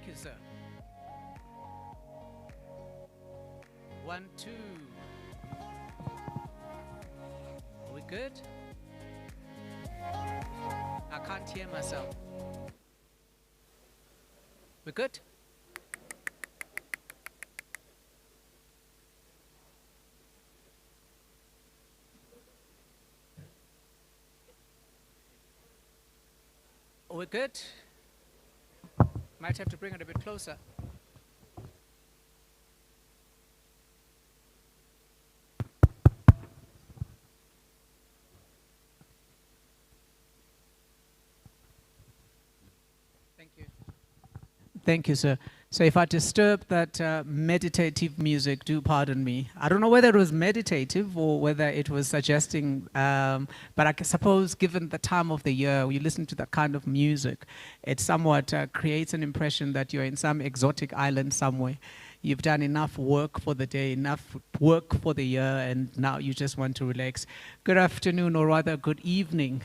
Thank you, sir. 1, 2. Are we good? I can't hear myself. We good? Are we good? Might have to bring it a bit closer. Thank you. Thank you, sir. So if I disturb that meditative music, do pardon me. I don't know whether it was meditative or whether it was suggesting, but I suppose given the time of the year, you listen to that kind of music, it somewhat creates an impression that you're in some exotic island somewhere. You've done enough work for the day, enough work for the year, and now you just want to relax. Good afternoon, or rather good evening,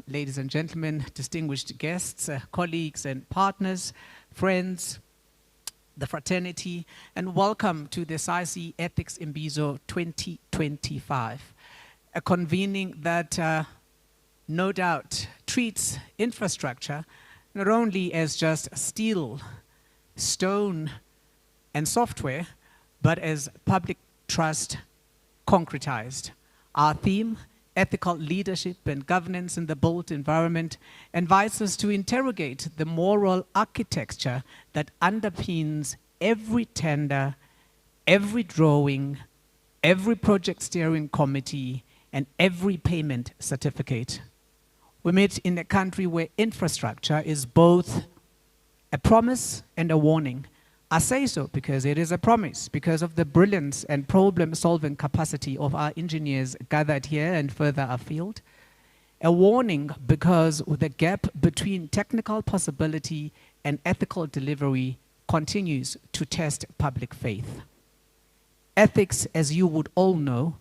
ladies and gentlemen, distinguished guests, colleagues and partners, friends, the fraternity, and welcome to the Saice Ethics Imbizo 2025, a convening that no doubt treats infrastructure not only as just steel, stone, and software, but as public trust concretized. Our theme, ethical leadership and governance in the built environment, invites us to interrogate the moral architecture that underpins every tender, every drawing, every project steering committee, and every payment certificate. We meet in a country where infrastructure is both a promise and a warning. I say so because it is a promise, because of the brilliance and problem-solving capacity of our engineers gathered here and further afield. A warning because the gap between technical possibility and ethical delivery continues to test public faith. Ethics, as you would all know,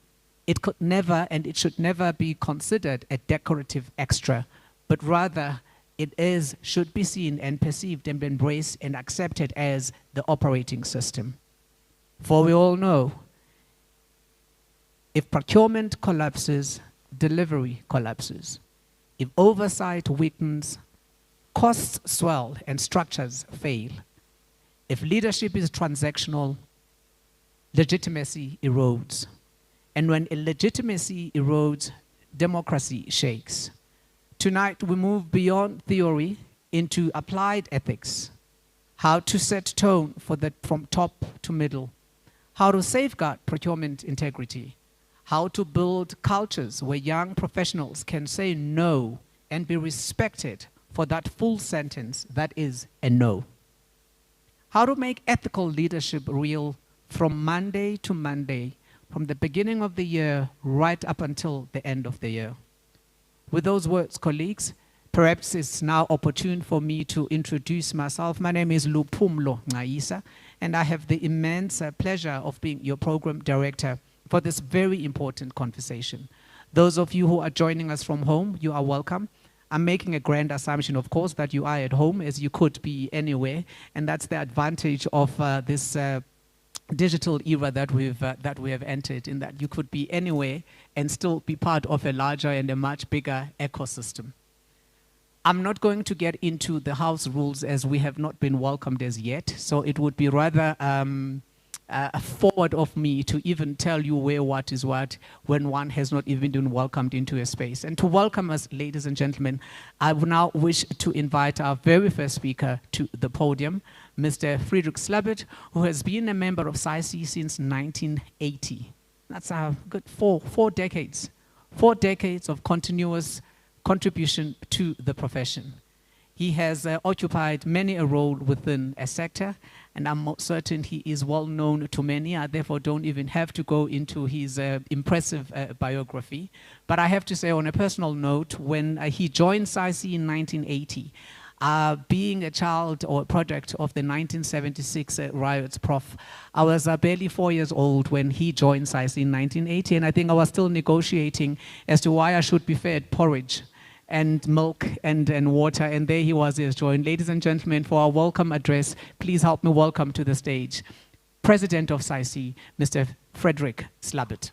it could never and it should never be considered a decorative extra, but rather it should be seen and perceived and embraced and accepted as the operating system. For we all know, if procurement collapses, delivery collapses. If oversight weakens, costs swell and structures fail. If leadership is transactional, legitimacy erodes. And when legitimacy erodes, democracy shakes. Tonight, we move beyond theory into applied ethics. How to set tone from top to middle. How to safeguard procurement integrity. How to build cultures where young professionals can say no and be respected for that full sentence that is a no. How to make ethical leadership real from Monday to Monday, from the beginning of the year right up until the end of the year. With those words, colleagues, perhaps it's now opportune for me to introduce myself. My name is Luphumlo Saice, and I have the immense pleasure of being your program director for this very important conversation. Those of you who are joining us from home, you are welcome. I'm making a grand assumption, of course, that you are at home, as you could be anywhere, and that's the advantage of this digital era that we have entered, in that you could be anywhere and still be part of a larger and a much bigger ecosystem. I'm not going to get into the house rules as we have not been welcomed as yet, so it would be rather forward of me to even tell you where what is what when one has not even been welcomed into a space. And to welcome us, ladies and gentlemen, I would now wish to invite our very first speaker to the podium, Mr. Friedrich Slabert, who has been a member of Saice since 1980. That's a good four decades. 4 decades of continuous contribution to the profession. He has occupied many a role within a sector, and I'm certain he is well known to many. I therefore don't even have to go into his impressive biography. But I have to say, on a personal note, when he joined Saice in 1980, being a child or a product of the 1976 riots, Prof, I was barely 4 years old when he joined Saice in 1980, and I think I was still negotiating as to why I should be fed porridge and milk and water, and there he was, he has joined. Ladies and gentlemen, for our welcome address, please help me welcome to the stage President of Saice, Mr. Frederick Slabbert.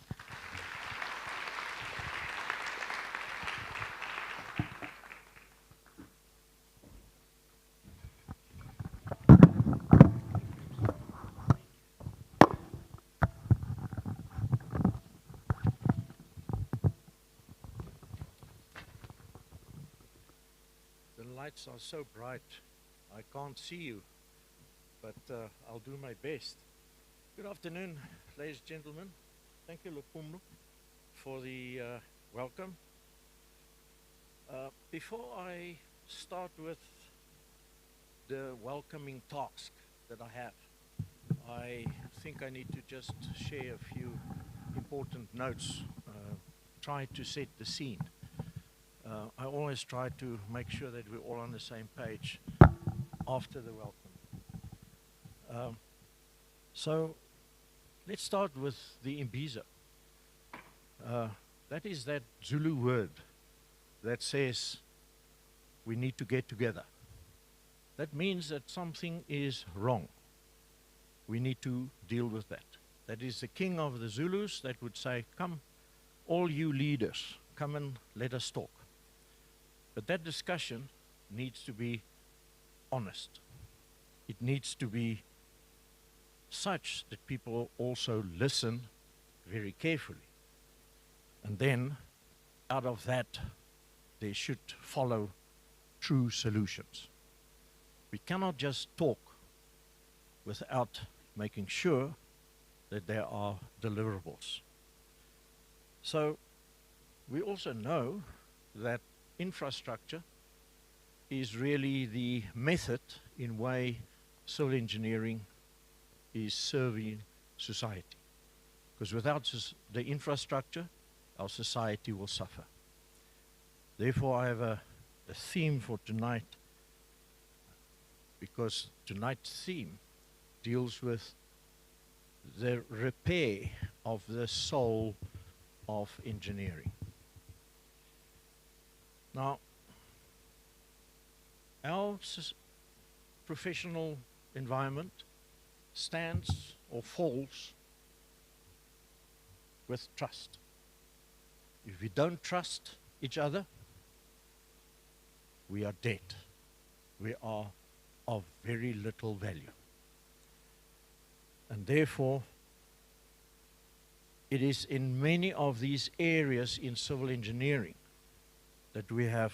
The lights are so bright, I can't see you, but I'll do my best. Good afternoon, ladies and gentlemen. Thank you, Lupumlu, for the welcome. Before I start with the welcoming task that I have, I think I need to just share a few important notes, try to set the scene. I always try to make sure that we're all on the same page after the welcome. So let's start with the Imbizo. That is that Zulu word that says we need to get together. That means that something is wrong. We need to deal with that. That is the king of the Zulus that would say, come, all you leaders, come and let us talk. But that discussion needs to be honest. It needs to be such that people also listen very carefully. And then, out of that, they should follow true solutions. We cannot just talk without making sure that there are deliverables. So, we also know that infrastructure is really the method in way civil engineering is serving society. Because without the infrastructure, our society will suffer. Therefore, I have a theme for tonight, because tonight's theme deals with the repair of the soul of engineering. Now, our professional environment stands or falls with trust. If we don't trust each other, we are dead. We are of very little value. And therefore, it is in many of these areas in civil engineering that we have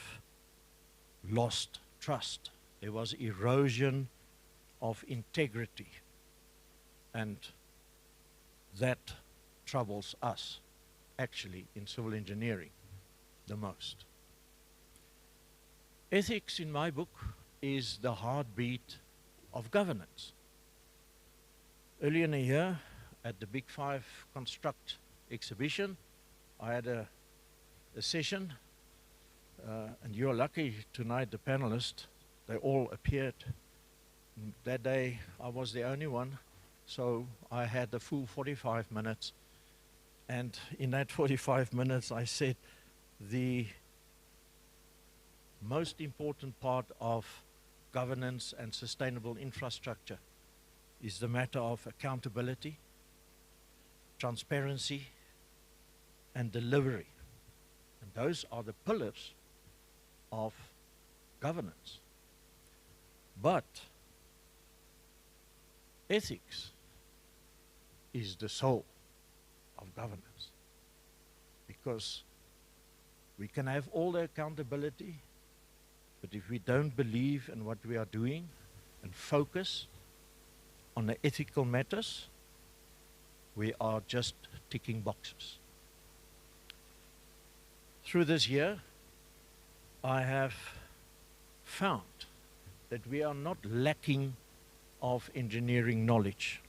lost trust. There was erosion of integrity, and that troubles us actually in civil engineering the most. Ethics, in my book, is the heartbeat of governance. Earlier in the year, at the Big Five Construct exhibition, I had a session, and you're lucky tonight, the panelists, they all appeared. That day, I was the only one, so I had the full 45 minutes. And in that 45 minutes, I said the most important part of governance and sustainable infrastructure is the matter of accountability, transparency, and delivery. And those are the pillars of governance. But ethics is the soul of governance, because we can have all the accountability, but if we don't believe in what we are doing and focus on the ethical matters, we are just ticking boxes. Through this year, I have found that we are not lacking of engineering knowledge,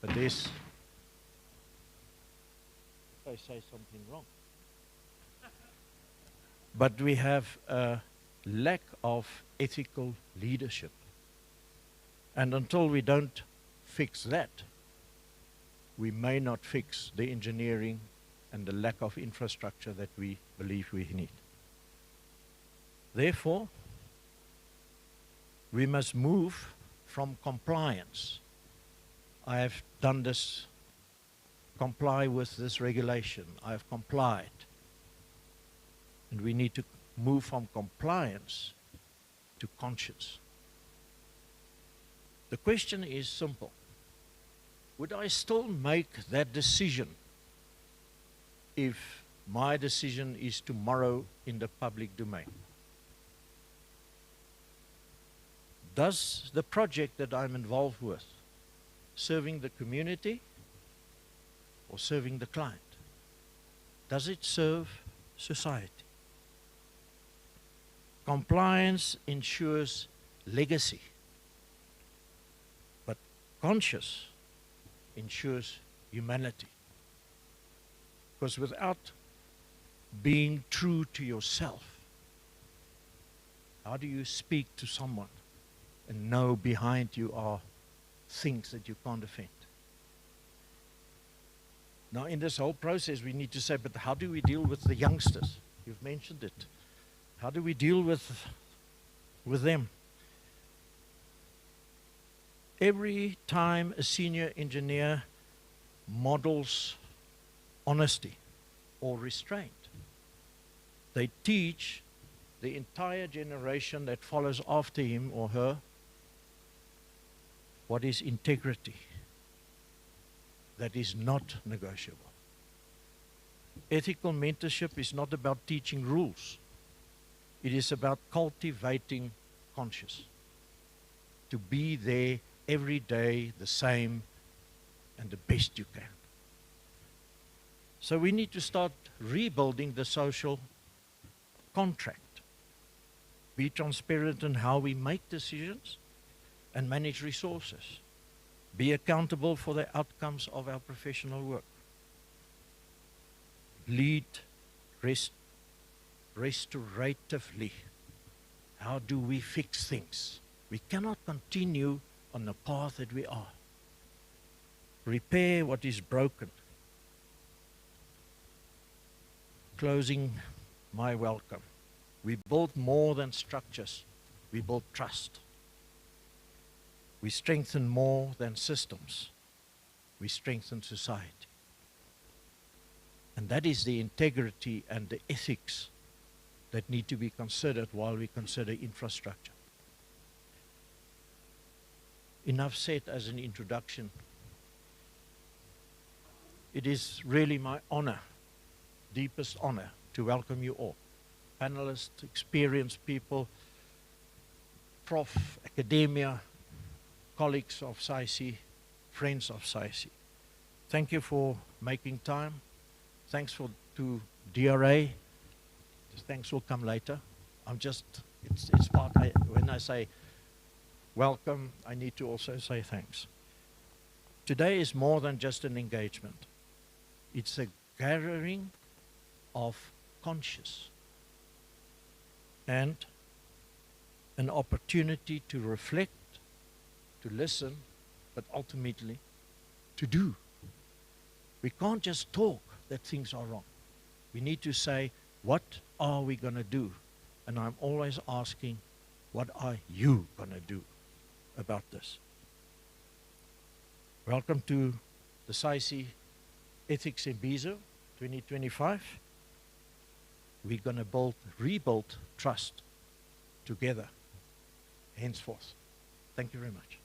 but there's, if I say something wrong, but we have a lack of ethical leadership. And until we don't fix that, we may not fix the engineering and the lack of infrastructure that we believe we need. Therefore, we must move from compliance. I have done this, comply with this regulation. I have complied. And we need to move from compliance to conscience. The question is simple. Would I still make that decision if my decision is tomorrow in the public domain? Does the project that I'm involved with serving the community or serving the client? Does it serve society? Compliance ensures legacy, but conscience ensures humanity. Because without being true to yourself, how do you speak to someone and know behind you are things that you can't defend? Now, in this whole process, we need to say, but how do we deal with the youngsters? You've mentioned it. How do we deal with them? Every time a senior engineer models honesty or restraint, they teach the entire generation that follows after him or her what is integrity that is not negotiable. Ethical mentorship is not about teaching rules. It is about cultivating conscience. To be there every day the same and the best you can. So we need to start rebuilding the social contract. Be transparent in how we make decisions and manage resources. Be accountable for the outcomes of our professional work. Lead restoratively. How do we fix things? We cannot continue on the path that we are. Repair what is broken. Closing my welcome. We build more than structures. We build trust. We strengthen more than systems. We strengthen society. And that is the integrity and the ethics that need to be considered while we consider infrastructure. Enough said as an introduction. It is really my honor, deepest honor, to welcome you all. Panelists, experienced people, prof, academia, colleagues of Saice, friends of Saice. Thank you for making time. Thanks to DRA. Thanks will come later. It's part, when I say welcome, I need to also say thanks. Today is more than just an engagement. It's a gathering of conscience and an opportunity to reflect, to listen, but ultimately to do. We can't just talk that things are wrong. We need to say, what are we going to do? And I'm always asking, what are you going to do about this? Welcome to the Saice Ethics Imbizo 2025. We're going to rebuild trust together henceforth. Thank you very much.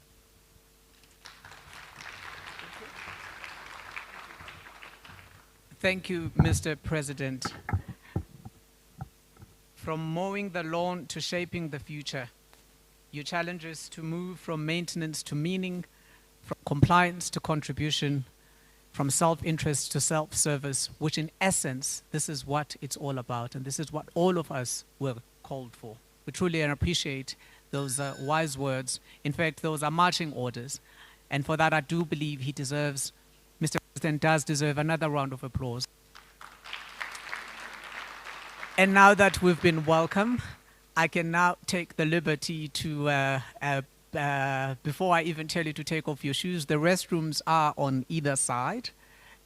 Thank you, Mr. President. From mowing the lawn to shaping the future, your challenge is to move from maintenance to meaning, from compliance to contribution, from self-interest to self-service, which in essence, this is what it's all about, and this is what all of us were called for. We truly appreciate those wise words. In fact, those are marching orders. And for that, I do believe he deserves, Mr. President does deserve another round of applause. And now that we've been welcome, I can now take the liberty to, before I even tell you to take off your shoes, the restrooms are on either side.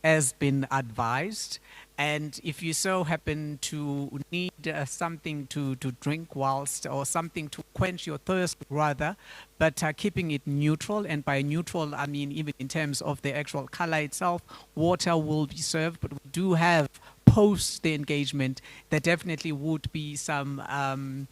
as been advised. And if you so happen to need something to drink whilst, or something to quench your thirst rather, but keeping it neutral, and by neutral I mean even in terms of the actual color itself, water will be served, but we do have post the engagement, there definitely would be some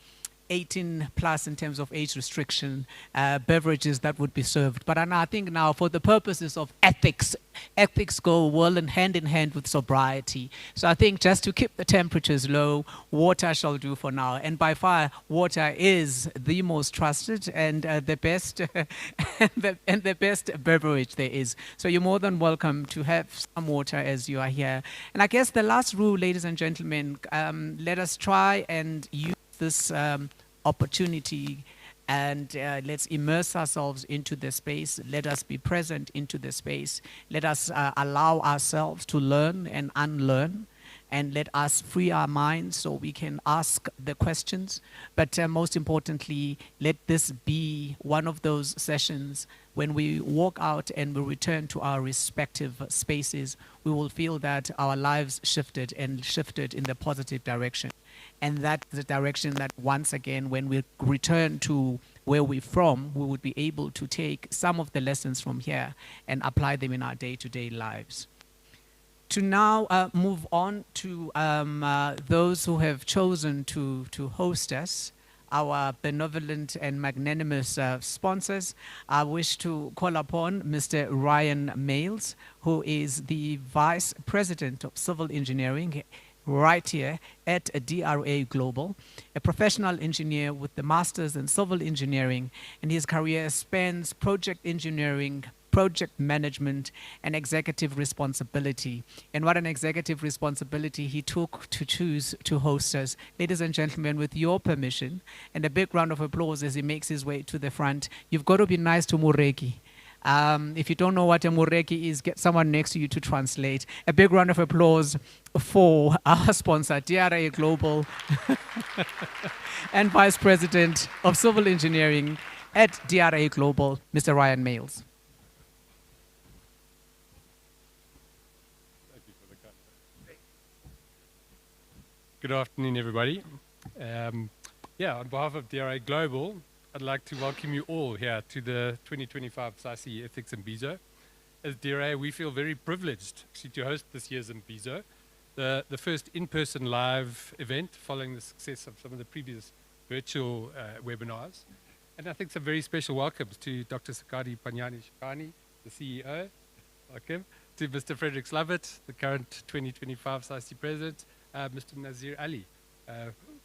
18 plus in terms of age restriction beverages that would be served. But I think now for the purposes of ethics, ethics go well in hand with sobriety. So I think just to keep the temperatures low, water shall do for now. And by far, water is the most trusted and the best and the best beverage there is. So you're more than welcome to have some water as you are here. And I guess the last rule, ladies and gentlemen, let us try and use this opportunity, and let's immerse ourselves into the space. Let us be present into the space. Let us allow ourselves to learn and unlearn, and let us free our minds so we can ask the questions. But most importantly, let this be one of those sessions when we walk out and we return to our respective spaces, we will feel that our lives shifted, and shifted in the positive direction. And that's the direction that, once again, when we return to where we're from, we would be able to take some of the lessons from here and apply them in our day-to-day lives. To now move on to those who have chosen to host us, our benevolent and magnanimous sponsors, I wish to call upon Mr. Ryan Males, who is the Vice President of Civil Engineering right here at DRA Global, a professional engineer with the Masters in Civil Engineering, and his career spans project engineering, project management, and executive responsibility. And what an executive responsibility he took to choose to host us. Ladies and gentlemen, with your permission, and a big round of applause as he makes his way to the front. You've got to be nice to Mureki. If you don't know what a mureki is, get someone next to you to translate. A big round of applause for our sponsor, DRA Global, and Vice President of Civil Engineering at DRA Global, Mr. Ryan Males. Thank you for the kind. Good afternoon, everybody. On behalf of DRA Global, I'd like to welcome you all here to the 2025 Saice Ethics Imbizo. As DRA, we feel very privileged actually to host this year's Imbizo, the first in-person live event following the success of some of the previous virtual webinars. And I think some very special welcomes to Dr. Sakadi Panyani-Shikani, the CEO, welcome, to Mr. Frederick Slavitt, the current 2025 Saice President, Mr. Nazir Ali,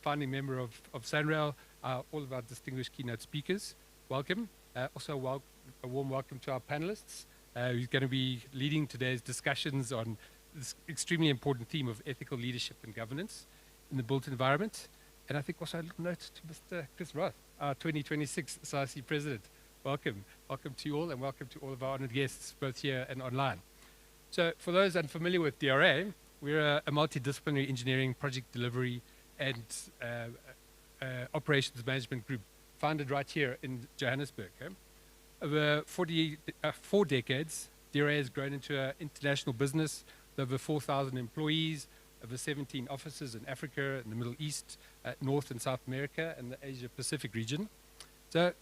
founding member of Sanrail, all of our distinguished keynote speakers. Welcome. Also a warm welcome to our panelists, who's going to be leading today's discussions on this extremely important theme of ethical leadership and governance in the built environment. And I think also a little note to Mr. Chris Roth, our 2026 SIC President. Welcome. Welcome to you all, and welcome to all of our honored guests, both here and online. So for those unfamiliar with DRA, we're a multidisciplinary engineering, project delivery, and operations management group founded right here in Johannesburg. Over 4 decades, DRA has grown into an international business with over 4,000 employees, over 17 offices in Africa, in the Middle East, North and South America, and the Asia Pacific region. So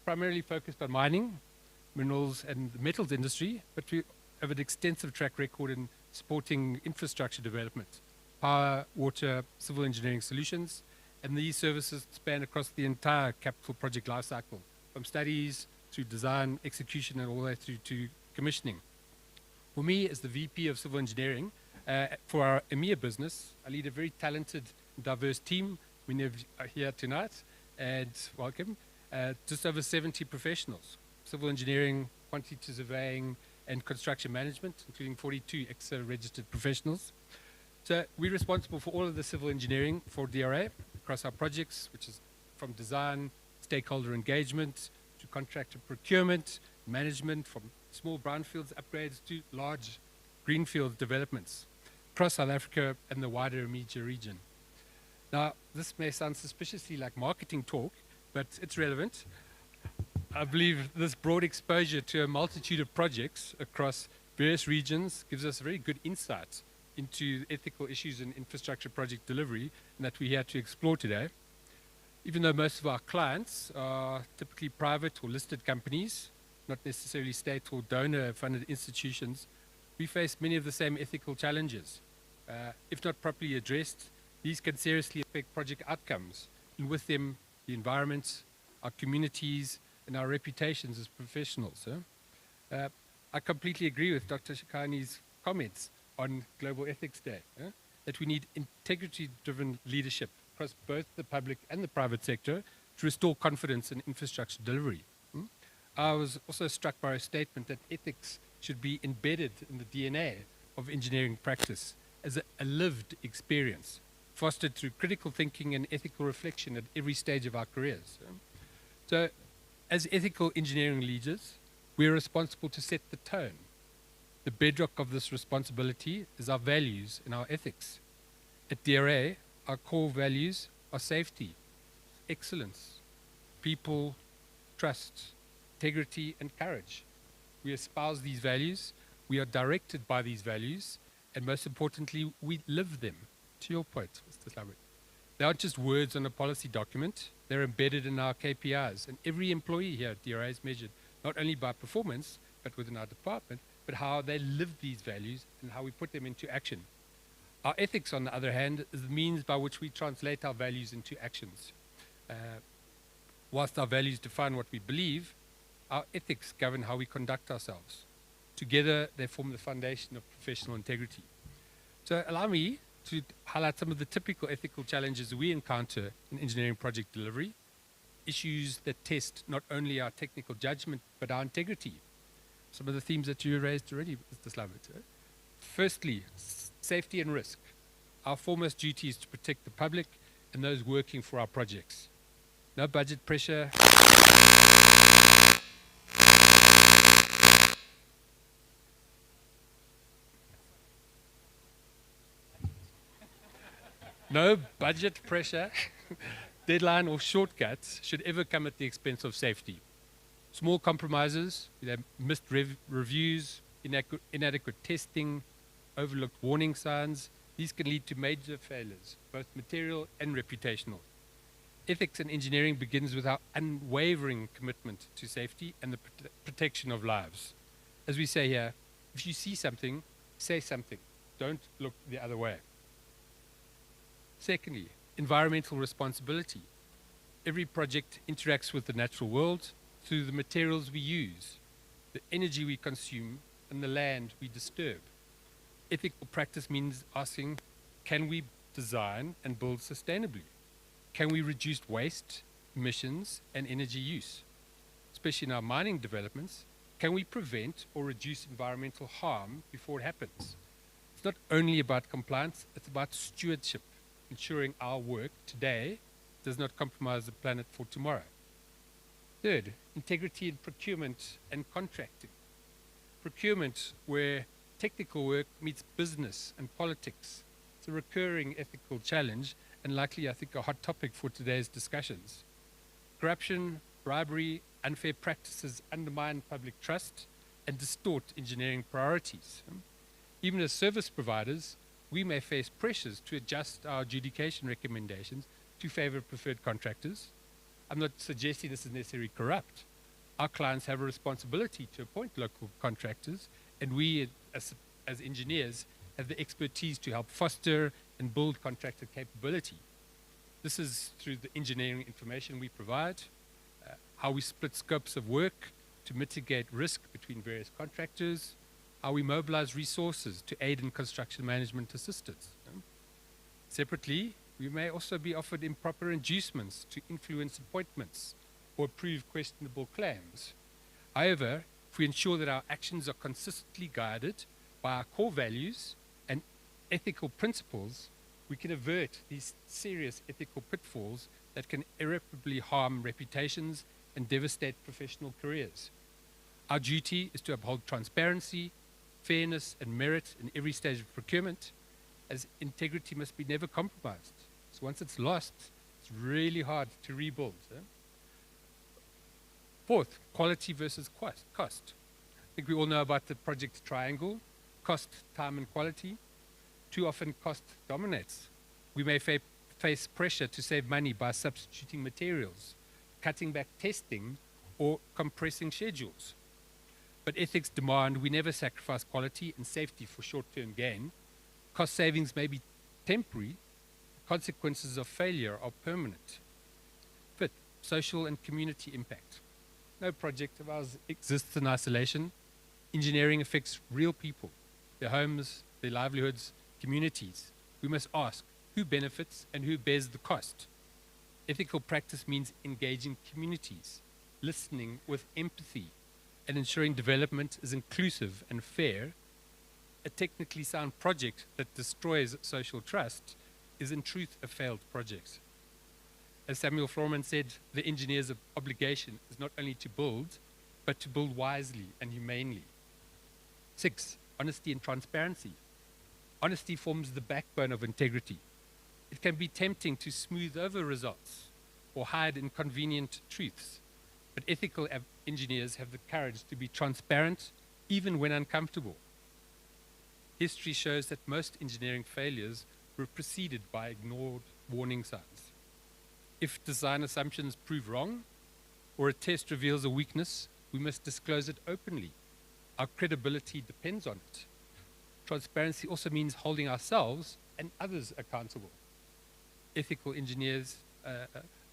primarily focused on mining, minerals, and the metals industry, but we have an extensive track record in supporting infrastructure development, power, water, civil engineering solutions, and these services span across the entire capital project lifecycle, from studies to design, execution, and all the way through to commissioning. For me, as the VP of Civil Engineering, for our EMEA business, I lead a very talented and diverse team. We are here tonight, and welcome. Just over 70 professionals, civil engineering, quantity surveying, and construction management, including 42 EXA registered professionals. So we're responsible for all of the civil engineering for DRA across our projects, which is from design, stakeholder engagement, to contractor procurement, management, from small brownfields upgrades to large greenfield developments across South Africa and the wider Imbizo region. Now, this may sound suspiciously like marketing talk, but it's relevant. I believe this broad exposure to a multitude of projects across various regions gives us a very good insight into ethical issues in infrastructure project delivery, and that we're here to explore today. Even though most of our clients are typically private or listed companies, not necessarily state or donor-funded institutions, we face many of the same ethical challenges. If not properly addressed, these can seriously affect project outcomes, and with them, the environment, our communities, and our reputations as professionals. I completely agree with Dr. Shikani's comments on Global Ethics Day, that we need integrity-driven leadership across both the public and the private sector to restore confidence in infrastructure delivery. I was also struck by a statement that ethics should be embedded in the DNA of engineering practice as a lived experience, fostered through critical thinking and ethical reflection at every stage of our careers. So, as ethical engineering leaders, we are responsible to set the tone. The bedrock of this responsibility is our values and our ethics. At DRA, our core values are safety, excellence, people, trust, integrity, and courage. We espouse these values, we are directed by these values, and most importantly, we live them. To your point, Mr. Slavic. They aren't just words on a policy document, they're embedded in our KPIs, and every employee here at DRA is measured not only by performance, but within our department, but how they live these values and how we put them into action. Our ethics, on the other hand, is the means by which we translate our values into actions. Whilst our values define what we believe, our ethics govern how we conduct ourselves. Together, they form the foundation of professional integrity. So allow me to highlight some of the typical ethical challenges we encounter in engineering project delivery, issues that test not only our technical judgment, but our integrity. Some of the themes that you raised already, Mr. Slavic. Firstly, safety and risk. Our foremost duty is to protect the public and those working for our projects. No budget pressure. No budget pressure, deadline, or shortcuts should ever come at the expense of safety. Small compromises, missed reviews, inadequate testing, overlooked warning signs, these can lead to major failures, both material and reputational. Ethics in engineering begins with our unwavering commitment to safety and the protection of lives. As we say here, if you see something, say something. Don't look the other way. Secondly, environmental responsibility. Every project interacts with the natural world through the materials we use, the energy we consume, and the land we disturb. Ethical practice means asking, can we design and build sustainably? Can we reduce waste, emissions, and energy use? Especially in our mining developments, can we prevent or reduce environmental harm before it happens? It's not only about compliance, it's about stewardship, ensuring our work today does not compromise the planet for tomorrow. Third, integrity in procurement and contracting. Procurement, where technical work meets business and politics. It's a recurring ethical challenge and likely, I think, a hot topic for today's discussions. Corruption, bribery, unfair practices undermine public trust and distort engineering priorities. Even as service providers, we may face pressures to adjust our adjudication recommendations to favor preferred contractors. I'm not suggesting this is necessarily corrupt. Our clients have a responsibility to appoint local contractors, and we, as engineers, have the expertise to help foster and build contractor capability. This is through the engineering information we provide, how we split scopes of work to mitigate risk between various contractors, how we mobilize resources to aid in construction management assistance. Separately, we may also be offered improper inducements to influence appointments or approve questionable claims. However, if we ensure that our actions are consistently guided by our core values and ethical principles, we can avert these serious ethical pitfalls that can irreparably harm reputations and devastate professional careers. Our duty is to uphold transparency, fairness, and merit in every stage of procurement, as integrity must be never compromised. So once it's lost, it's really hard to rebuild. Fourth, quality versus cost. think we all know about the project triangle: cost, time, and quality. Too often, cost dominates. We may face pressure to save money by substituting materials, cutting back testing, or compressing schedules. But ethics demand we never sacrifice quality and safety for short-term gain. Cost savings may be temporary. Consequences of failure are permanent. Fifth, social and community impact. No project of ours exists in isolation. Engineering affects real people, their homes, their livelihoods, communities. We must ask, who benefits and who bears the cost? Ethical practice means engaging communities, listening with empathy, and ensuring development is inclusive and fair. A technically sound project that destroys social trust is in truth a failed project. As Samuel Florman said, the engineer's obligation is not only to build, but to build wisely and humanely. 6, honesty and transparency. Honesty forms the backbone of integrity. It can be tempting to smooth over results or hide inconvenient truths, but ethical engineers have the courage to be transparent even when uncomfortable. History shows that most engineering failures were preceded by ignored warning signs. If design assumptions prove wrong or a test reveals a weakness, we must disclose it openly. Our credibility depends on it. Transparency also means holding ourselves and others accountable. Ethical engineers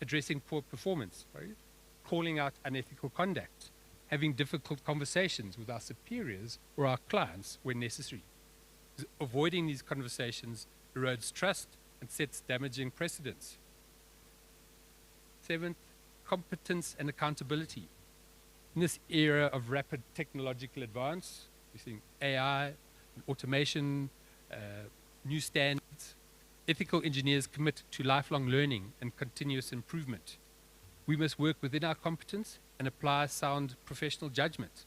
addressing poor performance, right? Calling out unethical conduct, having difficult conversations with our superiors or our clients when necessary. Avoiding these conversations erodes trust and sets damaging precedents. 7th, competence and accountability. In this era of rapid technological advance, we're seeing AI, automation, new standards. Ethical engineers commit to lifelong learning and continuous improvement. We must work within our competence and apply sound professional judgment.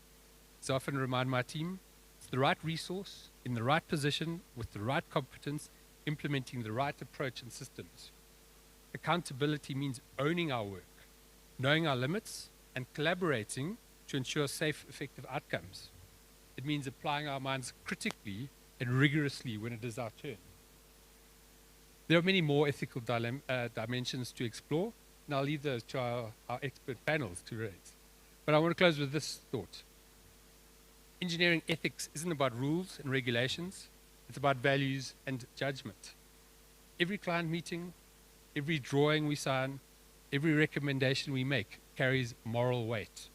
As I often remind my team, it's the right resource, in the right position, with the right competence, implementing the right approach and systems. Accountability means owning our work, knowing our limits, and collaborating to ensure safe, effective outcomes. It means applying our minds critically and rigorously when it is our turn. There are many more ethical dimensions to explore, and I'll leave those to our expert panels to raise. But I want to close with this thought. Engineering ethics isn't about rules and regulations, it's about values and judgment. Every client meeting, every drawing we sign, every recommendation we make carries moral weight.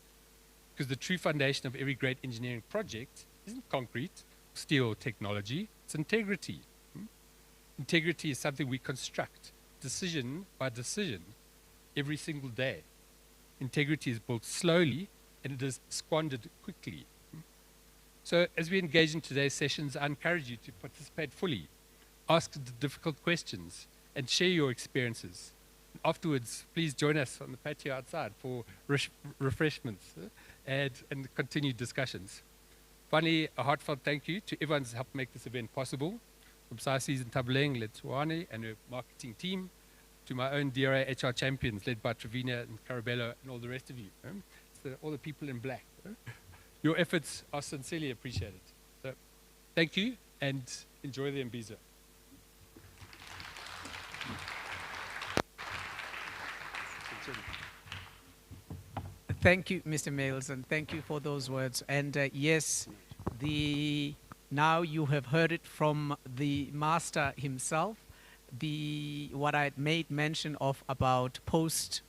Because the true foundation of every great engineering project isn't concrete, steel, or technology, it's integrity. Integrity is something we construct, decision by decision, every single day. Integrity is built slowly, and it is squandered quickly. So as we engage in today's sessions, I encourage you to participate fully, ask the difficult questions, and share your experiences. Afterwards, please join us on the patio outside for refreshments and continued discussions. Finally, a heartfelt thank you to everyone who's helped make this event possible, from Saice and Tabeleng, led Suwane and her marketing team, to my own DRA HR champions, led by Trevina and Carabello and all the rest of you. All the people in black. Your efforts are sincerely appreciated. So, thank you, and enjoy the Imbizo. Thank you, Mr. Males, and thank you for those words. And yes, now you have heard it from the master himself. What I made mention of about post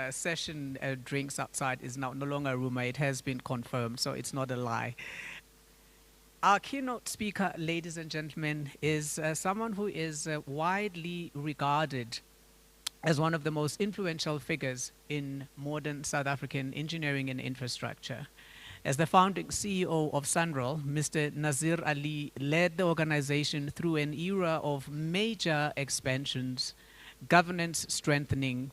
session drinks outside is now no longer a rumor. It has been confirmed, so it's not a lie. Our keynote speaker, ladies and gentlemen, is someone who is widely regarded as one of the most influential figures in modern South African engineering and infrastructure. As the founding CEO of Sunroll, Mr. Nazir Ali led the organization through an era of major expansions, governance strengthening,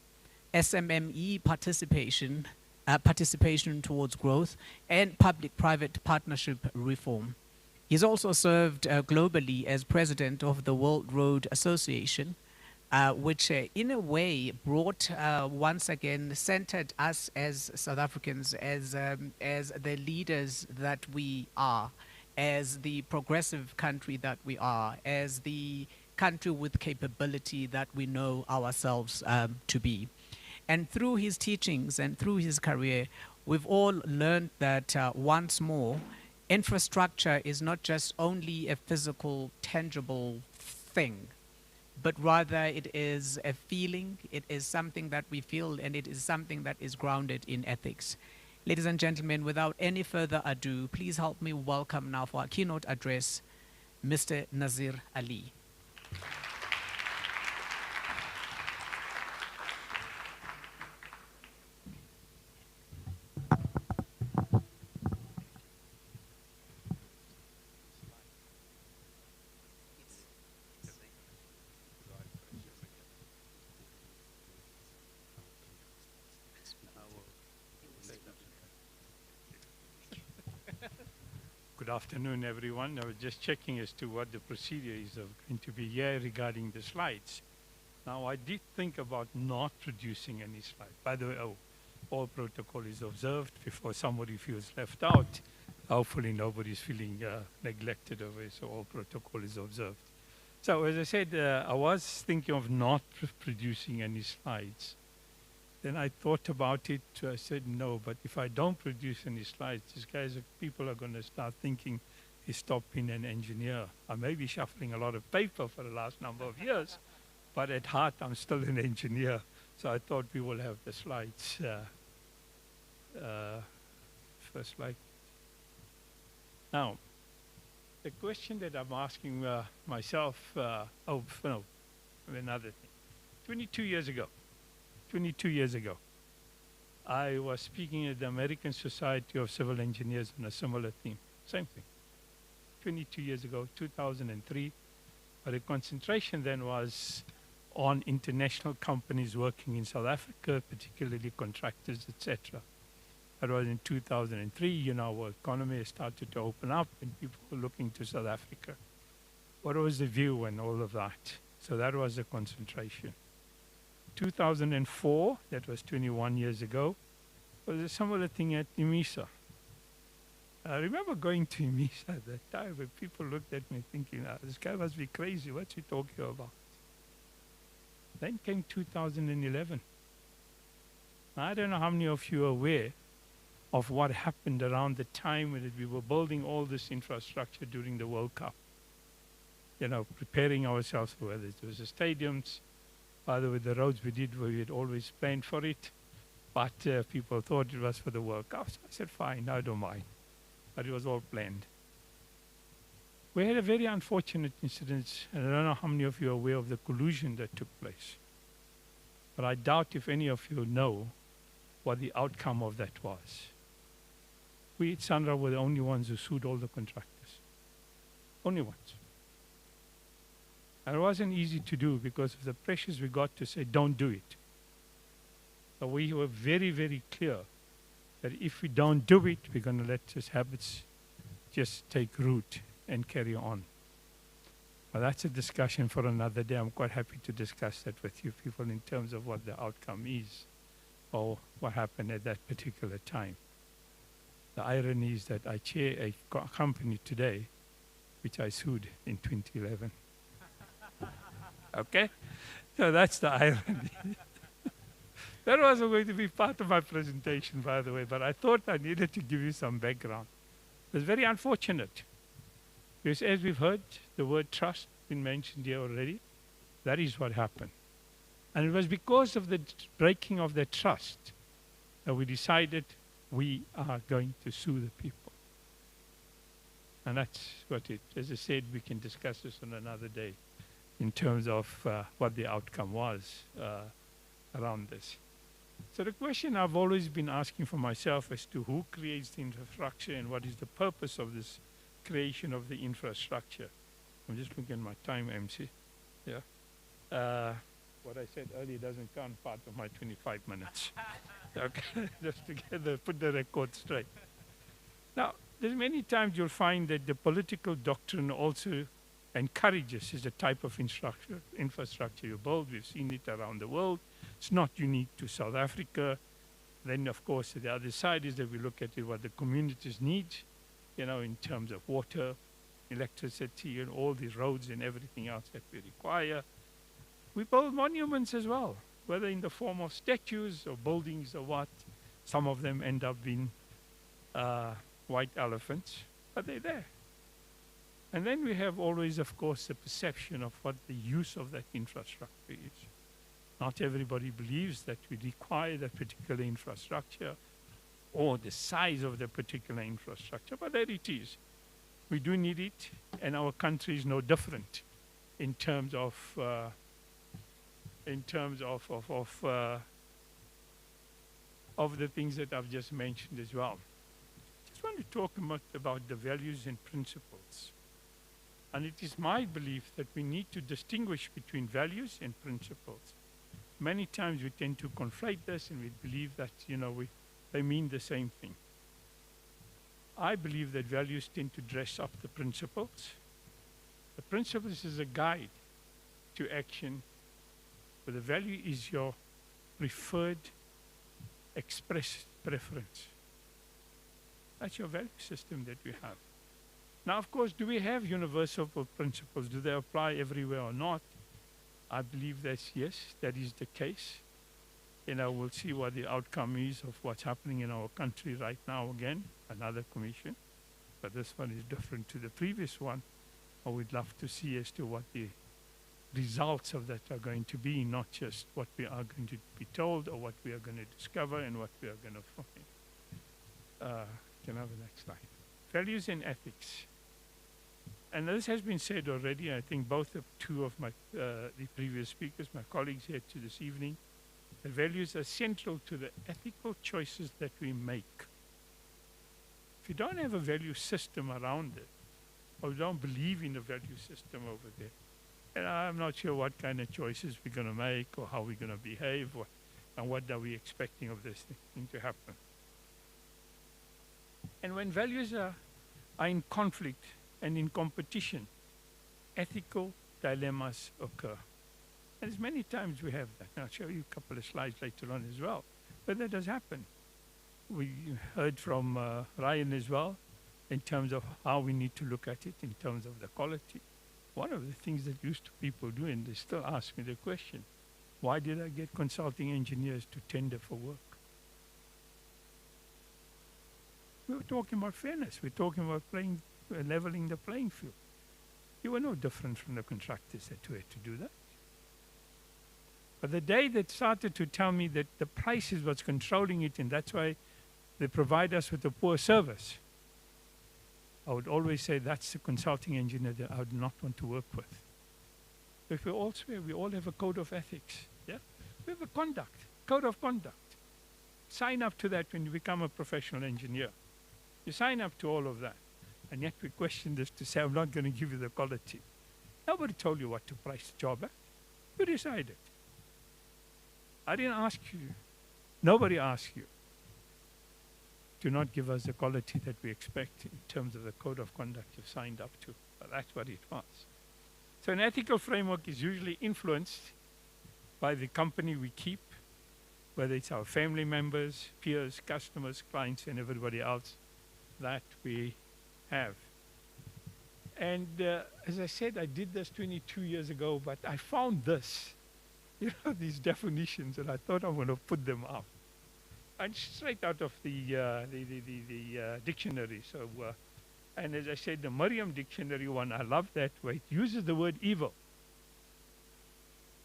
SMME participation towards growth, and public-private partnership reform. He's also served globally as president of the World Road Association, which in a way brought, once again, centered us as South Africans, as the leaders that we are, as the progressive country that we are, as the country with capability that we know ourselves to be. And through his teachings and through his career, we've all learned that once more, infrastructure is not just only a physical, tangible thing, but rather it is a feeling, it is something that we feel, and it is something that is grounded in ethics. Ladies and gentlemen, without any further ado, please help me welcome now for our keynote address, Mr. Nazir Ali. Good afternoon, everyone. I was just checking as to what the procedure is going to be here regarding the slides. Now, I did think about not producing any slides. By the way, all protocol is observed before somebody feels left out. Hopefully, nobody's feeling neglected over it, so all protocol is observed. So, as I said, I was thinking of not producing any slides. Then I thought about it. I said, no, but if I don't produce any slides, people are going to start thinking he's stopped being an engineer. I may be shuffling a lot of paper for the last number of years, but at heart, I'm still an engineer. So I thought we will have the slides. First slide. Now, the question that I'm asking myself, another thing. 22 years ago, I was speaking at the American Society of Civil Engineers on a similar theme. Same thing. 22 years ago, 2003. But the concentration then was on international companies working in South Africa, particularly contractors, etc. That was in 2003. Our economy has started to open up and people were looking to South Africa. What was the view and all of that? So that was the concentration. 2004, that was 21 years ago, was a similar thing at Imbizo. I remember going to Imbizo at that time where people looked at me thinking, this guy must be crazy, what's he talking about? Then came 2011. I don't know how many of you are aware of what happened around the time when we were building all this infrastructure during the World Cup. Preparing ourselves for whether it was the stadiums. By the way, the roads we had always planned for it, but people thought it was for the World Cup. So I said, fine, I don't mind. But it was all planned. We had a very unfortunate incident, and I don't know how many of you are aware of the collusion that took place. But I doubt if any of you know what the outcome of that was. We at Sandra were the only ones who sued all the contractors. Only ones. And it wasn't easy to do because of the pressures we got to say, don't do it. So we were very, very clear that if we don't do it, we're going to let these habits just take root and carry on. Well, that's a discussion for another day. I'm quite happy to discuss that with you people in terms of what the outcome is or what happened at that particular time. The irony is that I chair a company today which I sued in 2011. Okay? So that's the irony. That wasn't going to be part of my presentation, by the way, but I thought I needed to give you some background. It was very unfortunate. Because as we've heard, the word trust been mentioned here already. That is what happened. And it was because of the breaking of the trust that we decided we are going to sue the people. And that's what it, as I said, we can discuss this on another day in terms of what the outcome was around this. So the question I've always been asking for myself as to who creates the infrastructure and what is the purpose of this creation of the infrastructure. I'm just looking at my time, MC. Yeah. What I said earlier doesn't count part of my 25 minutes. Okay, just to put the record straight. Now, there's many times you'll find that the political doctrine also encourages is the type of infrastructure you build. We've seen it around the world. It's not unique to South Africa. Then, of course, the other side is that we look at it, what the communities need, you know, in terms of water, electricity, and all these roads and everything else that we require. We build monuments as well, whether in the form of statues or buildings or what. Some of them end up being white elephants, but they're there. And then we have always, of course, the perception of what the use of that infrastructure is. Not everybody believes that we require that particular infrastructure or the size of the particular infrastructure, but there it is. We do need it, and our country is no different in terms of the things that I've just mentioned as well. Just want to talk about the values and principles. And it is my belief that we need to distinguish between values and principles. Many times we tend to conflate this, and we believe that, you know, they mean the same thing. I believe that values tend to dress up the principles. The principles is a guide to action, but the value is your preferred expressed preference. That's your value system that we have. Now, of course, do we have universal principles? Do they apply everywhere or not? I believe that yes, that is the case. You know, we'll see what the outcome is of what's happening in our country right now again, another commission. But this one is different to the previous one. I would love to see as to what the results of that are going to be, not just what we are going to be told or what we are going to discover and what we are going to find. Can I have the next slide? Values and ethics. And this has been said already. I think two of my the previous speakers, my colleagues here to this evening, the values are central to the ethical choices that we make. If you don't have a value system around it, or you don't believe in a value system over there, and I'm not sure what kind of choices we're going to make or how we're going to behave, and what are we expecting of this thing to happen. And when values are in conflict and in competition, ethical dilemmas occur. And as many times we have that. And I'll show you a couple of slides later on as well. But that does happen. We heard from Ryan as well in terms of how we need to look at it in terms of the quality. One of the things that used to people do, and they still ask me the question, why did I get consulting engineers to tender for work? We were talking about fairness. We're talking about leveling the playing field. You were no different from the contractors that were to do that. But the day they started to tell me that the price is what's controlling it, and that's why they provide us with a poor service, I would always say that's the consulting engineer that I would not want to work with. If we all swear, we all have a code of ethics. Yeah? We have a code of conduct. Sign up to that when you become a professional engineer. You sign up to all of that. And yet we question this to say, I'm not going to give you the quality. Nobody told you what to price the job at. You decided. I didn't ask you. Nobody asked you to not give us the quality that we expect in terms of the code of conduct you've signed up to. But that's what it was. So an ethical framework is usually influenced by the company we keep, whether it's our family members, peers, customers, clients, and everybody else that we have. And as I said, I did this 22 years ago, but I found this, these definitions, and I thought I'm going to put them up. And straight out of the dictionary. So, and as I said, the Merriam dictionary one, I love that way. It uses the word evil.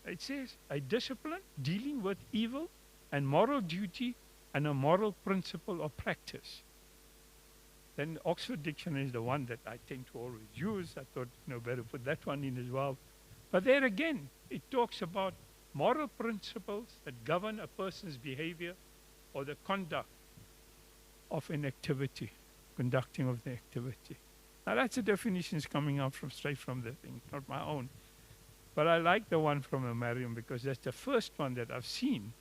It says a discipline dealing with evil and moral duty and a moral principle or practice. Then Oxford Dictionary is the one that I tend to always use. I thought, better put that one in as well. But there again, it talks about moral principles that govern a person's behavior or the conduct of an activity, conducting of the activity. Now that's a definition is coming out straight from the thing, not my own. But I like the one from Merriam because that's the first one that I've seen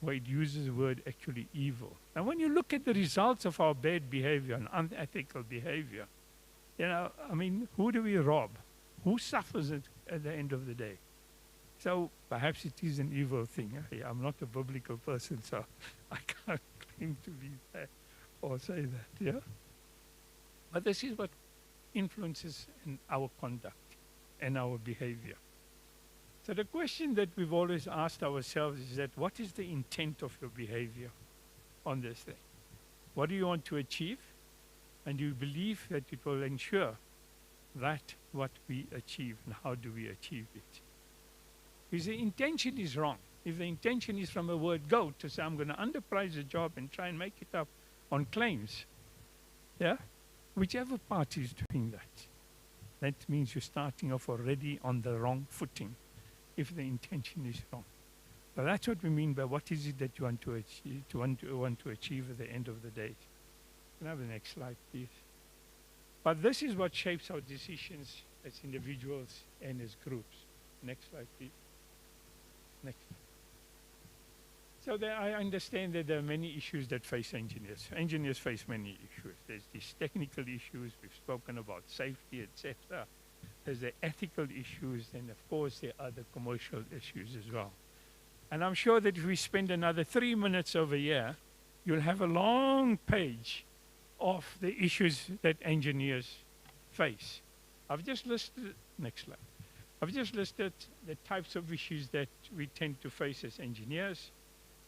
where it uses the word actually evil. And when you look at the results of our bad behavior and unethical behavior, who do we rob? Who suffers at the end of the day? So perhaps it is an evil thing. I'm not a biblical person, so I can't claim to be that or say that, yeah? But this is what influences in our conduct and our behavior. So the question that we've always asked ourselves is that what is the intent of your behavior on this thing? What do you want to achieve? And you believe that it will ensure that what we achieve, and how do we achieve it? Because the intention is wrong. If the intention is from a word go to say, I'm going to underprice a job and try and make it up on claims, yeah? Whichever party is doing that, that means you're starting off already on the wrong footing if the intention is wrong. But that's what we mean by what is it that you want to achieve, want to achieve at the end of the day. Can I have the next slide, please? But this is what shapes our decisions as individuals and as groups. Next slide, please. Next. So I understand that there are many issues that face engineers. Engineers face many issues. There's these technical issues, we've spoken about safety, etc. There's the ethical issues, and of course there are the commercial issues as well. And I'm sure that if we spend another 3 minutes over here, you'll have a long page of the issues that engineers face. I've just listed, next slide. I've just listed the types of issues that we tend to face as engineers.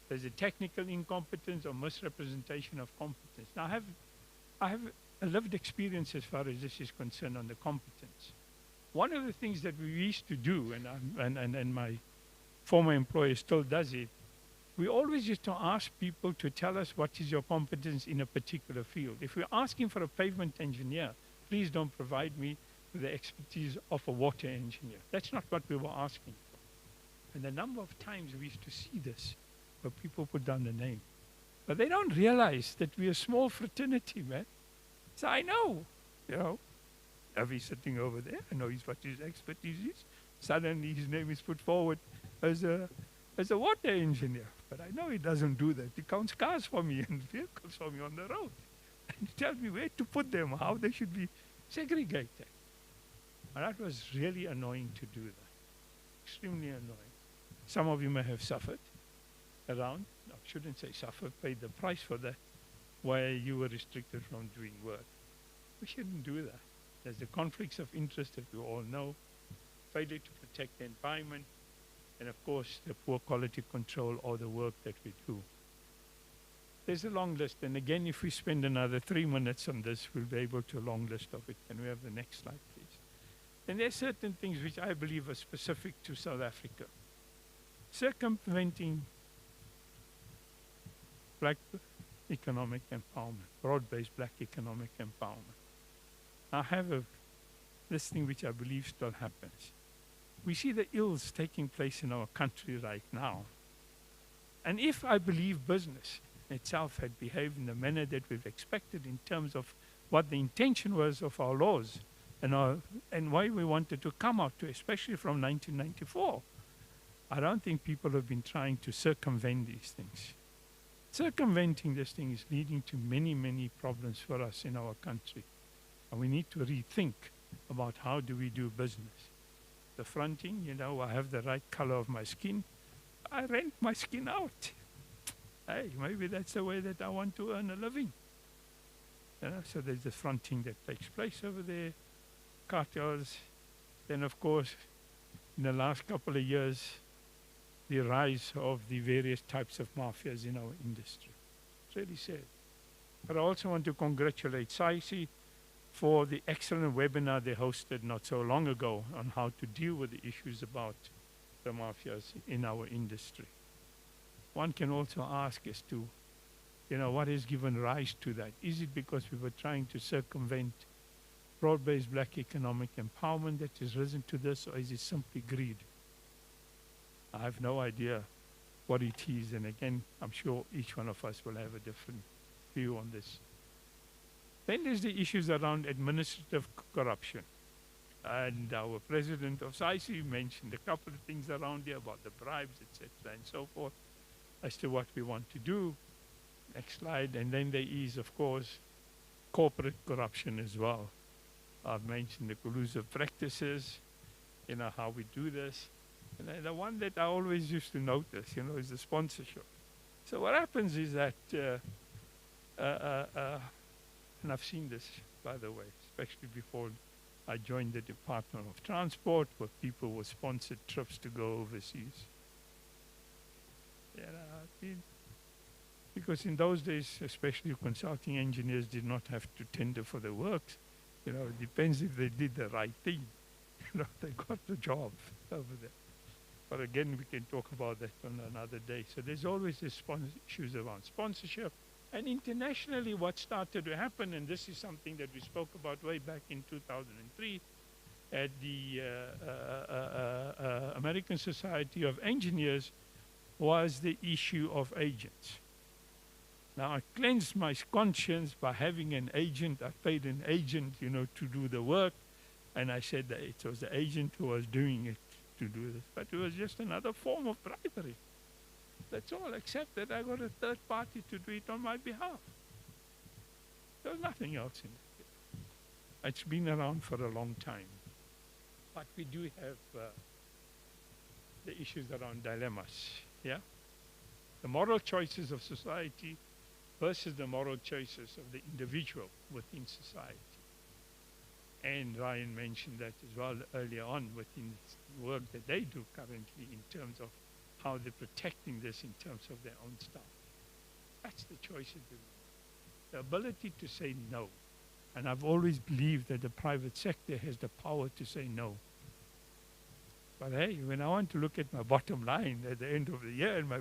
There's a technical incompetence or misrepresentation of competence. Now I have a lived experience as far as this is concerned on the competence. One of the things that we used to do, and my former employer still does it, we always used to ask people to tell us what is your competence in a particular field. If we're asking for a pavement engineer, please don't provide me with the expertise of a water engineer. That's not what we were asking for. And the number of times we used to see this, where people put down the name. But they don't realize that we're a small fraternity, man. So I know, you know, Avi's sitting over there, I know what his expertise is. Suddenly his name is put forward as a water engineer. But I know he doesn't do that. He counts cars for me and vehicles for me on the road. And he tells me where to put them, how they should be segregated. And that was really annoying to do that. Extremely annoying. Some of you may have suffered around, I shouldn't say suffered, paid the price for that, where you were restricted from doing work. We shouldn't do that. There's the conflicts of interest that we all know, failure to protect the environment, and of course the poor quality control of the work that we do. There's a long list, and again, if we spend another 3 minutes on this, we'll be able to a long list of it. Can we have the next slide, please? And there's certain things which I believe are specific to South Africa. Circumventing black economic empowerment, broad-based black economic empowerment. I have this thing which I believe still happens. We see the ills taking place in our country right now. And if I believe business itself had behaved in the manner that we've expected in terms of what the intention was of our laws and why we wanted to come out to, especially from 1994, I don't think people have been trying to circumvent these things. Circumventing this thing is leading to many, many problems for us in our country. And we need to rethink about how do we do business. The fronting, you know, I have the right color of my skin. I rent my skin out. Hey, maybe that's the way that I want to earn a living. You know, so there's the fronting that takes place over there, cartels. Then, of course, in the last couple of years, the rise of the various types of mafias in our industry. It's really sad. But I also want to congratulate Saice for the excellent webinar they hosted not so long ago on how to deal with the issues about the mafias in our industry. One can also ask as to, you know, what has given rise to that? Is it because we were trying to circumvent broad-based black economic empowerment that has risen to this, or is it simply greed? I have no idea what it is, and again, I'm sure each one of us will have a different view on this. Then there's the issues around administrative corruption. And our president of Saice mentioned a couple of things around here about the bribes, etc., and so forth, as to what we want to do. Next slide. And then there is, of course, corporate corruption as well. I've mentioned the collusive practices, you know, how we do this. And the one that I always used to notice, you know, is the sponsorship. So what happens is that, and I've seen this, by the way, especially before I joined the Department of Transport, where people were sponsored trips to go overseas. Because in those days, especially consulting engineers did not have to tender for the works. You know, it depends if they did the right thing. You know, they got the job over there. But again, we can talk about that on another day. So there's always this issues around sponsorship. And internationally, what started to happen, and this is something that we spoke about way back in 2003 at the American Society of Engineers, was the issue of agents. Now, I cleansed my conscience by having an agent. I paid an agent, you know, to do the work. And I said that it was the agent who was doing it to do this. But it was just another form of bribery. That's all, except that I got a third party to do it on my behalf. There's nothing else in it. It's been around for a long time. But we do have the issues around dilemmas, yeah? The moral choices of society versus the moral choices of the individual within society. And Ryan mentioned that as well earlier on within the work that they do currently in terms of how they're protecting this in terms of their own staff. That's the choice of the ability to say no. And I've always believed that the private sector has the power to say no. But hey, when I want to look at my bottom line at the end of the year and my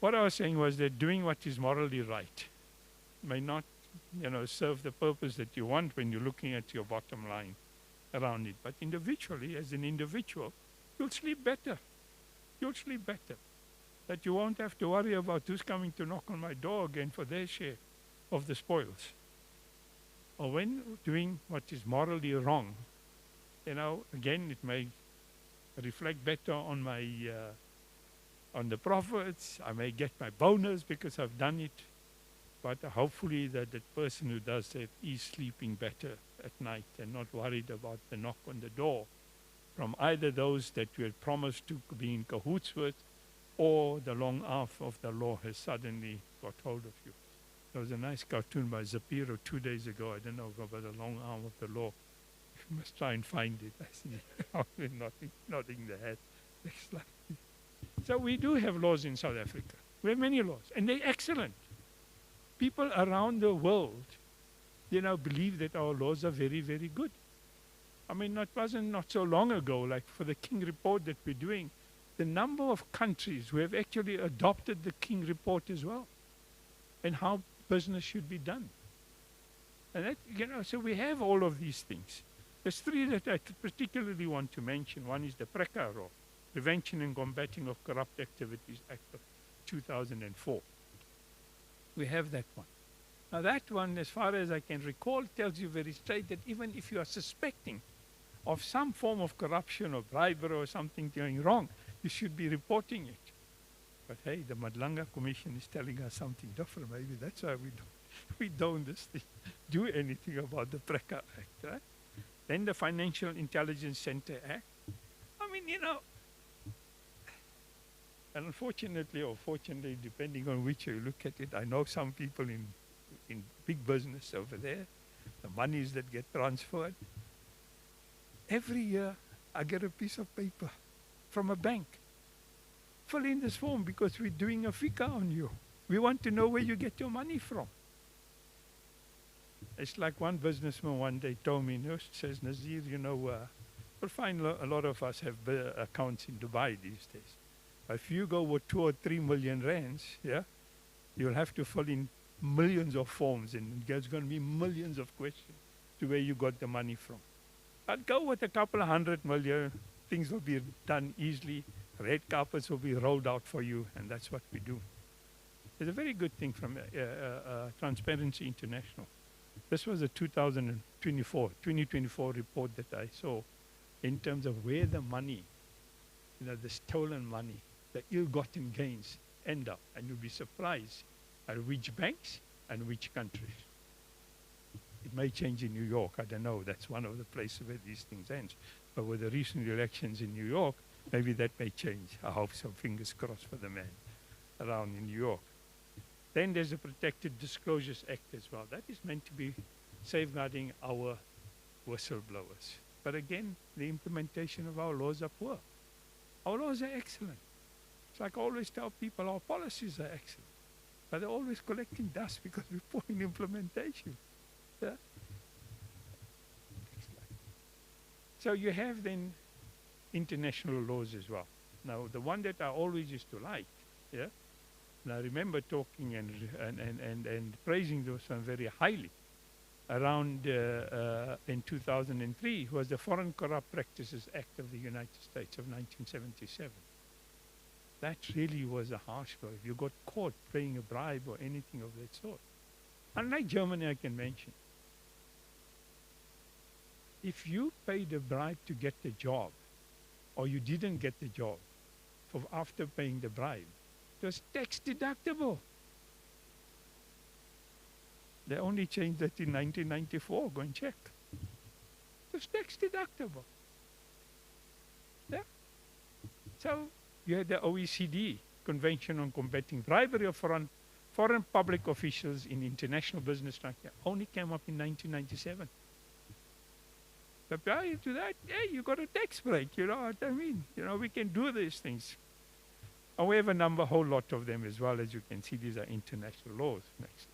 what I was saying was that doing what is morally right may not, you know, serve the purpose that you want when you're looking at your bottom line around it. But individually, as an individual, you'll sleep better. You'll sleep better. That you won't have to worry about who's coming to knock on my door again for their share of the spoils. Or when doing what is morally wrong, you know, again, it may reflect better on my on the profits. I may get my bonus because I've done it. But hopefully that person who does that is sleeping better at night and not worried about the knock on the door from either those that you had promised to be in cahoots with, or the long arm of the law has suddenly got hold of you. There was a nice cartoon by Zapiro 2 days ago. I don't know about the long arm of the law. You must try and find it. I see nodding the head. Next slide. So we do have laws in South Africa. We have many laws, and they're excellent. People around the world, you know, believe that our laws are very, very good. I mean, it wasn't not so long ago, like for the King Report that we're doing, the number of countries who have actually adopted the King Report as well, and how business should be done. And that, you know, so we have all of these things. There's three that I particularly want to mention. One is the PRECA law, Prevention and Combating of Corrupt Activities Act of 2004. We have that one. Now that one, as far as I can recall, tells you very straight that even if you are suspecting of some form of corruption or bribery or something going wrong, you should be reporting it. But hey, the Madlanga Commission is telling us something different. Maybe that's why we don't do anything about the PRECA Act, right? Then the Financial Intelligence Center Act. I mean, you know, and unfortunately or fortunately, depending on which you look at it, I know some people in big business over there, the monies that get transferred. Every year, I get a piece of paper from a bank. Fill in this form because we're doing a FICA on you. We want to know where you get your money from. It's like one businessman one day told me, says, Nazir, you know, You'll find a lot of us have accounts in Dubai these days. If you go with 2 or 3 million rands, yeah, you'll have to fill in millions of forms, and there's going to be millions of questions to where you got the money from. But go with a couple of 100 million, things will be done easily. Red carpets will be rolled out for you, and that's what we do. There's a very good thing from Transparency International. This was a 2024 report that I saw in terms of where the money, the stolen money, the ill-gotten gains end up. And you'll be surprised at which banks and which countries. It may change in New York. I don't know. That's one of the places where these things end. But with the recent elections in New York, maybe that may change. I hope so. Fingers crossed for the man around in New York. Then there's the Protected Disclosures Act as well. That is meant to be safeguarding our whistleblowers. But again, the implementation of our laws are poor. Our laws are excellent. It's like I always tell people, our policies are excellent. But they're always collecting dust because we're poor in implementation. Yeah? So you have then international laws as well. Now, the one that I always used to like, yeah, and I remember talking and praising those one very highly around in 2003 was the Foreign Corrupt Practices Act of the United States of 1977. That really was a harsh law. If you got caught paying a bribe or anything of that sort. Unlike Germany, I can mention. If you paid a bribe to get the job, or you didn't get the job after paying the bribe, it was tax deductible. They only changed that in 1994. Go and check. It was tax deductible. Yeah. So you had the OECD Convention on Combating Bribery of Foreign Public Officials in International Business Structure. Only came up in 1997. But prior to that, yeah, you got a tax break, you know what I mean? You know, we can do these things. And we have a whole lot of them as well. As you can see, these are international laws. Next.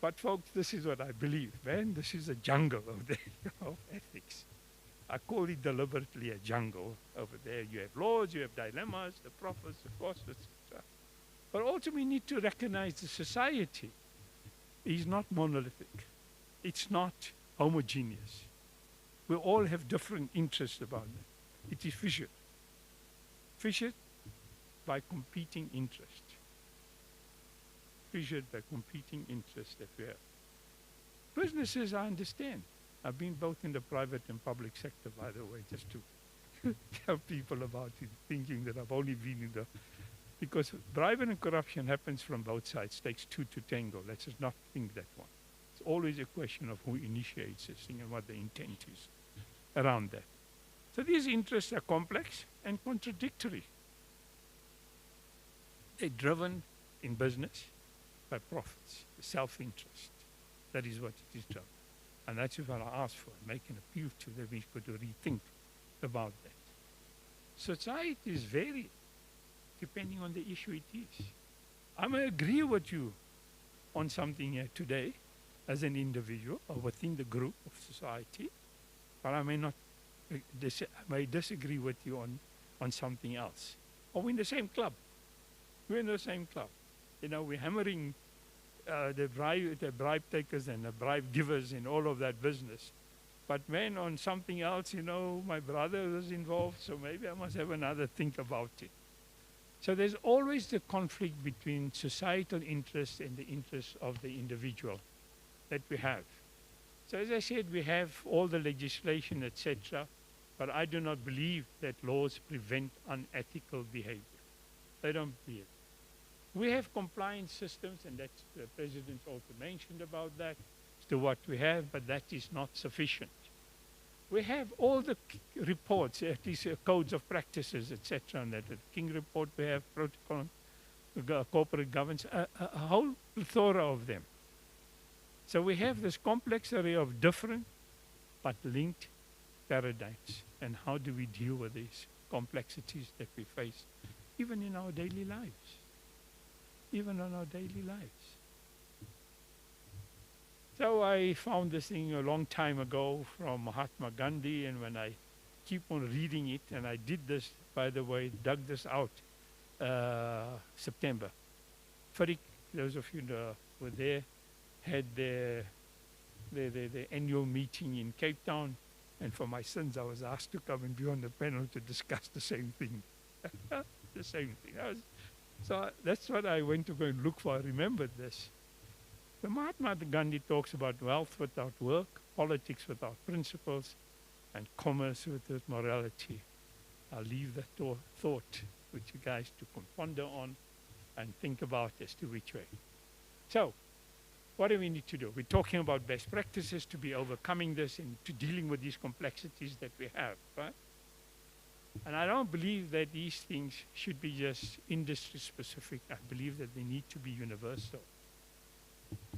But folks, this is what I believe, man. This is a jungle over there, of ethics. I call it deliberately a jungle over there. You have laws, you have dilemmas, the prophets, the costs, etc. But also we need to recognize the society is not monolithic. It's not homogeneous. We all have different interests about it. It is fissured. Fissured by competing interests. Fissured by competing interests that we have. Businesses, I understand. I've been both in the private and public sector, by the way, just to tell people about it, thinking that I've only been in the... Because bribery and corruption happens from both sides. It takes two to tango. Let's just not think that one. It's always a question of who initiates this thing and what the intent is around that. So these interests are complex and contradictory. They're driven in business by profits, self-interest. That is what it is driven. And that's what I ask for, make an appeal to them to rethink about that. Society is varied, depending on the issue it is. I may agree with you on something here today, as an individual or within the group of society, but I may not, I may disagree with you on something else. Or we're in the same club. We're in the same club. You know, we're hammering the bribe takers and the bribe givers and all of that business. But man, on something else, you know, my brother was involved, so maybe I must have another think about it. So there's always the conflict between societal interests and the interests of the individual that we have. So as I said, we have all the legislation, etc., but I do not believe that laws prevent unethical behavior. They don't believe. We have compliance systems, and that's the President also mentioned about that, as to what we have, but that is not sufficient. We have all the reports, at least codes of practices, etc., and that the King report, we have protocol, corporate governance, a whole plethora of them. So we have this complex array of different but linked paradigms. And how do we deal with these complexities that we face, even in our daily lives? Even in our daily lives. So I found this thing a long time ago from Mahatma Gandhi, and when I keep on reading it, and I did this, by the way, dug this out, September. Farik, those of you that were there, had their annual meeting in Cape Town, and for my sins, I was asked to come and be on the panel to discuss the same thing. The same thing. So that's what I went to go and look for. I remembered this. The Mahatma Gandhi talks about wealth without work, politics without principles, and commerce without morality. I'll leave that thought with you guys to ponder on and think about as to which way. So, what do we need to do? We're talking about best practices to be overcoming this and to dealing with these complexities that we have, right? And I don't believe that these things should be just industry specific. I believe that they need to be universal.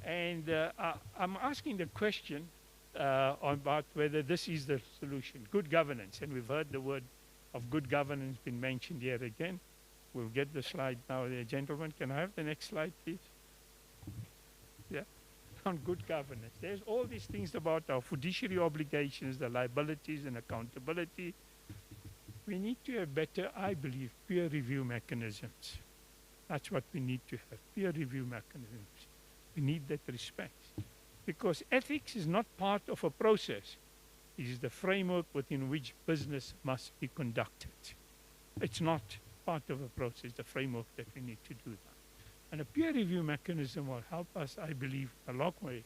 And I'm asking the question about whether this is the solution. Good governance, and we've heard the word of good governance been mentioned here again. We'll get the slide now there. Gentlemen, can I have the next slide, please? Yeah, on good governance. There's all these things about our fiduciary obligations, the liabilities and accountability. We need to have better, I believe, peer review mechanisms. That's what we need to have, peer review mechanisms. We need that respect. Because ethics is not part of a process. It is the framework within which business must be conducted. It's not part of a process, the framework that we need to do that. And a peer review mechanism will help us, I believe, a long way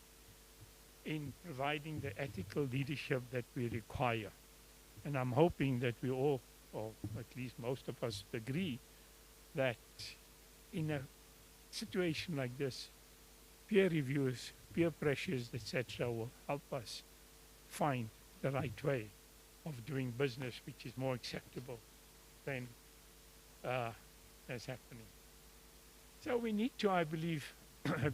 in providing the ethical leadership that we require. And I'm hoping that we all, or at least most of us, agree that in a situation like this, peer reviews, peer pressures, etc., will help us find the right way of doing business which is more acceptable than is happening. So we need to, I believe,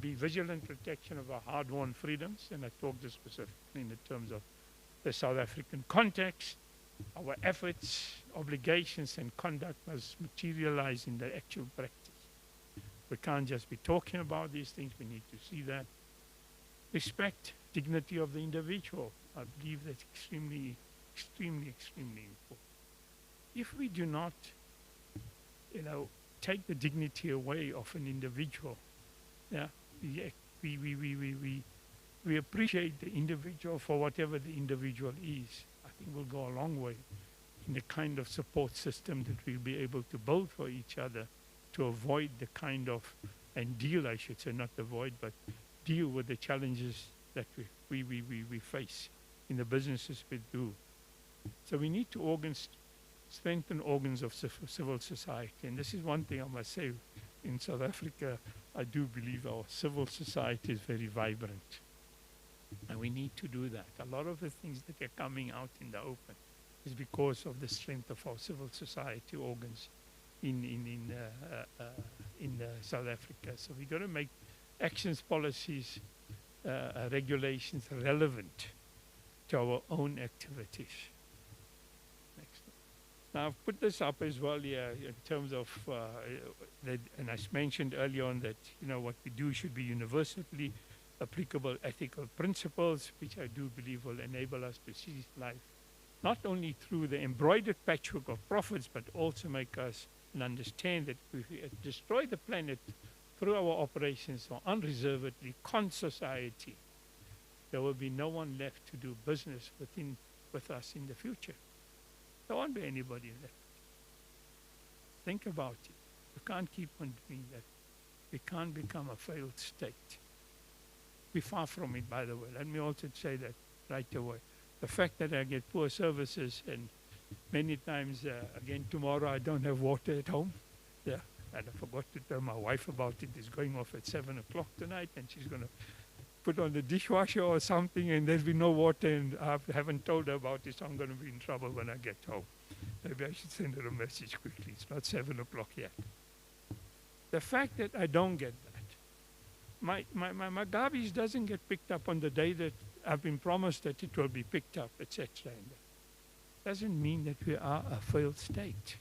be vigilant protection of our hard-won freedoms, and I talk this specifically in the terms of the South African context. Our efforts, obligations, and conduct must materialize in the actual practice. We can't just be talking about these things, we need to see that. Respect, dignity of the individual. I believe that's extremely, extremely, extremely important. If we do not, take the dignity away of an individual, yeah, we appreciate the individual for whatever the individual is. I think we'll go a long way in the kind of support system that we'll be able to build for each other to avoid the kind of, and deal, I should say, not avoid, but deal with the challenges that we face in the businesses we do. So we need to strengthen organs of civil society. And this is one thing I must say, in South Africa, I do believe our civil society is very vibrant. And we need to do that. A lot of the things that are coming out in the open is because of the strength of our civil society organs in South Africa. So we've got to make actions, policies, regulations relevant to our own activities. Next. Now I've put this up as well here in terms of, and I mentioned earlier on that what we do should be universally applicable ethical principles, which I do believe will enable us to seize life, not only through the embroidered patchwork of profits, but also make us understand that if we destroy the planet through our operations or unreservedly con society, there will be no one left to do business with us in the future. There won't be anybody left. Think about it. We can't keep on doing that. We can't become a failed state. We're far from it, by the way. Let me also say that right away. The fact that I get poor services, and many times, again, tomorrow I don't have water at home. Yeah, and I forgot to tell my wife about it. It's going off at 7 o'clock tonight, and she's going to put on the dishwasher or something, and there'll be no water, and I haven't told her about it, so I'm going to be in trouble when I get home. Maybe I should send her a message quickly. It's not 7 o'clock yet. The fact that I don't get that, my garbage doesn't get picked up on the day that I've been promised that it will be picked up, etc. Doesn't mean that we are a failed state.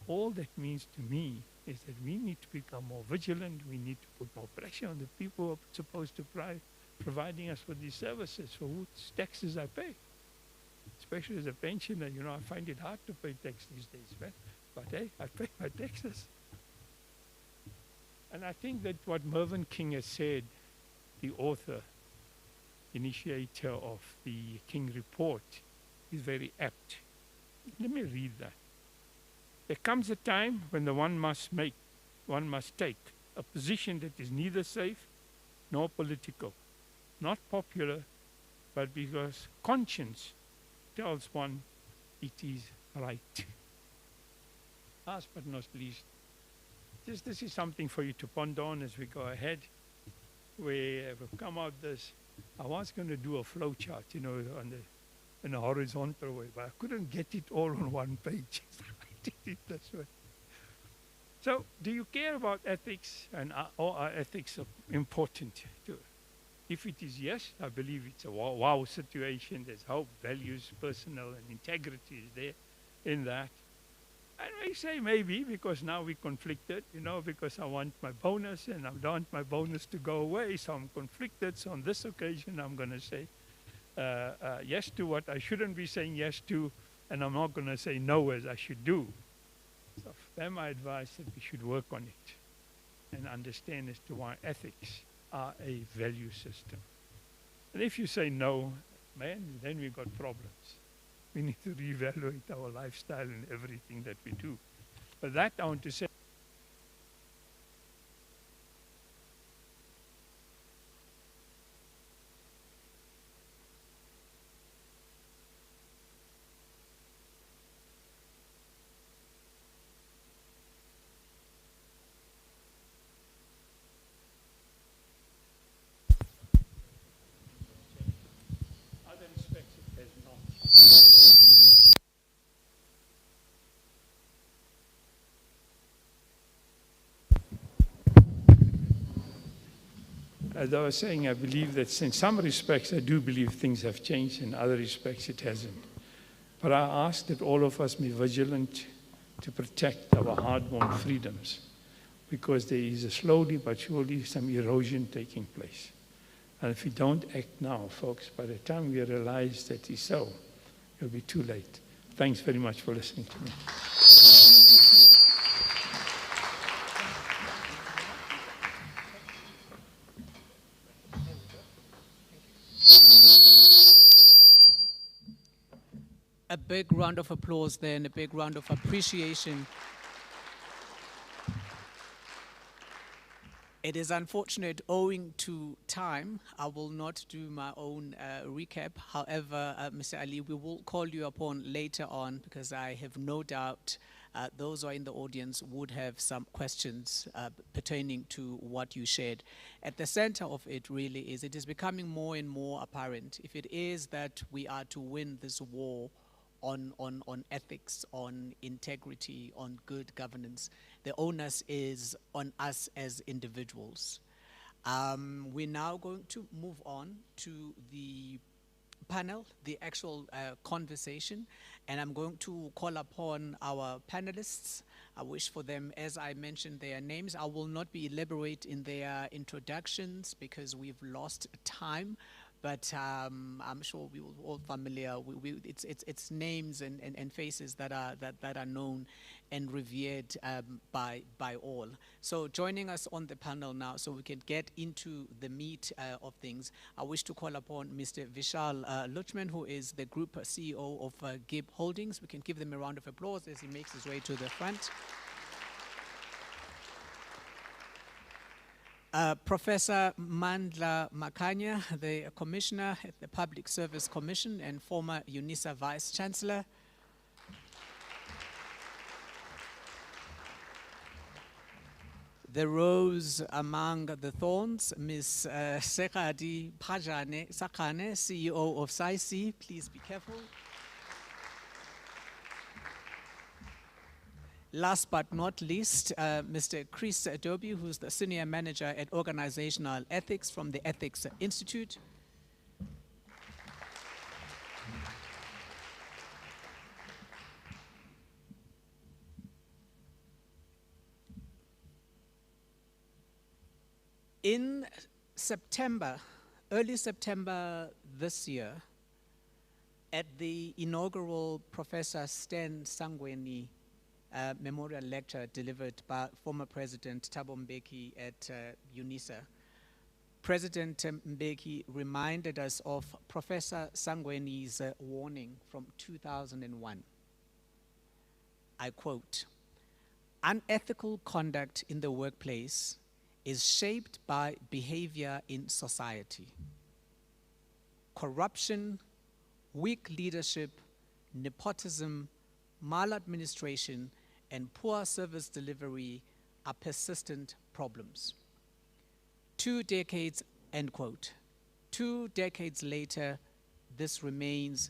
All that means to me is that we need to become more vigilant. We need to put more pressure on the people who are supposed to providing us with these services, for whose taxes I pay. It's especially as a pensioner, you know, I find it hard to pay tax these days, man. But hey, I pay my taxes. And I think that what Mervyn King has said, the author, initiator of the King Report, is very apt. Let me read that. There comes a time when one must take a position that is neither safe nor political, not popular, but because conscience tells one it is right. Last but not least, this is something for you to ponder on as we go ahead. We have come out this. I was going to do a flow chart, you know, in a horizontal way, but I couldn't get it all on one page. I did it this way. So, do you care about ethics, and are ethics important to? If it is yes, I believe it's a wow situation. There's hope, values, personal, and integrity is there in that. I may say maybe because now we're conflicted, you know, because I want my bonus and I don't want my bonus to go away, so I'm conflicted. So on this occasion, I'm going to say yes to what I shouldn't be saying yes to, and I'm not going to say no as I should do. So then my advice that we should work on it and understand as to why ethics are a value system. And if you say no, man, then we've got problems. We need to reevaluate our lifestyle and everything that we do. But that I want to say. Other respects it has not. As I was saying, I believe that in some respects, I do believe things have changed. In other respects, it hasn't. But I ask that all of us be vigilant to protect our hard-won freedoms, because there is a slowly but surely some erosion taking place. And if we don't act now, folks, by the time we realize that is so, it'll be too late. Thanks very much for listening to me. A big round of applause there and a big round of appreciation. It is unfortunate, owing to time, I will not do my own recap. However, Mr. Ali, we will call you upon later on, because I have no doubt those who are in the audience would have some questions pertaining to what you shared. At the center of it really is, it is becoming more and more apparent, if it is that we are to win this war on ethics, on integrity, on good governance, the onus is on us as individuals. We're now going to move on to the panel, the actual conversation, and I'm going to call upon our panelists. I wish for them, as I mentioned their names, I will not be elaborate in their introductions because we've lost time. But I'm sure we will all familiar. It's names and faces that are known and revered by all. So joining us on the panel now, so we can get into the meat of things. I wish to call upon Mr. Vishal Luchman, who is the Group CEO of GIB Holdings. We can give them a round of applause as he makes his way to the front. Professor Mandla Makanya, the Commissioner at the Public Service Commission and former UNISA Vice Chancellor. The rose among the thorns, Ms. Sekadi Pajane Sakane, CEO of Saice. Please be careful. Last but not least, Mr. Chris Adobe, who's the Senior Manager at Organizational Ethics from the Ethics Institute. In September, early September this year, At the inaugural Professor Sten Sangweni memorial lecture delivered by former President Thabo Mbeki at UNISA, President Mbeki reminded us of Professor Sangweni's warning from 2001. I quote, "Unethical conduct in the workplace is shaped by behavior in society. Corruption, weak leadership, nepotism, maladministration, and poor service delivery are persistent problems." 2 decades, end quote. 2 decades later, this remains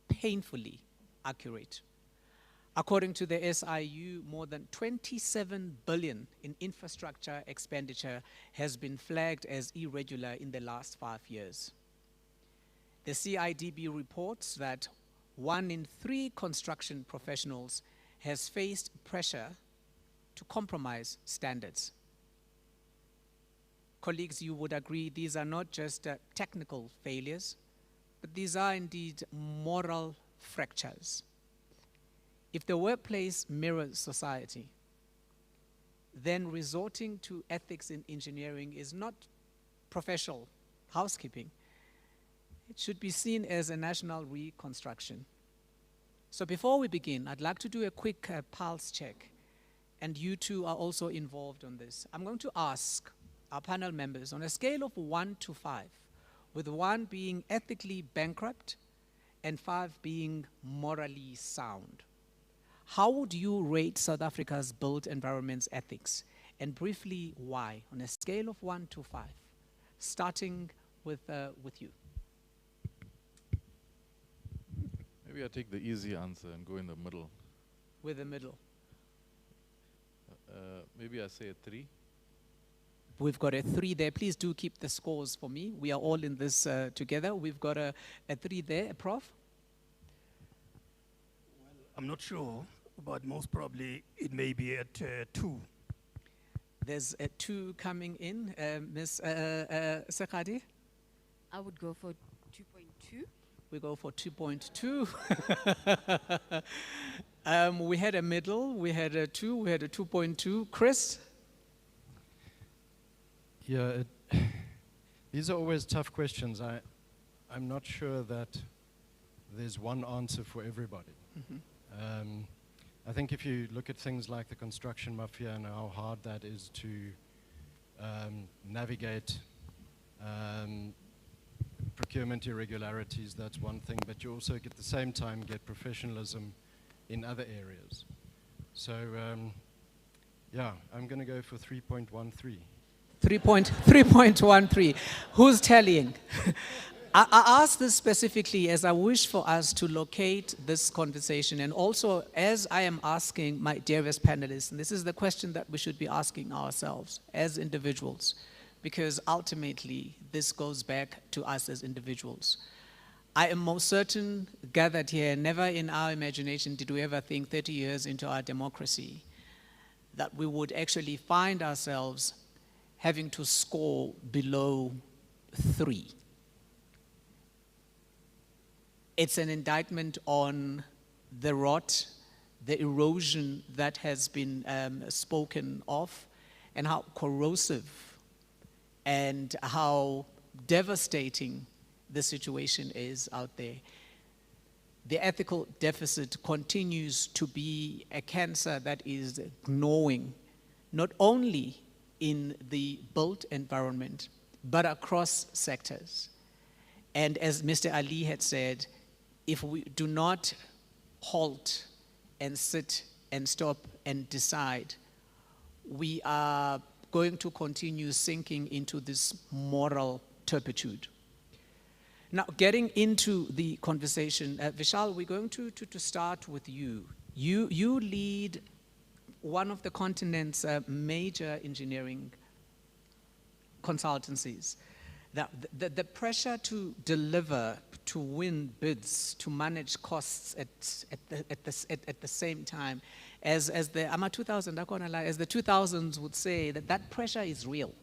painfully accurate. According to the SIU, more than 27 billion in infrastructure expenditure has been flagged as irregular in the last 5 years. The CIDB reports that 1 in 3 construction professionals has faced pressure to compromise standards. Colleagues, you would agree these are not just technical failures, but these are indeed moral fractures. If the workplace mirrors society, then resorting to ethics in engineering is not professional housekeeping. It should be seen as a national reconstruction. So before we begin, I'd like to do a quick pulse check, and you two are also involved on this. I'm going to ask our panel members on a scale of 1 to 5, with 1 being ethically bankrupt and 5 being morally sound. How would you rate South Africa's built environment's ethics? And briefly, why? On a scale of 1 to 5, starting with you. Maybe I take the easy answer and go in the middle. With the middle. Maybe I say a 3. We've got a 3 there. Please do keep the scores for me. We are all in this together. We've got a 3 there. Prof? Well, I'm not sure, but most probably it may be at 2. There's a 2 coming in. Ms. Sekadi? I would go for 2.2. We go for 2.2. We had a middle, we had a 2, we had a 2.2. Chris? Yeah, these are always tough questions. I'm not sure that there's one answer for everybody. Mm-hmm. I think if you look at things like the construction mafia and how hard that is to navigate procurement irregularities, that's one thing, but you also at the same time get professionalism in other areas. So yeah, I'm going to go for 3.13. 3.13. Who's tallying? I ask this specifically as I wish for us to locate this conversation, and also as I am asking my dearest panelists, and this is the question that we should be asking ourselves as individuals, because ultimately this goes back to us as individuals. I am most certain, gathered here, never in our imagination did we ever think 30 years into our democracy that we would actually find ourselves having to score below 3. It's an indictment on the rot, the erosion that has been spoken of, and how corrosive and how devastating the situation is out there. The ethical deficit continues to be a cancer that is gnawing not only in the built environment, but across sectors. And as Mr. Ali had said, if we do not halt and sit and stop and decide, we are going to continue sinking into this moral turpitude. Now, getting into the conversation, Vishal, we're going to start with you. You lead one of the continent's major engineering consultancies. The pressure to deliver, to win bids, to manage costs at the same time, as the AMA 2000, as the 2000s would say, that pressure is real.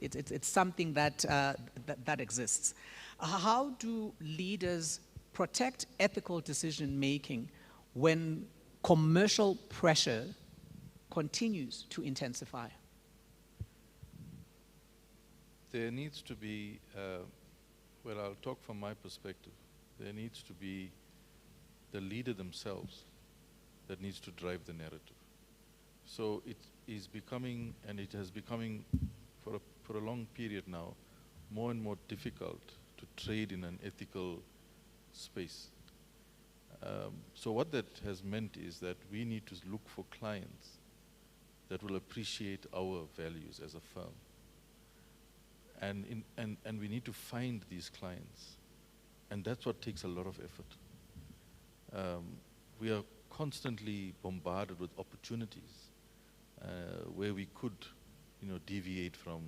It's something that exists. How do leaders protect ethical decision making when commercial pressure continues to intensify? There needs to be, well, I'll talk from my perspective. There needs to be the leader themselves that needs to drive the narrative. So it is becoming, and it has becoming for a long period now, more and more difficult to trade in an ethical space. So what that has meant is that we need to look for clients that will appreciate our values as a firm. And we need to find these clients. And that's what takes a lot of effort. We are constantly bombarded with opportunities where we could, deviate from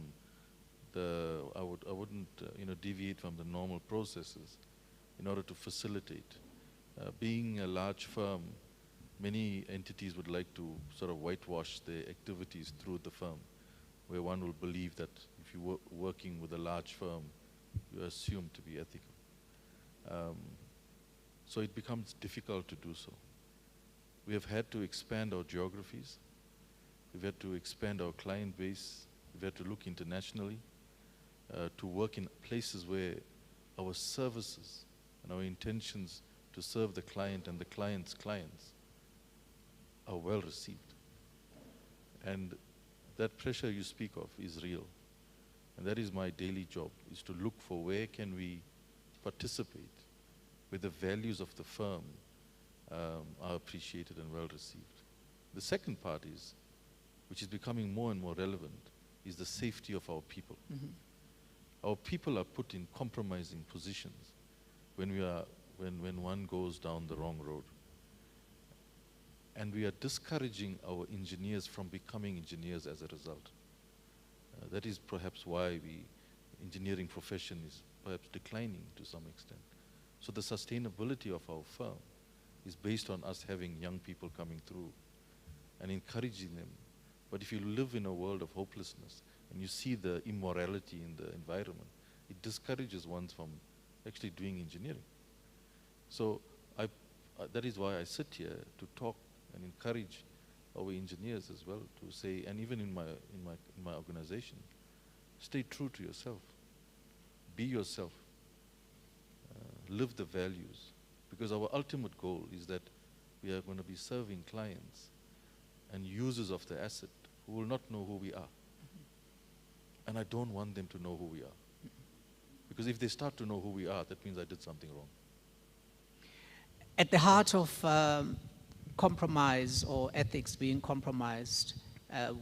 I wouldn't, deviate from the normal processes in order to facilitate. Being a large firm, many entities would like to sort of whitewash their activities through the firm, where one will believe that if you're working with a large firm, you're assumed to be ethical. So it becomes difficult to do so. We have had to expand our geographies. We've had to expand our client base. We've had to look internationally to work in places where our services and our intentions to serve the client and the client's clients are well received. And that pressure you speak of is real. And that is my daily job, is to look for where can we participate where the values of the firm are appreciated and well received. The second part is, which is becoming more and more relevant, is the safety of our people. Mm-hmm. Our people are put in compromising positions when one goes down the wrong road. And we are discouraging our engineers from becoming engineers as a result. That is perhaps why engineering profession is perhaps declining to some extent. So the sustainability of our firm is based on us having young people coming through and encouraging them. But if you live in a world of hopelessness and you see the immorality in the environment, it discourages one from actually doing engineering. So that is why I sit here to talk and encourage our engineers as well to say, and even in my organization, stay true to yourself, be yourself, live the values, because our ultimate goal is that we are going to be serving clients and users of the asset who will not know who we are. And I don't want them to know who we are. Because if they start to know who we are, that means I did something wrong. At the heart of compromise or ethics being compromised,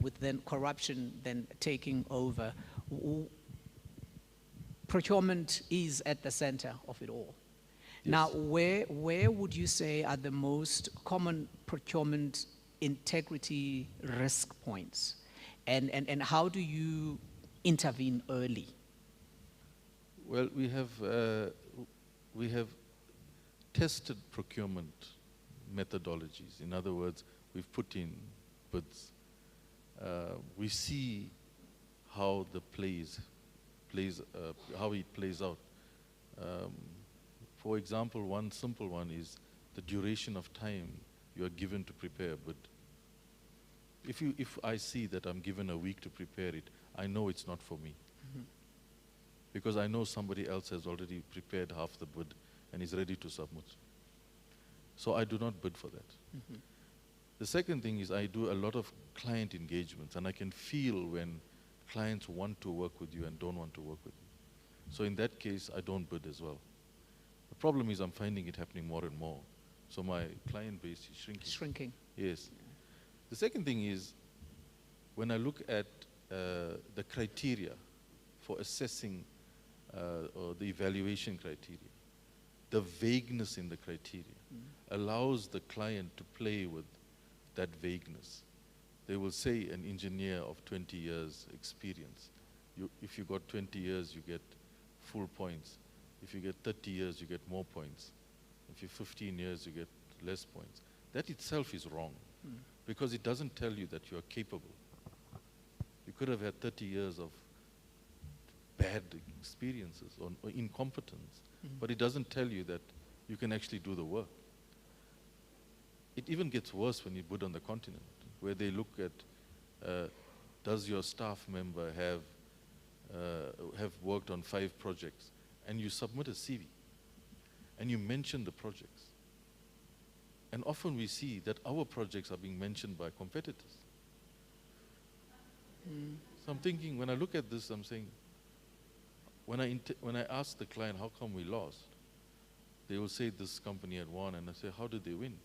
with then corruption then taking over, procurement is at the center of it all. Yes. Now, where would you say are the most common procurement integrity risk points? And how do you intervene early? Well, we have tested procurement methodologies. In other words, we've put in bids. We see how how it plays out. For example, one simple one is the duration of time you are given to prepare a bid. If I see that I'm given a week to prepare it, I know it's not for me. Mm-hmm. Because I know somebody else has already prepared half the bid and is ready to submit. So I do not bid for that. Mm-hmm. The second thing is I do a lot of client engagements, and I can feel when clients want to work with you and don't want to work with you. So in that case, I don't bid as well. The problem is I'm finding it happening more and more. So my client base is shrinking. Shrinking. Yes. The second thing is, when I look at the criteria for assessing or the evaluation criteria, the vagueness in the criteria allows the client to play with that vagueness. They will say an engineer of 20 years experience. If you got 20 years, you get full points. If you get 30 years, you get more points. If you're 15 years, you get less points. That itself is wrong, because it doesn't tell you that you are capable. You could have had 30 years of bad experiences or incompetence, but it doesn't tell you that you can actually do the work. It even gets worse when you put on the continent, where they look at, does your staff member have worked on 5 projects, and you submit a CV, and you mention the projects. And often we see that our projects are being mentioned by competitors. So I'm thinking, when I look at this, I'm saying, when I ask the client, how come we lost? They will say this company had won, and I say, how did they win?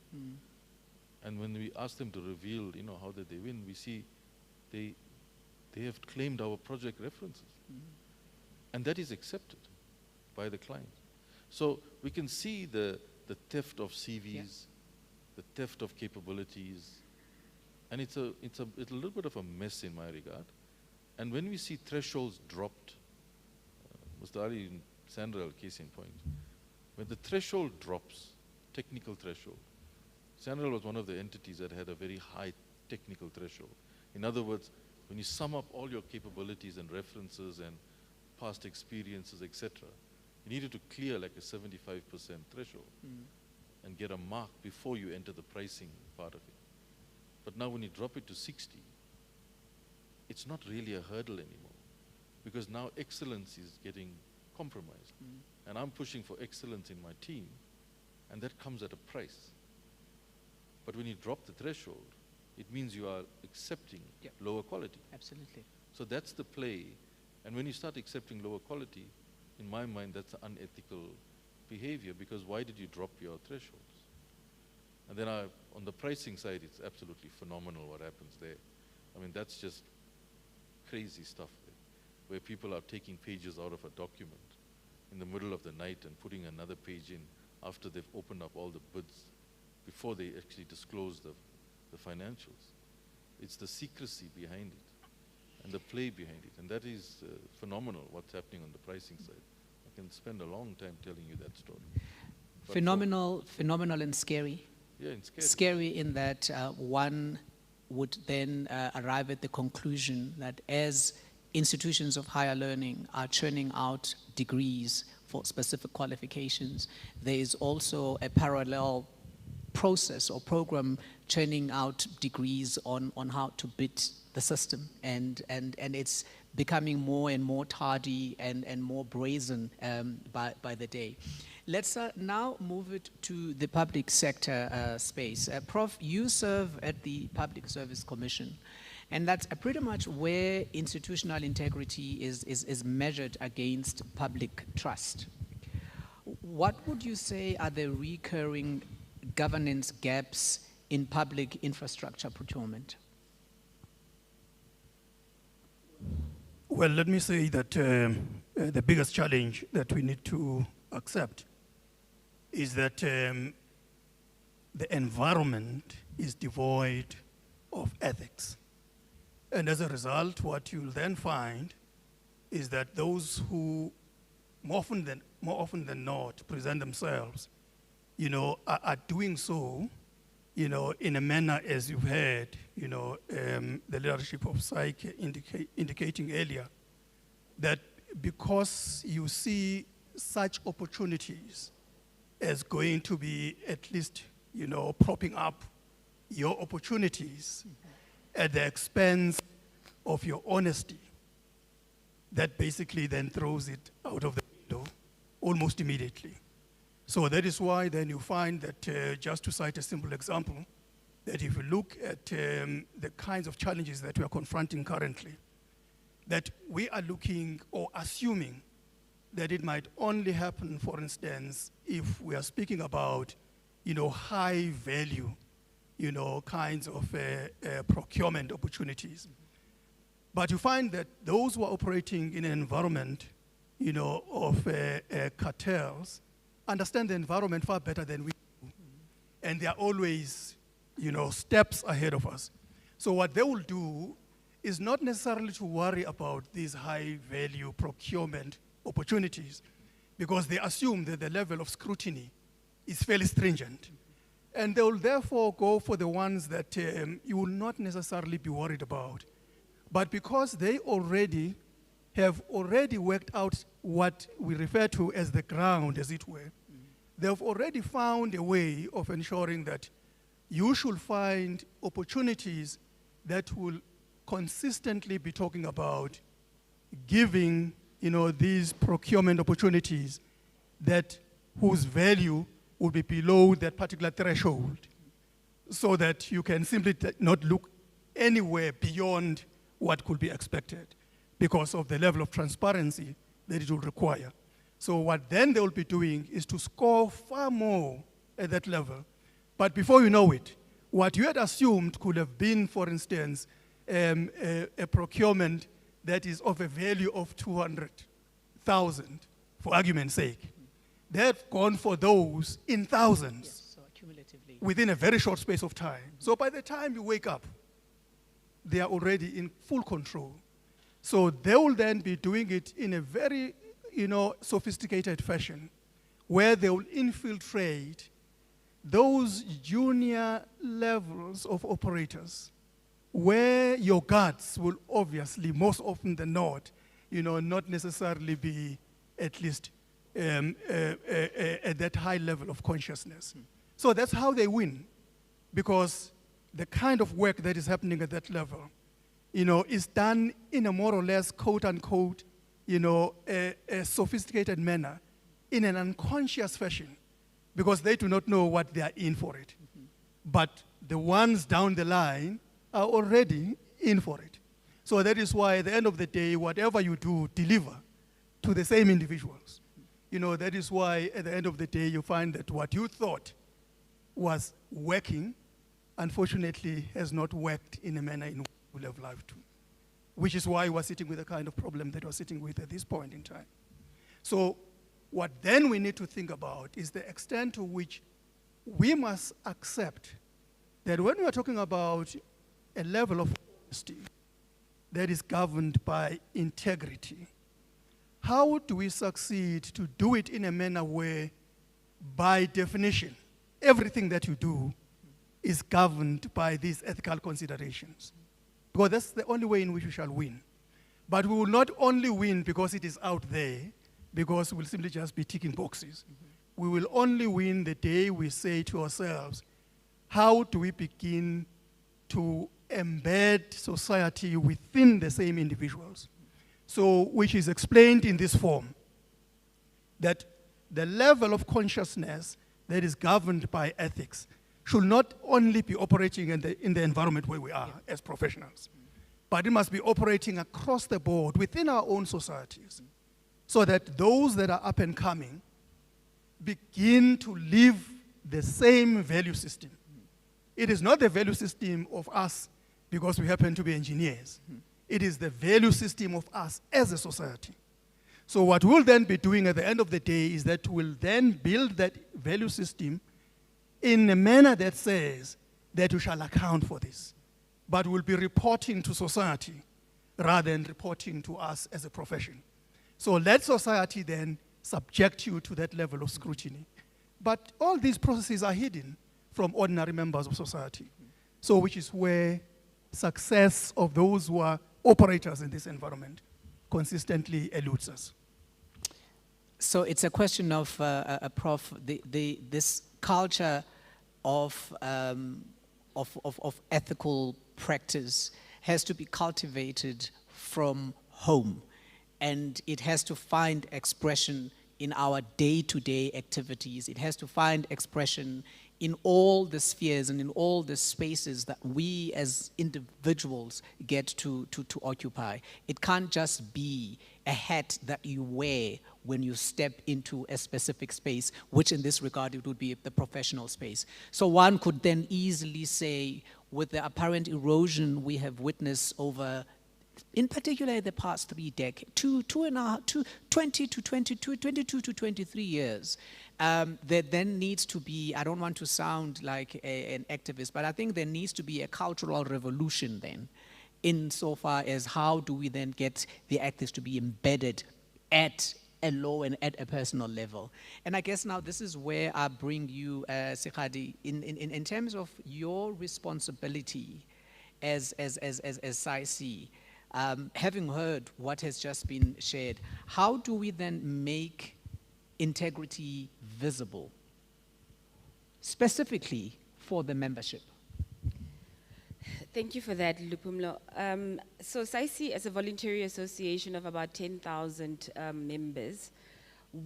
And when we ask them to reveal, how did they win, we see they have claimed our project references. And that is accepted by the client. So we can see the theft of CVs, the theft of capabilities, and it's a little bit of a mess in my regard. And when we see thresholds dropped, Mr. Ali and Sandra, case in point, when the threshold drops, technical threshold, Sandra was one of the entities that had a very high technical threshold. In other words, when you sum up all your capabilities and references and past experiences, etc., you needed to clear like a 75% threshold and get a mark before you enter the pricing part of it. But now when you drop it to 60, it's not really a hurdle anymore, because now excellence is getting compromised. And I'm pushing for excellence in my team, and that comes at a price. But when you drop the threshold, it means you are accepting lower quality. Absolutely. So that's the play. And when you start accepting lower quality, in my mind, that's unethical behavior, because why did you drop your thresholds? And then on the pricing side, it's absolutely phenomenal what happens there. I mean, that's just crazy stuff there, where people are taking pages out of a document in the middle of the night and putting another page in after they've opened up all the bids before they actually disclose the financials. It's the secrecy behind it and the play behind it. And that is phenomenal, what's happening on the pricing side. I can spend a long time telling you that story. But phenomenal and scary. yeah, it's scary. Scary in that one would then arrive at the conclusion that as institutions of higher learning are churning out degrees for specific qualifications, there is also a parallel process or program churning out degrees on how to bid the system, and it's becoming more and more tardy and more brazen by the day. Let's now move it to the public sector space. Prof, you serve at the Public Service Commission, and that's pretty much where institutional integrity is measured against public trust. What would you say are the recurring governance gaps in public infrastructure procurement? Well, let me say that the biggest challenge that we need to accept is that the environment is devoid of ethics. And as a result, what you'll then find is that those who more often than not present themselves, are doing so, in a manner, as you've heard, the leadership of Saice indicating earlier, that because you see such opportunities as going to be at least, propping up your opportunities at the expense of your honesty, that basically then throws it out of the window almost immediately. So that is why then you find that, just to cite a simple example, that if you look at the kinds of challenges that we are confronting currently, that we are looking or assuming that it might only happen, for instance, if we are speaking about, high value, kinds of procurement opportunities. But you find that those who are operating in an environment, of cartels, understand the environment far better than we do. And they are always, steps ahead of us. So what they will do is not necessarily to worry about these high value procurement opportunities, because they assume that the level of scrutiny is fairly stringent. And they will therefore go for the ones that you will not necessarily be worried about. But because they have already worked out what we refer to as the ground, as it were, they've already found a way of ensuring that you should find opportunities that will consistently be talking about giving, these procurement opportunities that whose value will be below that particular threshold, so that you can simply not look anywhere beyond what could be expected because of the level of transparency that it will require. So what then they will be doing is to score far more at that level. But before you know it, what you had assumed could have been, for instance, a procurement that is of a value of 200,000, for argument's sake. They've gone for those in thousands. Yes, so cumulatively. Within a very short space of time. So by the time you wake up, they are already in full control. So they will then be doing it in a very, sophisticated fashion, where they will infiltrate those junior levels of operators, where your guards will obviously, most often than not, not necessarily be at least at that high level of consciousness. So that's how they win, because the kind of work that is happening at that level, is done in a more or less, quote unquote, a sophisticated manner, in an unconscious fashion, because they do not know what they are in for it. But the ones down the line are already in for it. So that is why at the end of the day, whatever you do, deliver to the same individuals. That is why at the end of the day, you find that what you thought was working, unfortunately, has not worked in a manner in which you would have liked to, which is why we're sitting with the kind of problem that we're sitting with at this point in time. So what then we need to think about is the extent to which we must accept that when we are talking about a level of honesty that is governed by integrity, how do we succeed to do it in a manner where, by definition, everything that you do is governed by these ethical considerations? Because that's the only way in which we shall win. But we will not only win because it is out there, because we'll simply just be ticking boxes. We will only win the day we say to ourselves, how do we begin to embed society within the same individuals? So, which is explained in this form, that the level of consciousness that is governed by ethics should not only be operating in the environment where we are as professionals, but it must be operating across the board within our own societies, so that those that are up and coming begin to live the same value system. It is not the value system of us because we happen to be engineers. It is the value system of us as a society. So what we'll then be doing at the end of the day is that we'll then build that value system in a manner that says that we shall account for this. But we'll be reporting to society rather than reporting to us as a profession. So let society then subject you to that level of scrutiny. But all these processes are hidden from ordinary members of society. So which is where success of those who are operators in this environment consistently eludes us. So it's a question of, Prof, this culture of ethical practice has to be cultivated from home, and it has to find expression in our day-to-day activities. It has to find expression in all the spheres and in all the spaces that we as individuals get to occupy. It can't just be a hat that you wear when you step into a specific space, which in this regard it would be the professional space. So one could then easily say, with the apparent erosion we have witnessed over, in particular the past 3 decades, 22 to 23 years, there then needs to be, I don't want to sound like an activist, but I think there needs to be a cultural revolution then, insofar as how do we then get the ethics to be embedded at a low and at a personal level. And I guess now this is where I bring you, Sekgadi, in terms of your responsibility as Saice, having heard what has just been shared, how do we then make integrity visible specifically for the membership? Thank you for that, Lupumlo. So Saice, as a voluntary association of about 10,000 members,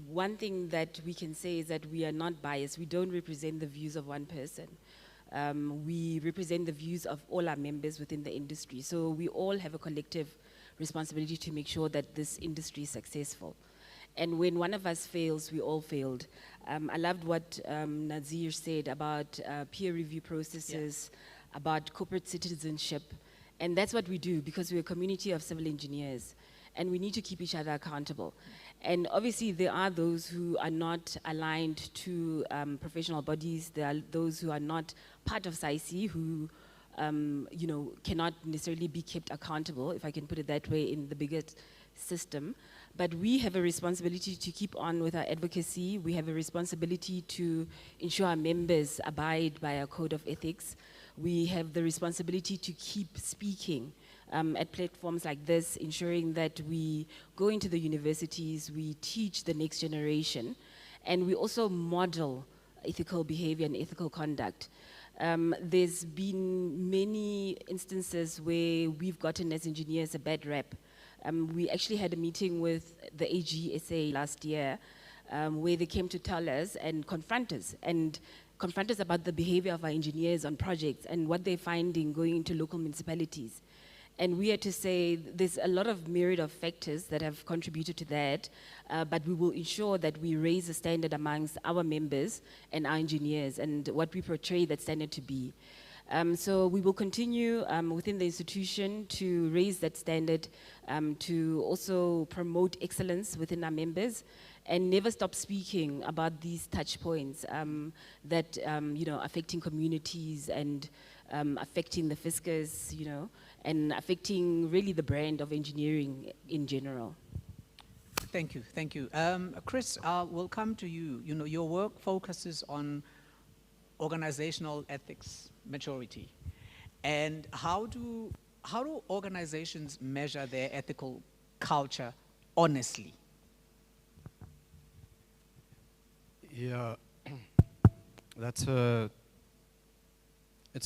one thing that we can say is that we are not biased. We don't represent the views of one person. We represent the views of all our members within the industry. So we all have a collective responsibility to make sure that this industry is successful. And when one of us fails, we all failed. I loved what Nazir said about peer review processes, about corporate citizenship. And that's what we do, because we're a community of civil engineers. And we need to keep each other accountable. And obviously, there are those who are not aligned to professional bodies. There are those who are not part of Saice, who cannot necessarily be kept accountable, if I can put it that way, in the biggest system. But we have a responsibility to keep on with our advocacy. We have a responsibility to ensure our members abide by our code of ethics. We have the responsibility to keep speaking at platforms like this, ensuring that we go into the universities, we teach the next generation, and we also model ethical behavior and ethical conduct. There's been many instances where we've gotten as engineers a bad rep. We actually had a meeting with the AGSA last year where they came to tell us and confront us about the behavior of our engineers on projects and what they're finding going into local municipalities. And we had to say there's a lot of myriad of factors that have contributed to that, but we will ensure that we raise the standard amongst our members and our engineers and what we portray that standard to be. So we will continue within the institution to raise that standard, to also promote excellence within our members, and never stop speaking about these touch points that affecting communities and affecting the fiscus, and affecting really the brand of engineering in general. Thank you, thank you. Chris, we'll come to you. Your work focuses on organizational ethics maturity. And how do organizations measure their ethical culture honestly? Yeah, it's a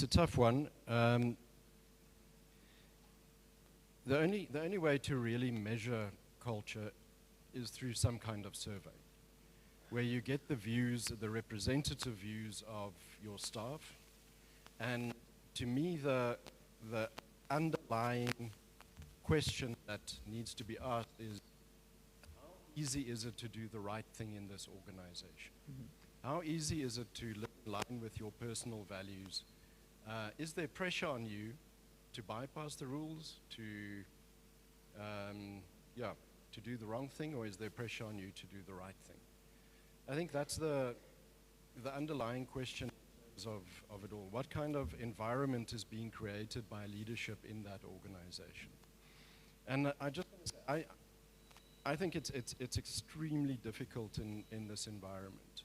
tough one. The only way to really measure culture is through some kind of survey, where you get the views, the representative views of your staff. And to me, the underlying question that needs to be asked is, how easy is it to do the right thing in this organization? Mm-hmm. How easy is it to live in line with your personal values? Is there pressure on you to bypass the rules, to do the wrong thing, or is there pressure on you to do the right thing? I think that's the underlying question of it all. What kind of environment is being created by leadership in that organization? And I think it's extremely difficult in this environment.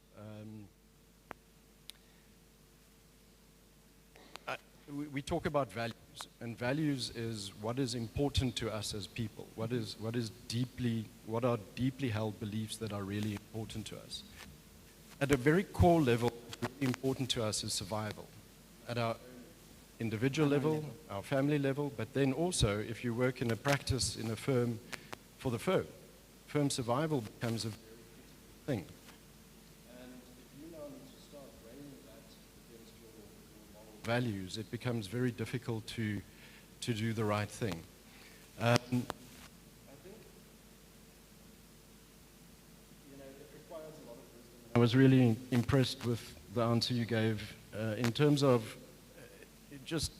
We talk about values, and values is what is important to us as people. What are deeply held beliefs that are really important to us. At a very core level, really important to us is survival. At our individual level, our family level, but then also if you work in a practice in a firm, for the firm survival becomes a thing. And if you now need to start weighing that against your moral values, it becomes very difficult to do the right thing. I think it requires a lot of wisdom. I was really impressed with the answer you gave in terms of just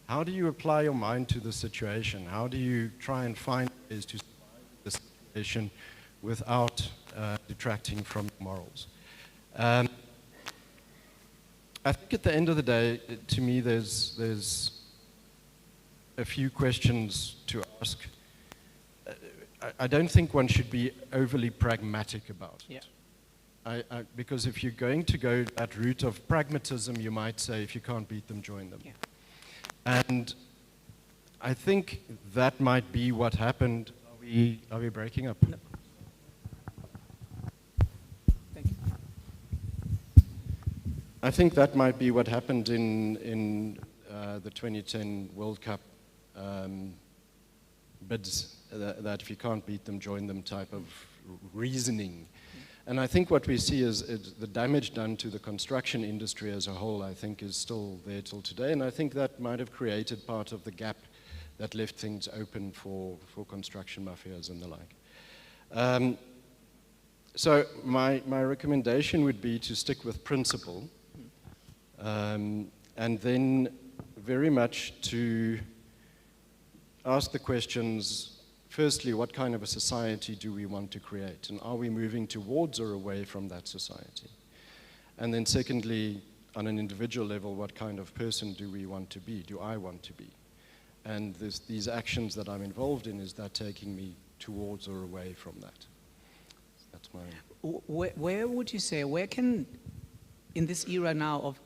how do you apply your mind to the situation? How do you try and find ways to survive the situation without detracting from morals? I think at the end of the day, to me, there's a few questions to ask. I don't think one should be overly pragmatic about it. Yeah. Because if you're going to go that route of pragmatism, you might say, if you can't beat them, join them. Yeah. And I think that might be what happened. Are we breaking up? No. Thank you. I think that might be what happened in the 2010 World Cup bids, that if you can't beat them, join them type of reasoning. And I think what we see is the damage done to the construction industry as a whole, I think, is still there till today. And I think that might have created part of the gap that left things open for construction mafias and the like. So my recommendation would be to stick with principle, and then very much to ask the questions, firstly, what kind of a society do we want to create? And are we moving towards or away from that society? And then secondly, on an individual level, what kind of person do we want to be? Do I want to be? And these actions that I'm involved in, is that taking me towards or away from that? That's my... Where would you say, where can, in this era now of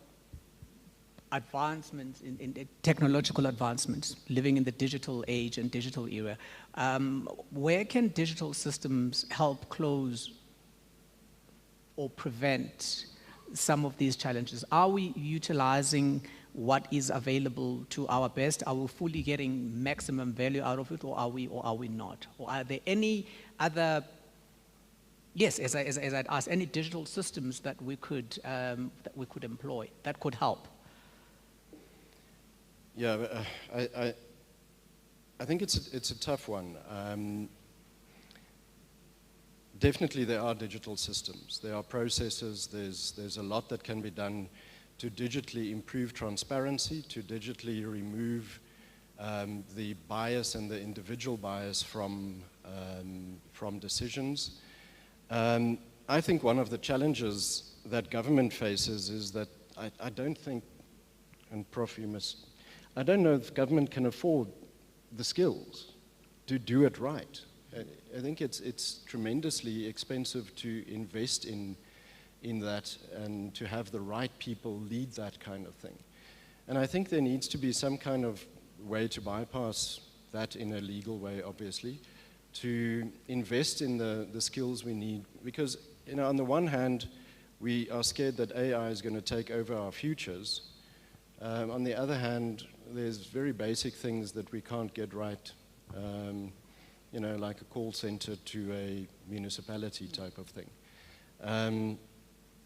advancements, in technological advancements, living in the digital age and digital era, where can digital systems help close or prevent some of these challenges? Are we utilizing what is available to our best? Are we fully getting maximum value out of it, or are we not? Or are there any other, yes, as I'd asked, any digital systems that we could employ that could help? Yeah, I think it's a tough one. Definitely there are digital systems. There are processes. There's a lot that can be done to digitally improve transparency, to digitally remove the bias and the individual bias from decisions. I think one of the challenges that government faces is that I don't think, and Prof, you must, I don't know if government can afford the skills to do it right. I think it's tremendously expensive to invest in that and to have the right people lead that kind of thing. And I think there needs to be some kind of way to bypass that in a legal way, obviously, to invest in the skills we need. Because, you know, on the one hand, we are scared that AI is going to take over our futures. On the other hand, there's very basic things that we can't get right, you know, like a call center to a municipality type of thing.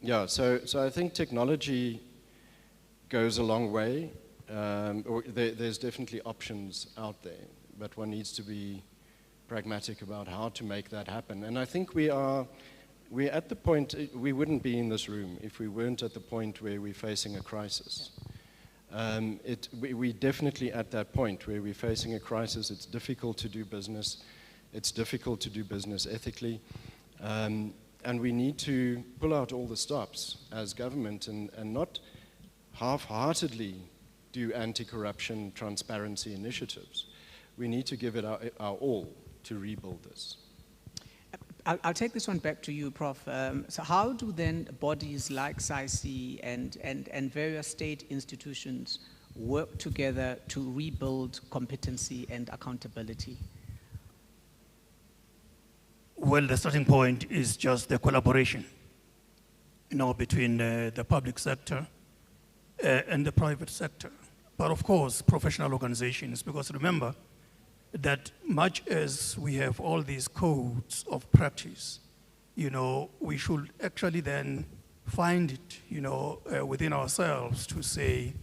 Yeah, so I think technology goes a long way. Or there's definitely options out there, but one needs to be pragmatic about how to make that happen. And I think we're at the point, we wouldn't be in this room if we weren't at the point where we're facing a crisis. We're definitely at that point where we're facing a crisis. It's difficult to do business. It's difficult to do business ethically. And we need to pull out all the stops as government and not half-heartedly do anti-corruption transparency initiatives. We need to give it our all to rebuild this. I'll take this one back to you, Prof. So how do then bodies like Saice and various state institutions work together to rebuild competency and accountability? Well, the starting point is just the collaboration, you know, between the public sector and the private sector. But of course, professional organizations, because remember that much as we have all these codes of practice, you know, we should actually then find it, you know, within ourselves to say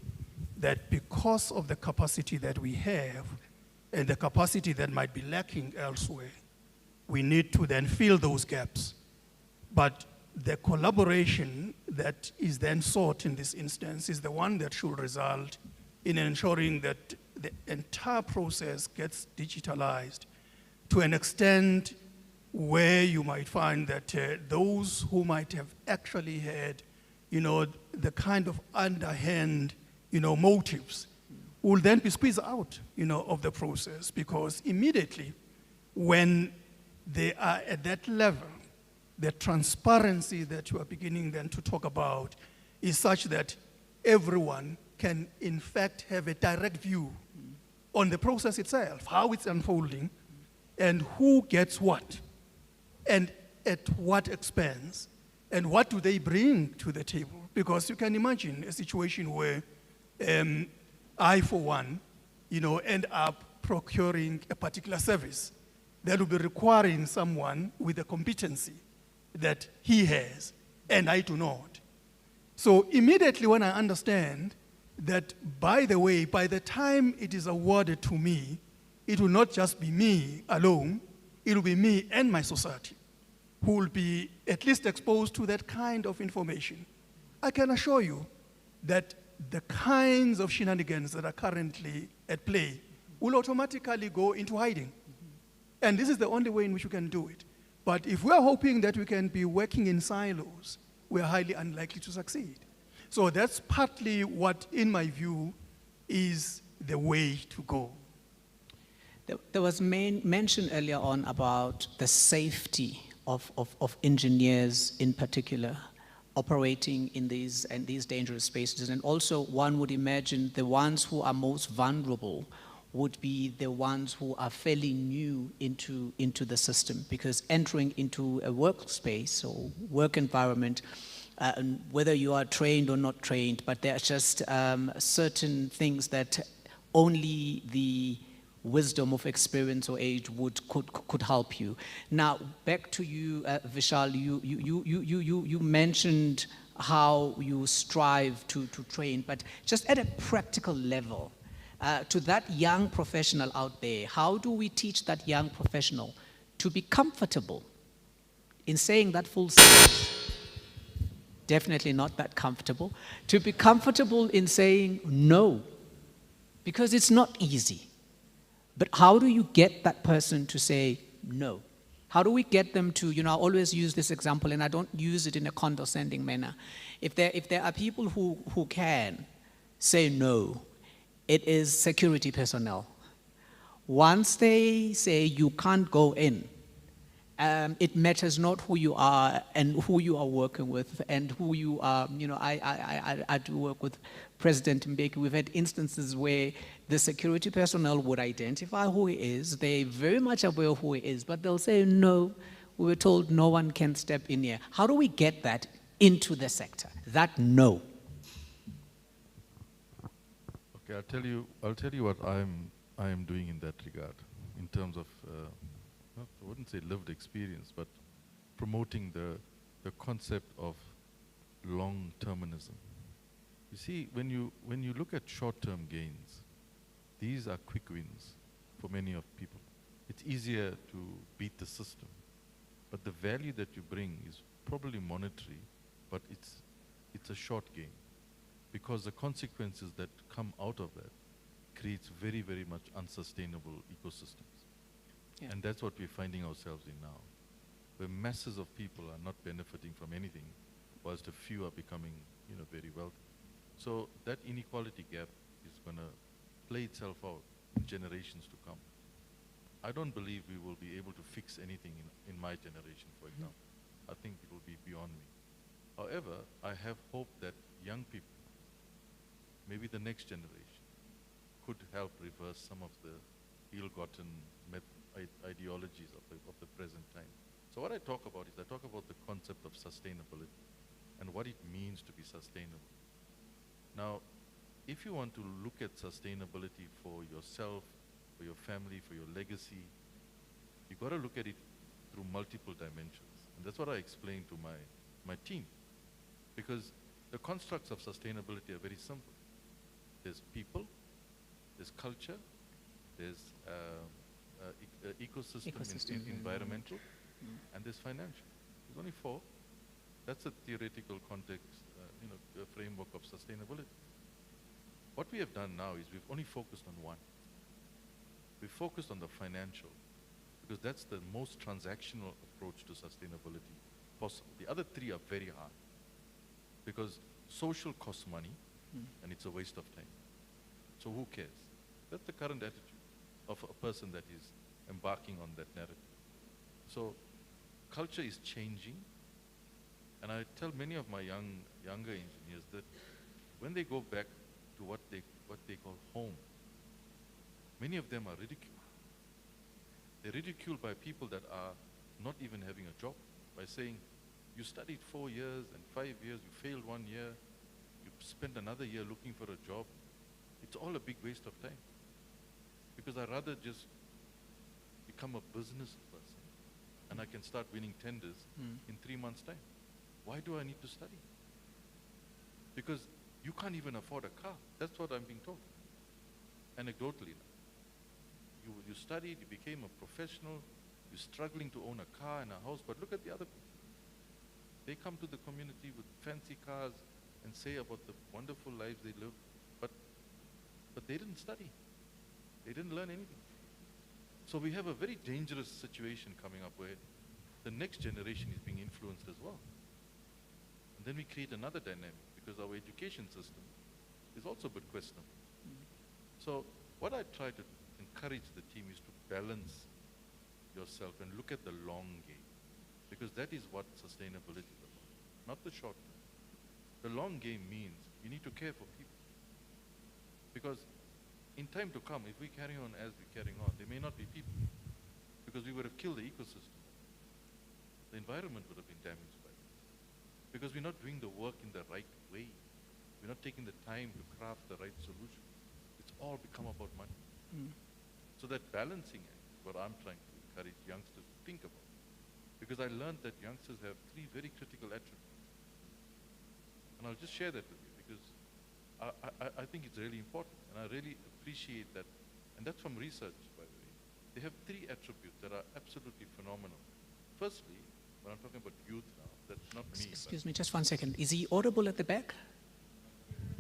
that because of the capacity that we have and the capacity that might be lacking elsewhere, we need to then fill those gaps. But the collaboration that is then sought in this instance is the one that should result in ensuring that the entire process gets digitalized to an extent where you might find that those who might have actually had, you know, the kind of underhand, you know, motives will then be squeezed out, you know, of the process, because immediately when they are at that level, the transparency that you are beginning then to talk about is such that everyone can in fact have a direct view on the process itself, how it's unfolding, and who gets what, and at what expense, and what do they bring to the table. Because you can imagine a situation where I, for one, end up procuring a particular service that will be requiring someone with a competency that he has and I do not. So immediately when I understand that, by the way, by the time it is awarded to me, it will not just be me alone, it will be me and my society who will be at least exposed to that kind of information. I can assure you that the kinds of shenanigans that are currently at play will automatically go into hiding. And this is the only way in which we can do it. But if we are hoping that we can be working in silos, we are highly unlikely to succeed. So that's partly what, in my view, is the way to go. There was mention earlier on about the safety of engineers in particular operating in these dangerous spaces. And also one would imagine the ones who are most vulnerable would be the ones who are fairly new into the system, because entering into a workspace or work environment, whether you are trained or not trained, but there are just certain things that only the wisdom of experience or age could help you. Now, back to you, Vishal. You mentioned how you strive to train, but just at a practical level, to that young professional out there, how do we teach that young professional to be comfortable in saying that full sentence? Definitely not that comfortable. To be comfortable in saying no, because it's not easy. But how do you get that person to say no? How do we get them to, I always use this example, and I don't use it in a condescending manner. If there are people who can say no, it is security personnel. Once they say you can't go in, it matters not who you are and who you are working with and who you are. I do work with President Mbeki. We've had instances where the security personnel would identify who he is. They're very much aware of who he is, but they'll say, no, we were told no one can step in here. How do we get that into the sector? That no. Okay, I'll tell you what I am doing in that regard, in terms of I wouldn't say lived experience, but promoting the concept of long-termism. You see, when you look at short-term gains, these are quick wins for many of people. It's easier to beat the system, but the value that you bring is probably monetary, but it's a short gain, because the consequences that come out of that creates very, very much unsustainable ecosystems. Yeah. And that's what we're finding ourselves in now, where masses of people are not benefiting from anything, whilst a few are becoming, very wealthy. So that inequality gap is going to play itself out in generations to come. I don't believe we will be able to fix anything in my generation, for example. I think it will be beyond me. However, I have hope that young people, maybe the next generation, could help reverse some of the ill-gotten ideologies of the present time. So what I talk about is, I talk about the concept of sustainability and what it means to be sustainable. Now, if you want to look at sustainability for yourself, for your family, for your legacy, you've got to look at it through multiple dimensions. And that's what I explain to my team. Because the constructs of sustainability are very simple. There's people, there's culture, there's ecosystem, environmental, and there's financial. There's only four. That's a theoretical context, framework of sustainability. What we have done now is we've only focused on one. We focused on the financial, because that's the most transactional approach to sustainability possible. The other three are very hard, because social costs money, and it's a waste of time. So who cares? That's the current attitude of a person that is embarking on that narrative. So culture is changing, and I tell many of my younger engineers that when they go back to what they call home, many of them are ridiculed. They're ridiculed by people that are not even having a job, by saying, You studied 4 years and 5 years, you failed 1 year, you spent another year looking for a job. It's all a big waste of time. Because I'd rather just become a business person and I can start winning tenders in 3 months' time. Why do I need to study? Because you can't even afford a car. That's what I'm being told. Anecdotally now. You studied, you became a professional, you're struggling to own a car and a house, but look at the other people. They come to the community with fancy cars and say about the wonderful lives they live, but they didn't study. They didn't learn anything. So we have a very dangerous situation coming up where the next generation is being influenced as well. And then we create another dynamic because our education system is also a bit questionable. So what I try to encourage the team is to balance yourself and look at the long game, because that is what sustainability is about, not the short term. The long game means you need to care for people, because in time to come, if we carry on as we're carrying on, there may not be people, because we would have killed the ecosystem. The environment would have been damaged by this, because we're not doing the work in the right way. We're not taking the time to craft the right solution. It's all become about money. So that balancing act is what I'm trying to encourage youngsters to think about. Because I learned that youngsters have 3 very critical attributes. And I'll just share that with you because I think it's really important and I really appreciate that. And that's from research, by the way. They have 3 attributes that are absolutely phenomenal. Firstly, when I'm talking about youth now, that's not me. Excuse me, just 1 second. Is he audible at the back?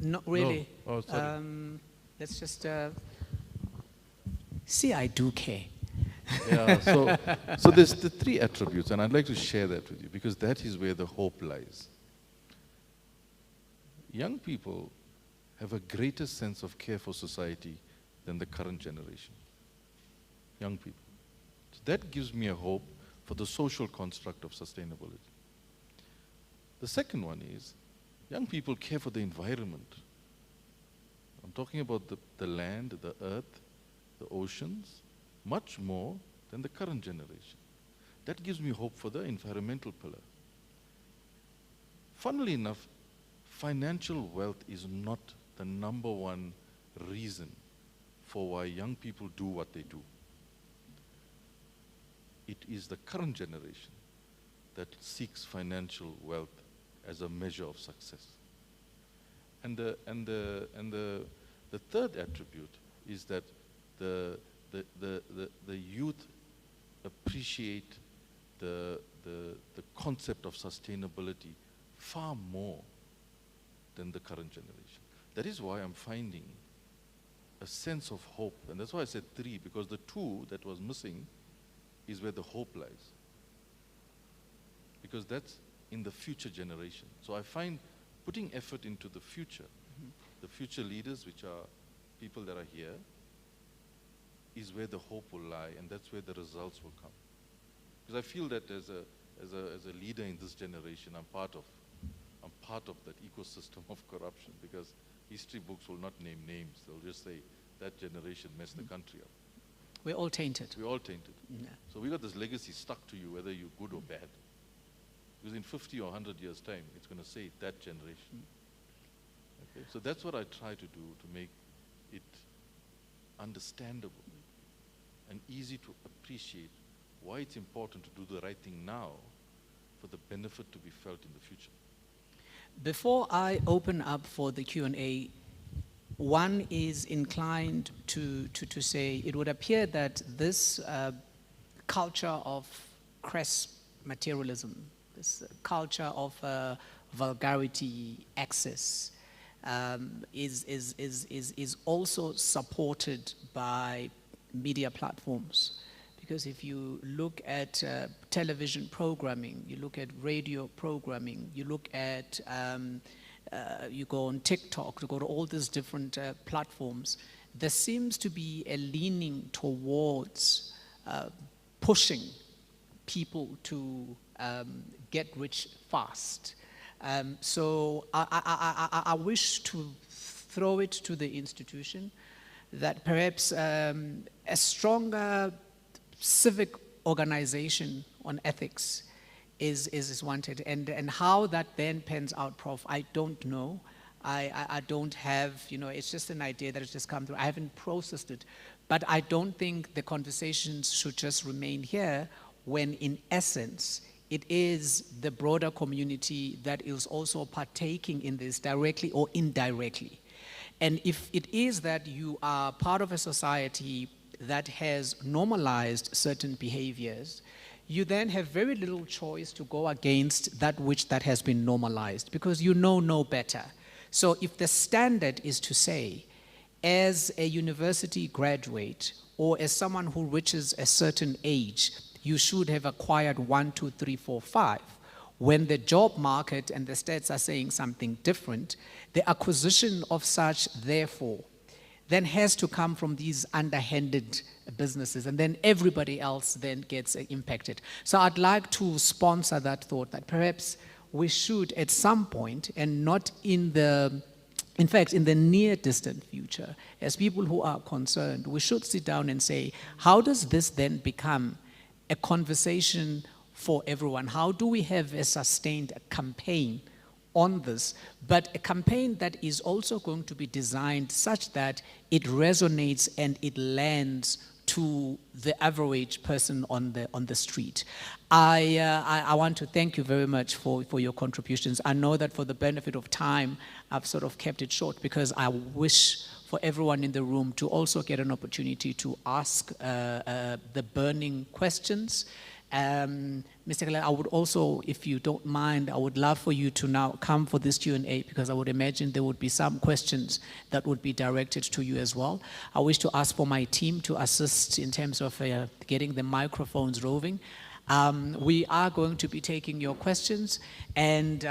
Not really. No. Oh, sorry. Let's just... See, I do care. Yeah, so there's the 3 attributes, and I'd like to share that with you because that is where the hope lies. Young people have a greater sense of care for society than the current generation. Young people. So that gives me a hope for the social construct of sustainability. The second one is, young people care for the environment. I'm talking about the land, the earth, the oceans, much more than the current generation. That gives me hope for the environmental pillar. Funnily enough, financial wealth is not the #1 reason for why young people do what they do. It is the current generation that seeks financial wealth as a measure of success. And the third attribute is that the youth appreciate the concept of sustainability far more than the current generation. That is why I'm finding a sense of hope, and that's why I said 3, because the 2 that was missing is where the hope lies. Because that's in the future generation. So I find putting effort into the future, the future leaders, which are people that are here, is where the hope will lie, and that's where the results will come. Because I feel that as a leader in this generation, I'm part of that ecosystem of corruption, because history books will not name names. They'll just say that generation messed the country up. We're all tainted. We're all tainted. Yeah. So we got this legacy stuck to you, whether you're good or bad. Because in 50 or 100 years' time, it's going to say that generation. Okay? So that's what I try to do to make it understandable and easy to appreciate why it's important to do the right thing now for the benefit to be felt in the future. Before I open up for the Q&A, one is inclined to say it would appear that this culture of crass materialism, this culture of vulgarity, excess, is also supported by media platforms. Because if you look at television programming, you look at radio programming, you look at, you go on TikTok, you go to all these different platforms, there seems to be a leaning towards pushing people to get rich fast. So I wish to throw it to the institution that perhaps a stronger civic organization on ethics is wanted. And how that then pans out, Prof, I don't know. I don't have, it's just an idea that has just come through. I haven't processed it. But I don't think the conversations should just remain here when, in essence, it is the broader community that is also partaking in this directly or indirectly. And if it is that you are part of a society that has normalized certain behaviors, you then have very little choice to go against that which that has been normalized, because you know no better. So if the standard is to say, as a university graduate or as someone who reaches a certain age, you should have acquired 1, 2, 3, 4, 5. When the job market and the stats are saying something different, the acquisition of such, therefore, then has to come from these underhanded businesses, and then everybody else then gets impacted. So I'd like to sponsor that thought that perhaps we should at some point, and not in fact, in the near distant future, as people who are concerned, we should sit down and say, how does this then become a conversation for everyone? How do we have a sustained campaign on this, but a campaign that is also going to be designed such that it resonates and it lands to the average person on the street. I want to thank you very much for your contributions. I know that for the benefit of time, I've sort of kept it short because I wish for everyone in the room to also get an opportunity to ask the burning questions. Mr. Kalala, I would also, if you don't mind, I would love for you to now come for this Q&A, because I would imagine there would be some questions that would be directed to you as well. I wish to ask for my team to assist in terms of getting the microphones roving. We are going to be taking your questions, and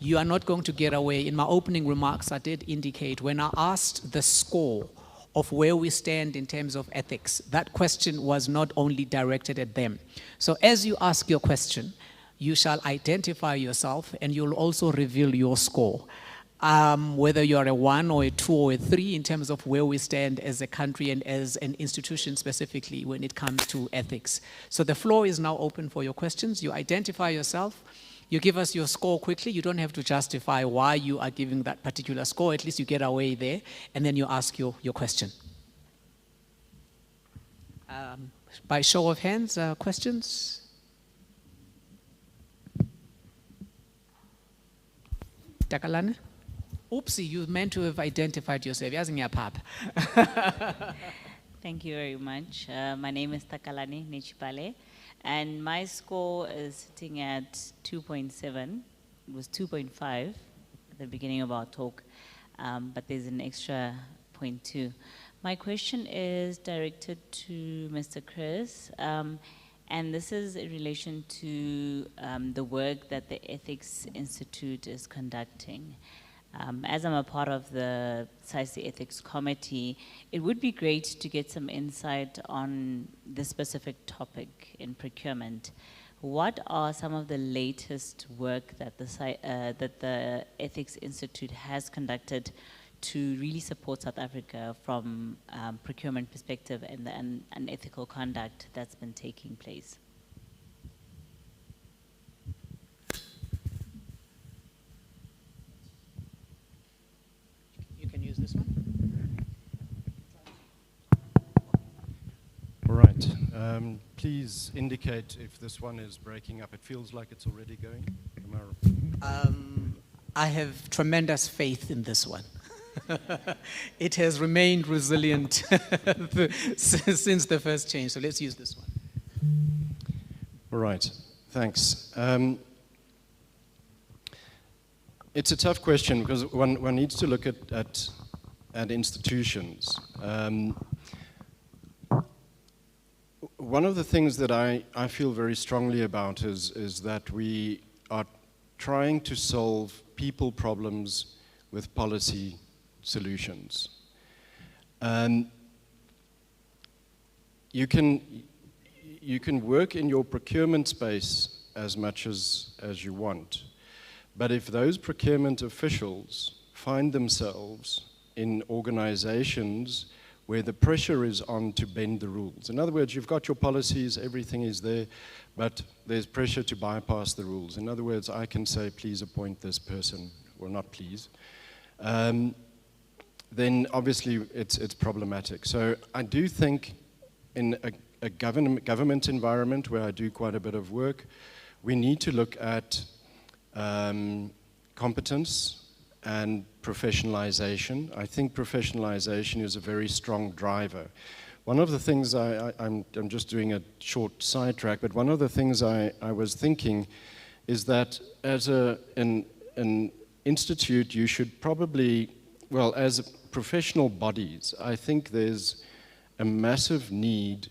you are not going to get away. In my opening remarks, I did indicate when I asked the score of where we stand in terms of ethics, that question was not only directed at them. So as you ask your question, you shall identify yourself and you'll also reveal your score. Whether you're a 1 or a 2 or a 3 in terms of where we stand as a country and as an institution specifically when it comes to ethics. So the floor is now open for your questions. You identify yourself. You give us your score quickly. You don't have to justify why you are giving that particular score. At least you get away there, and then you ask your question. By show of hands, questions? Takalane? Oopsie, you meant to have identified yourself. Thank you very much. My name is Takalani Nichipale. And my score is sitting at 2.7. It was 2.5 at the beginning of our talk, but there's an extra 0.2. My question is directed to Mr. Chris, and this is in relation to the work that the Ethics Institute is conducting. As I'm a part of the Saice Ethics Committee, it would be great to get some insight on this specific topic in procurement. What are some of the latest work that the Ethics Institute has conducted to really support South Africa from procurement perspective and the unethical conduct that's been taking place? Use this one. All right. Please indicate if this one is breaking up. It feels like it's already going. I have tremendous faith in this one. It has remained resilient since the first change. So let's use this one. All right. Thanks. It's a tough question because one needs to look at institutions. One of the things that I feel very strongly about is that we are trying to solve people problems with policy solutions. You can work in your procurement space as much as you want. But if those procurement officials find themselves in organizations where the pressure is on to bend the rules. In other words, you've got your policies, everything is there, but there's pressure to bypass the rules. In other words, I can say, please appoint this person, or not please. Then obviously it's problematic. So I do think in a government environment where I do quite a bit of work, we need to look at competence and professionalization. I think professionalization is a very strong driver. One of the things I'm just doing a short sidetrack, but one of the things I was thinking is that as an institute, you should probably, well, as professional bodies, I think there's a massive need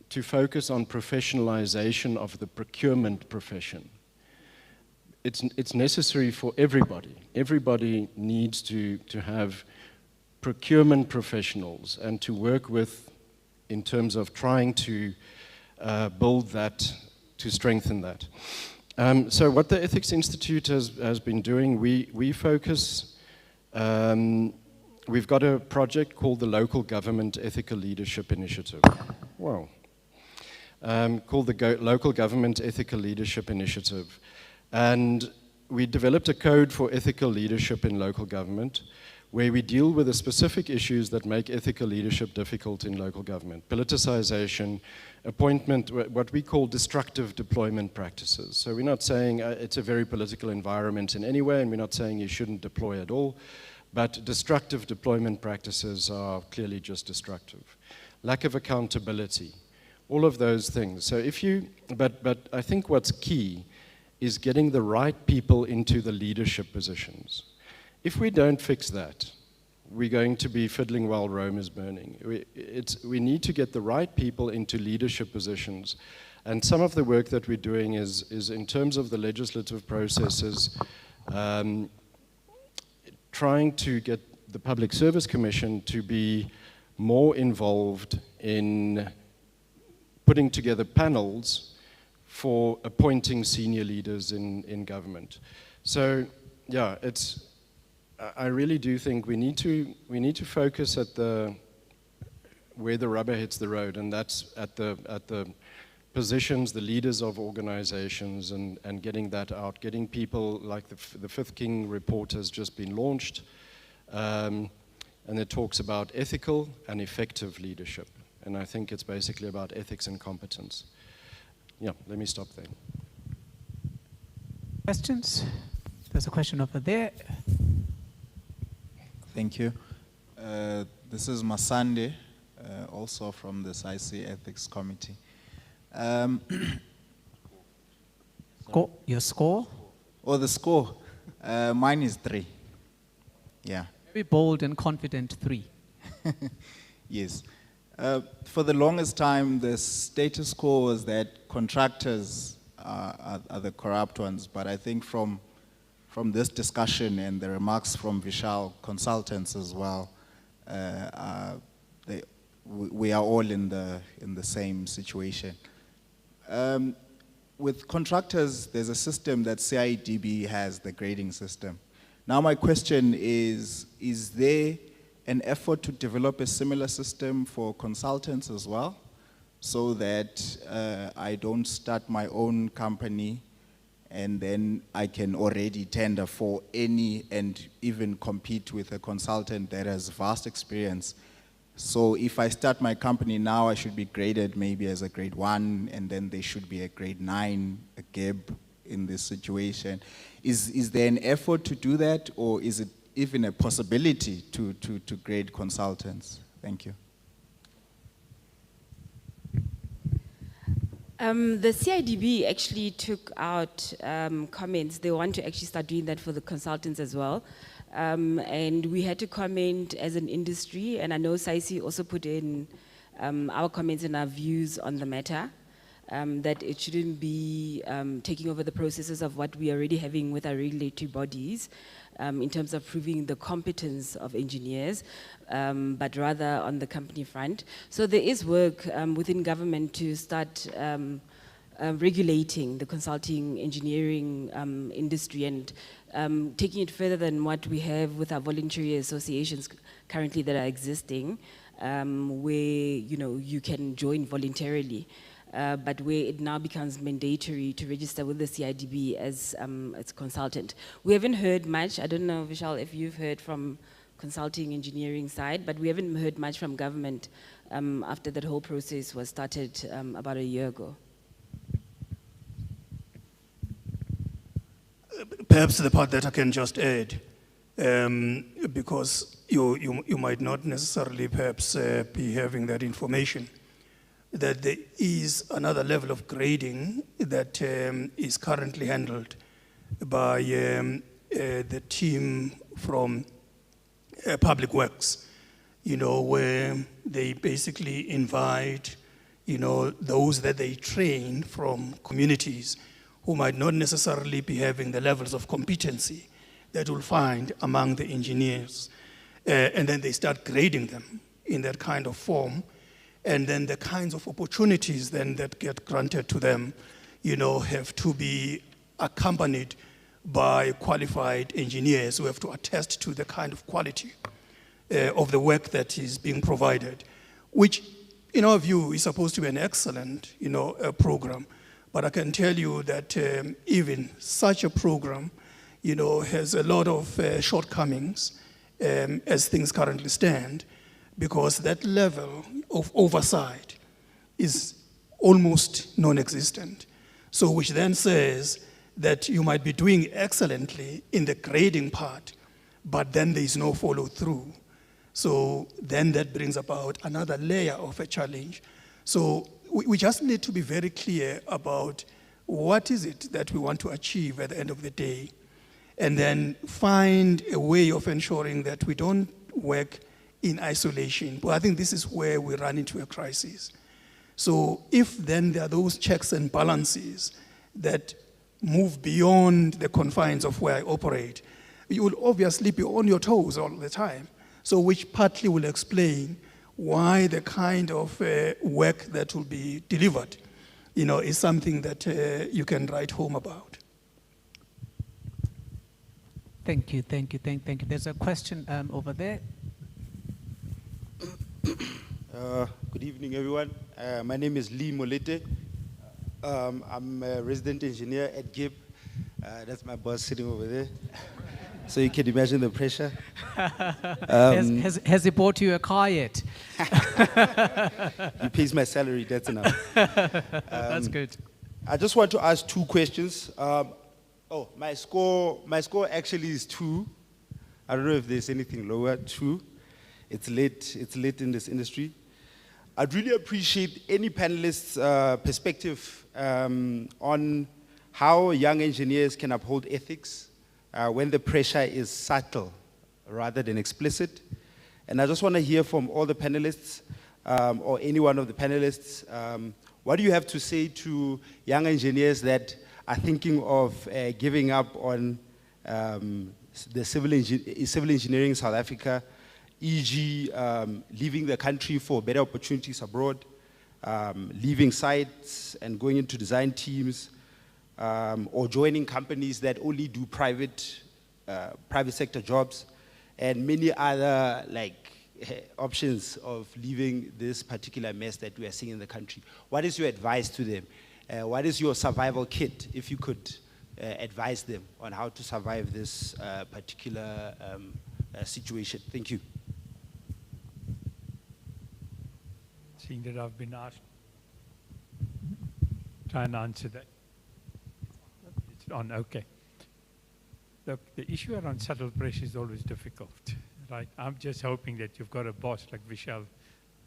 to focus on professionalization of the procurement profession. It's necessary for everybody. Everybody needs to have procurement professionals and to work with in terms of trying to build that, to strengthen that. So what the Ethics Institute has been doing, we focus, we've got a project called the Local Government Ethical Leadership Initiative. Wow. Called the Local Government Ethical Leadership Initiative. And we developed a code for ethical leadership in local government where we deal with the specific issues that make ethical leadership difficult in local government. Politicization, appointment, what we call destructive deployment practices. So we're not saying it's a very political environment in any way, and we're not saying you shouldn't deploy at all, but destructive deployment practices are clearly just destructive. Lack of accountability, all of those things. So if you, but I think what's key is getting the right people into the leadership positions. If we don't fix that, we're going to be fiddling while Rome is burning. We need to get the right people into leadership positions. And some of the work that we're doing is in terms of the legislative processes, trying to get the Public Service Commission to be more involved in putting together panels for appointing senior leaders in government. So, yeah, I really do think we need to focus at where the rubber hits the road, and that's at the positions, the leaders of organizations, and getting that out, getting people like the Fifth King report has just been launched, and it talks about ethical and effective leadership, and I think it's basically about ethics and competence. Yeah, let me stop there. Questions? There's a question over there. Thank you. This is Masande, also from the Saice Ethics Committee. Your score? Oh, the score. Mine is 3. Yeah. Very bold and confident 3. Yes. For the longest time, the status quo was that contractors are the corrupt ones, but I think from this discussion and the remarks from Vishal, consultants as well, we are all in the same situation. With contractors, there's a system that CIDB has, the grading system. Now my question is there an effort to develop a similar system for consultants as well, so that I don't start my own company and then I can already tender for any and even compete with a consultant that has vast experience. So if I start my company now, I should be graded maybe as a grade 1, and then they should be a grade 9, a GEB in this situation. Is there an effort to do that, or is it even a possibility to grade consultants? Thank you. The CIDB actually took out comments. They want to actually start doing that for the consultants as well. And we had to comment as an industry, and I know Saice also put in our comments and our views on the matter, that it shouldn't be taking over the processes of what we are already having with our regulatory bodies in terms of proving the competence of engineers, but rather on the company front. So there is work within government to start regulating the consulting engineering industry and taking it further than what we have with our voluntary associations currently that are existing, where you can join voluntarily, but where it now becomes mandatory to register with the CIDB as a consultant. We haven't heard much. I don't know, Vishal, if you've heard from consulting engineering side, but we haven't heard much from government after that whole process was started about a year ago. Perhaps the part that I can just add, because you might not necessarily perhaps be having that information, that there is another level of grading that is currently handled by the team from Public Works, where they basically invite, those that they train from communities who might not necessarily be having the levels of competency that you'll find among the engineers. And then they start grading them in that kind of form. And then the kinds of opportunities then that get granted to them, have to be accompanied by qualified engineers who have to attest to the kind of quality of the work that is being provided, which in our view is supposed to be an excellent, program. But I can tell you that even such a program, has a lot of shortcomings as things currently stand, because that level of oversight is almost non-existent. So which then says that you might be doing excellently in the grading part, but then there is no follow through. So then that brings about another layer of a challenge. So we just need to be very clear about what is it that we want to achieve at the end of the day, and then find a way of ensuring that we don't work in isolation. But I think this is where we run into a crisis. So if then there are those checks and balances that move beyond the confines of where I operate, you will obviously be on your toes all the time. So which partly will explain why the kind of work that will be delivered, is something that you can write home about. Thank you. There's a question over there. Good evening, everyone. My name is Lee Molete. I'm a resident engineer at GIB. That's my boss sitting over there. So you can imagine the pressure. Has he bought you a car yet? He pays my salary, that's enough. That's good. I just want to ask two questions. My score actually is 2. I don't know if there's anything lower, 2. It's late in this industry. I'd really appreciate any panelist's perspective on how young engineers can uphold ethics when the pressure is subtle rather than explicit. And I just want to hear from all the panelists, or any one of the panelists, what do you have to say to young engineers that are thinking of giving up on the civil engineering in South Africa, e.g. leaving the country for better opportunities abroad, leaving sites and going into design teams, or joining companies that only do private sector jobs, and many other options of leaving this particular mess that we are seeing in the country. What is your advice to them? What is your survival kit, if you could advise them on how to survive this particular situation? Thank you. Seeing that I've been asked, try and answer that. It's on, okay. Look, the issue around subtle pressure is always difficult, right? I'm just hoping that you've got a boss like Vishal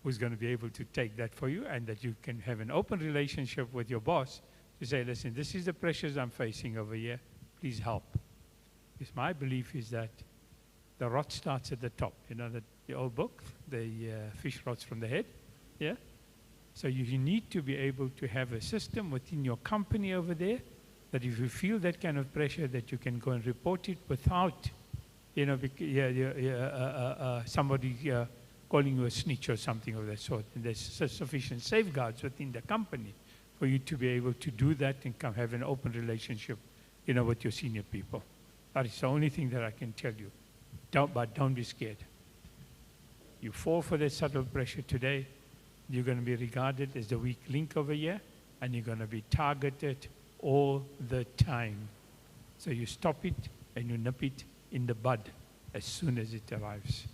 who's going to be able to take that for you, and that you can have an open relationship with your boss to say, listen, this is the pressures I'm facing over here, please help. Because my belief is that the rot starts at the top. You know, the old book, the fish rots from the head, yeah? So you need to be able to have a system within your company over there that if you feel that kind of pressure, that you can go and report it without, somebody calling you a snitch or something of that sort. And there's sufficient safeguards within the company for you to be able to do that and come have an open relationship, you know, with your senior people. That is the only thing that I can tell you. But don't be scared. You fall for that subtle pressure today, you're going to be regarded as the weak link over here, and you're going to be targeted all the time. So you stop it and you nip it in the bud as soon as it arrives.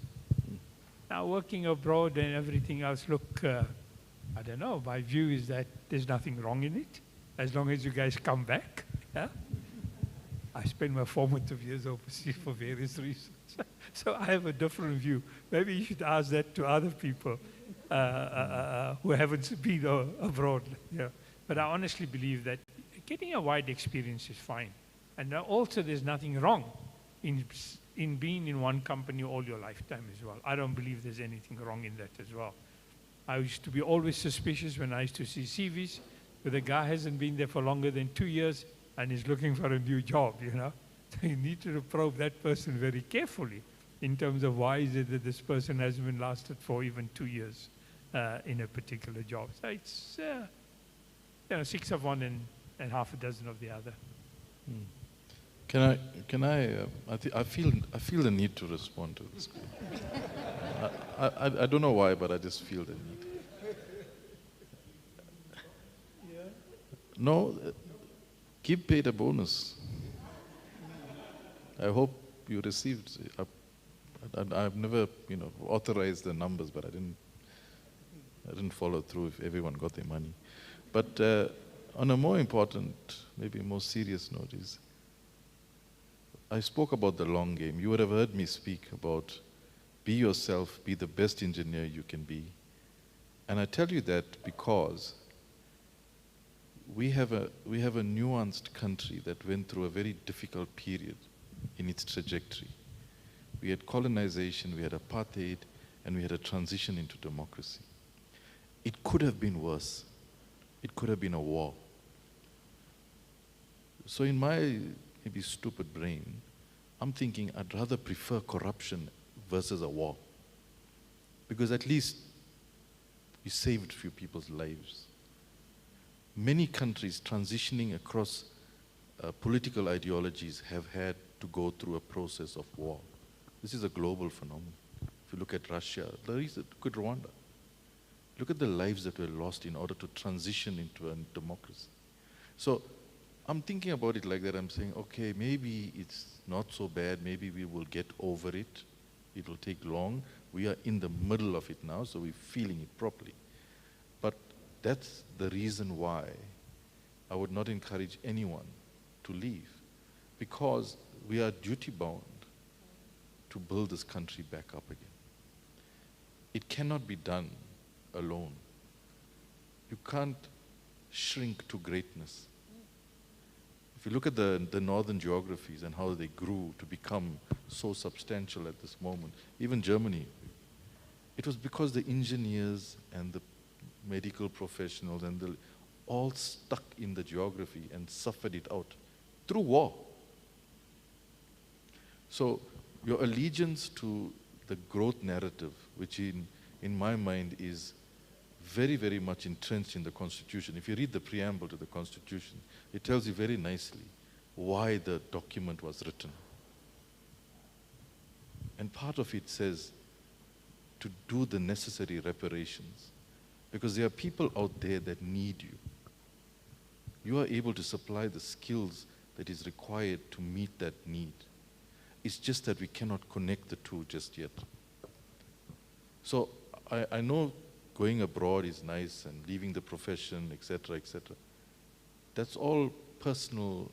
Now, working abroad and everything else, look, I don't know, my view is that there's nothing wrong in it, as long as you guys come back. Yeah? I spent my formative years overseas for various reasons. So I have a different view. Maybe you should ask that to other people who haven't been abroad. Yeah. But I honestly believe that getting a wide experience is fine. And also there's nothing wrong in being in one company all your lifetime as well. I don't believe there's anything wrong in that as well. I used to be always suspicious when I used to see CVs where the guy hasn't been there for longer than 2 years and is looking for a new job, you know. So you need to probe that person very carefully in terms of why is it that this person hasn't been lasted for even 2 years in a particular job. So it's, you know, 6 of one and half a dozen of the other. I feel the need to respond to this. I don't know why, but I just feel the need. No, keep paid a bonus. I hope you received. I've never, you know, authorized the numbers, but I didn't follow through if everyone got their money. But on a more important, maybe more serious note is, I spoke about the long game. You would have heard me speak about be yourself, be the best engineer you can be. And I tell you that because we have a nuanced country that went through a very difficult period in its trajectory. We had colonization, we had apartheid, and we had a transition into democracy. It could have been worse. It could have been a war. So in my maybe stupid brain, I'm thinking I'd rather prefer corruption versus a war. Because at least we saved a few people's lives. Many countries transitioning across political ideologies have had to go through a process of war. This is a global phenomenon. If you look at Russia, look at Rwanda. Look at the lives that were lost in order to transition into a democracy. So I'm thinking about it like that. I'm saying, okay, maybe it's not so bad. Maybe we will get over it. It will take long. We are in the middle of it now, so we're feeling it properly. But that's the reason why I would not encourage anyone to leave, because we are duty-bound to build this country back up again. It cannot be done alone. You can't shrink to greatness. If you look at the northern geographies and how they grew to become so substantial at this moment, even Germany, it was because the engineers and the medical professionals and all stuck in the geography and suffered it out through war. So your allegiance to the growth narrative, which in my mind is very, very much entrenched in the Constitution. If you read the preamble to the Constitution, it tells you very nicely why the document was written. And part of it says to do the necessary reparations, because there are people out there that need you. You are able to supply the skills that is required to meet that need. It's just that we cannot connect the two just yet. So I know going abroad is nice and leaving the profession, etc., etc. That's all personal,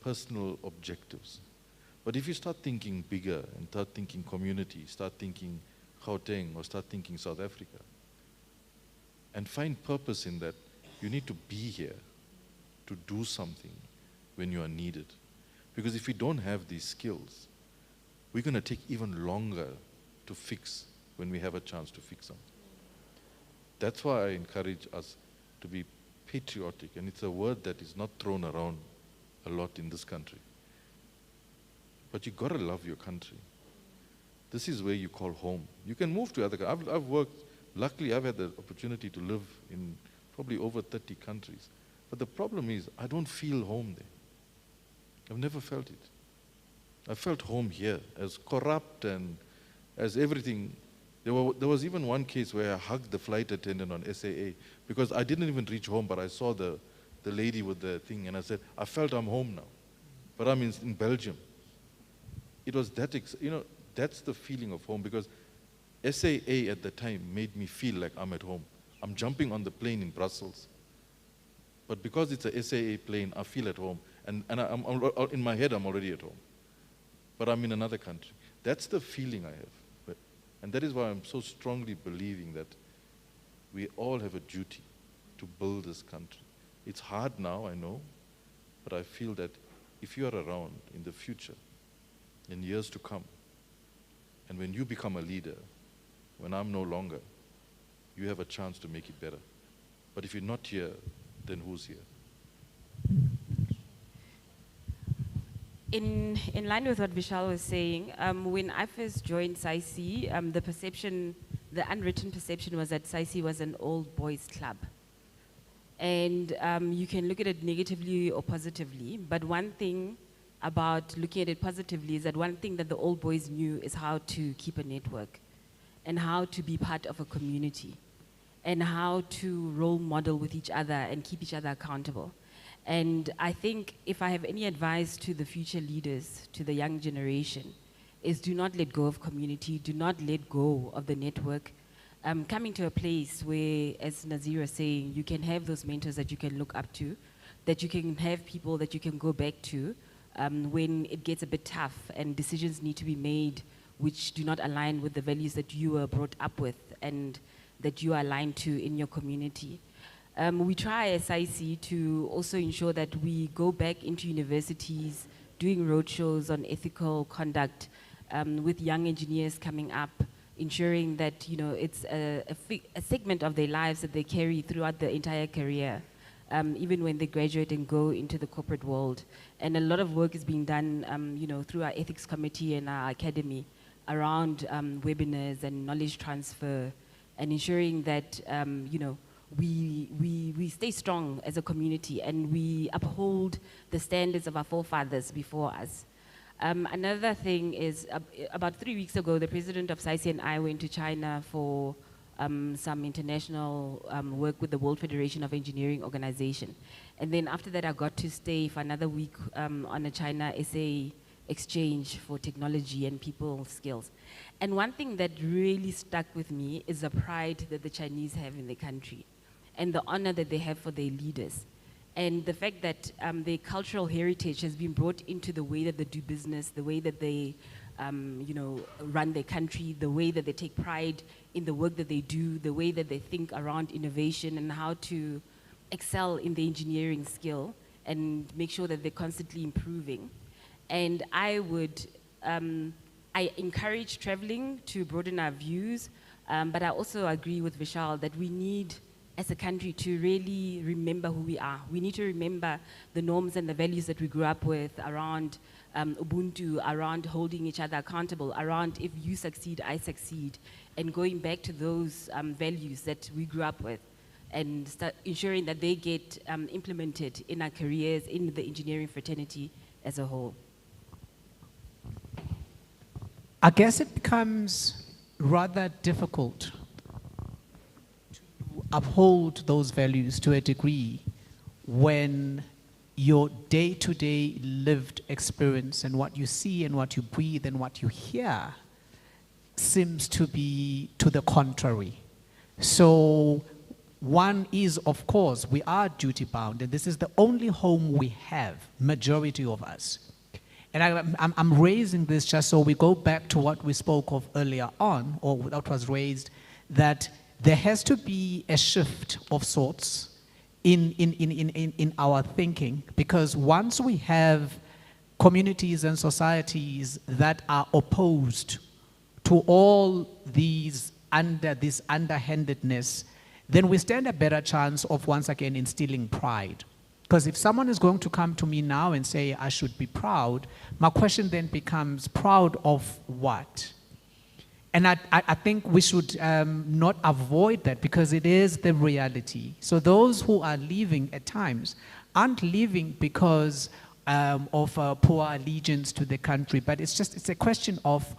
personal objectives. But if you start thinking bigger and start thinking community, start thinking Gauteng or start thinking South Africa, and find purpose in that, you need to be here to do something when you are needed. Because if we don't have these skills, we're going to take even longer to fix when we have a chance to fix something. That's why I encourage us to be patriotic, and it's a word that is not thrown around a lot in this country. But you got to love your country. This is where you call home. You can move to other countries. I've worked, luckily I've had the opportunity to live in probably over 30 countries. But the problem is, I don't feel home there. I've never felt it. I felt home here, as corrupt and as everything. There was even one case where I hugged the flight attendant on SAA because I didn't even reach home, but I saw the lady with the thing, and I said, I felt I'm home now, but I'm in Belgium. It was that, that's the feeling of home, because SAA at the time made me feel like I'm at home. I'm jumping on the plane in Brussels, but because it's a SAA plane, I feel at home, and I'm in my head, I'm already at home, but I'm in another country. That's the feeling I have, and that is why I'm so strongly believing that we all have a duty to build this country. It's hard now, I know, but I feel that if you are around in the future, in years to come, and when you become a leader, when I'm no longer, you have a chance to make it better. But if you're not here, then who's here? In line with what Vishal was saying, when I first joined Saice, the unwritten perception was that Saice was an old boys club. And you can look at it negatively or positively, but one thing about looking at it positively is that one thing that the old boys knew is how to keep a network and how to be part of a community and how to role model with each other and keep each other accountable. And I think if I have any advice to the future leaders, to the young generation, is do not let go of community, do not let go of the network. Coming to a place where, as Nazir was saying, you can have those mentors that you can look up to, that you can have people that you can go back to when it gets a bit tough and decisions need to be made which do not align with the values that you were brought up with and that you are aligned to in your community. We try as Saice to also ensure that we go back into universities, doing roadshows on ethical conduct with young engineers coming up, ensuring that it's a segment of their lives that they carry throughout the entire career, even when they graduate and go into the corporate world. And a lot of work is being done through our ethics committee and our academy around webinars and knowledge transfer and ensuring that we stay strong as a community and we uphold the standards of our forefathers before us. Another thing is, about 3 weeks ago, the president of Saice and I went to China for some international work with the World Federation of Engineering organization. And then after that, I got to stay for another week on a China-SA exchange for technology and people skills. And one thing that really stuck with me is the pride that the Chinese have in their country and the honor that they have for their leaders. And the fact that their cultural heritage has been brought into the way that they do business, the way that they run their country, the way that they take pride in the work that they do, the way that they think around innovation and how to excel in the engineering skill and make sure that they're constantly improving. And I encourage traveling to broaden our views, but I also agree with Vishal that we need, as a country, to really remember who we are. We need to remember the norms and the values that we grew up with around Ubuntu, around holding each other accountable, around if you succeed, I succeed, and going back to those values that we grew up with and start ensuring that they get implemented in our careers, in the engineering fraternity as a whole. I guess it becomes rather difficult uphold those values to a degree when your day-to-day lived experience and what you see and what you breathe and what you hear seems to be to the contrary. So one is, of course, we are duty-bound, and this is the only home we have, majority of us. And I'm raising this just so we go back to what we spoke of earlier on, or what was raised, that there has to be a shift of sorts in our thinking, because once we have communities and societies that are opposed to all these this underhandedness, then we stand a better chance of once again instilling pride. Because if someone is going to come to me now and say I should be proud, my question then becomes, proud of what? And I think we should not avoid that because it is the reality. So those who are leaving at times aren't leaving because of poor allegiance to the country, but it's a question of,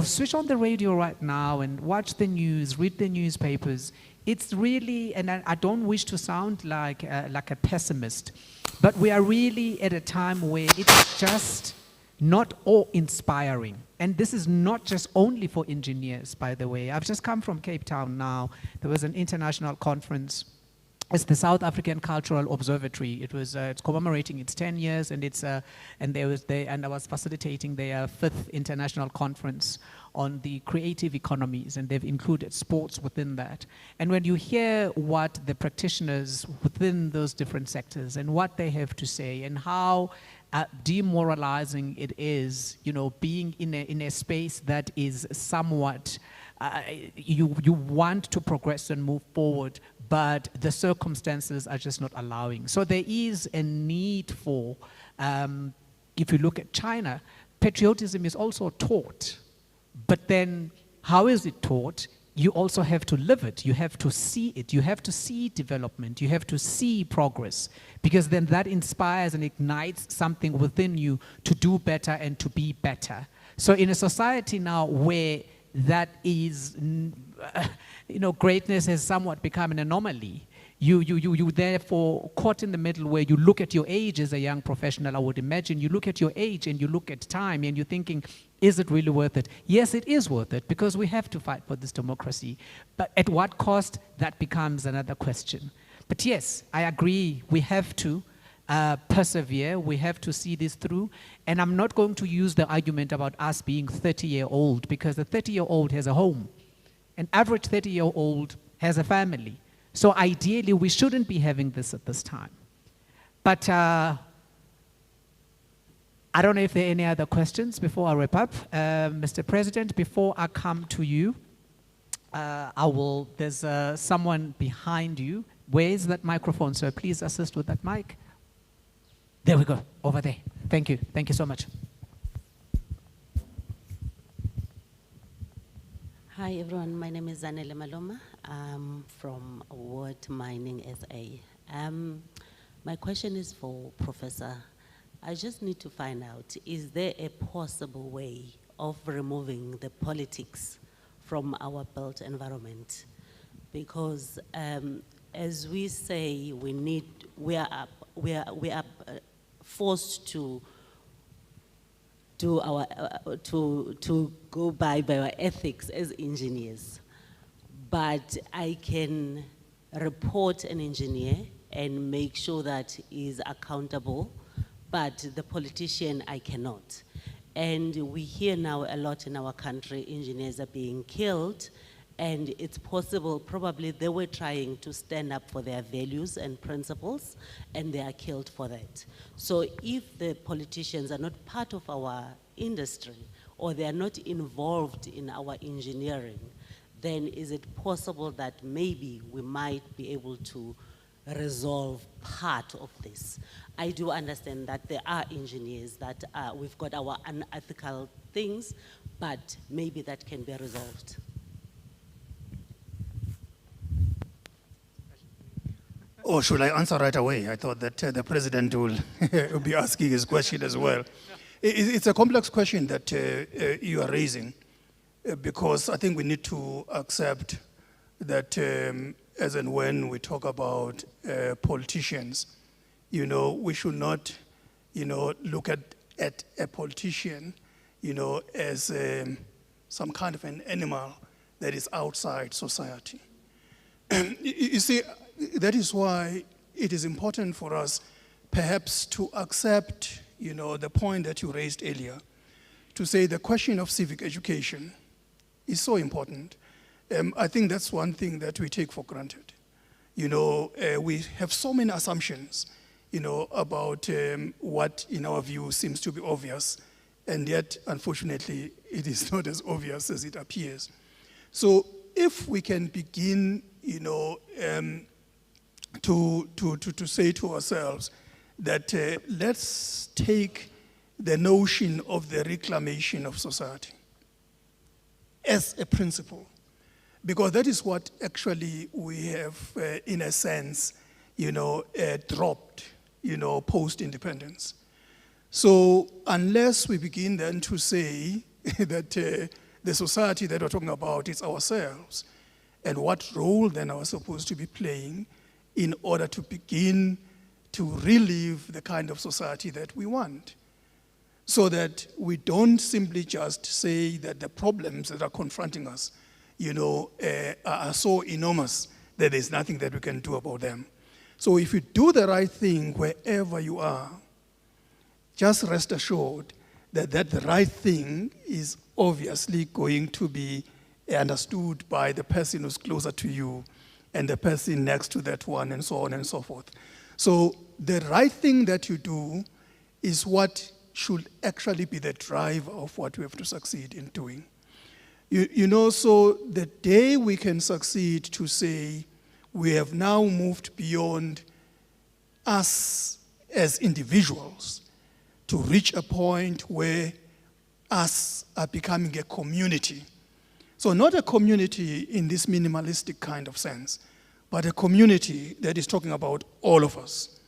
switch on the radio right now and watch the news, read the newspapers. It's really, and I don't wish to sound like a pessimist, but we are really at a time where it's just not awe-inspiring. And this is not just only for engineers, by the way. I've just come from Cape Town now. There was an international conference. It's the South African Cultural Observatory. It's commemorating its 10 years, and I was facilitating their 5th international conference on the creative economies, and they've included sports within that. And when you hear what the practitioners within those different sectors and what they have to say and how demoralizing it is, being in a space that is somewhat, you want to progress and move forward, but the circumstances are just not allowing. So there is a need for, if you look at China, patriotism is also taught, but then how is it taught? You also have to live it. You have to see it. You have to see development. You have to see progress, because then that inspires and ignites something within you to do better and to be better. So in a society now where that is, greatness has somewhat become an anomaly, you therefore caught in the middle where you look at your age as a young professional. I would imagine you look at your age and you look at time and you're thinking, is it really worth it? Yes, it is worth it, because we have to fight for this democracy. But at what cost? That becomes another question. But yes, I agree, we have to persevere, we have to see this through. And I'm not going to use the argument about us being 30-year-old, because the 30-year-old has a home. An average 30-year-old has a family. So ideally, we shouldn't be having this at this time. But I don't know if there are any other questions before I wrap up. Mr. President, before I come to you, there's someone behind you. Where is that microphone, sir? Please assist with that mic. There we go, over there. Thank you. Thank you so much. Hi everyone, my name is Zanele Maloma. I'm from World Mining SA. My question is for Professor. I just need to find out, is there a possible way of removing the politics from our built environment? Because as we say, we are forced to do our, to go by our ethics as engineers. But I can report an engineer and make sure that he is accountable, but the politician, I cannot. And we hear now a lot in our country, engineers are being killed, and it's possible, probably they were trying to stand up for their values and principles, and they are killed for that. So if the politicians are not part of our industry, or they are not involved in our engineering, then is it possible that maybe we might be able to resolve part of this? I do understand that there are engineers that we've got our unethical things, but maybe that can be resolved. Or should I answer right away? I thought that the president will be asking his question as well. It's a complex question that you are raising, because I think we need to accept that as and when we talk about politicians, we should not, look at a politician, as some kind of an animal that is outside society. You see, that is why it is important for us perhaps to accept, the point that you raised earlier, to say the question of civic education is so important. I think that's one thing that we take for granted. We have so many assumptions, about what in our view seems to be obvious, and yet, unfortunately, it is not as obvious as it appears. So if we can begin, to say to ourselves that let's take the notion of the reclamation of society as a principle, because that is what actually we have, in a sense, dropped, post-independence. So unless we begin then to say that the society that we're talking about is ourselves, and what role then are we supposed to be playing in order to begin to relive the kind of society that we want, so that we don't simply just say that the problems that are confronting us, are so enormous that there's nothing that we can do about them. So if you do the right thing wherever you are, just rest assured that the right thing is obviously going to be understood by the person who's closer to you and the person next to that one, and so on and so forth. So the right thing that you do is what should actually be the driver of what we have to succeed in doing. So the day we can succeed to say we have now moved beyond us as individuals to reach a point where us are becoming a community. So not a community in this minimalistic kind of sense, but a community that is talking about all of us,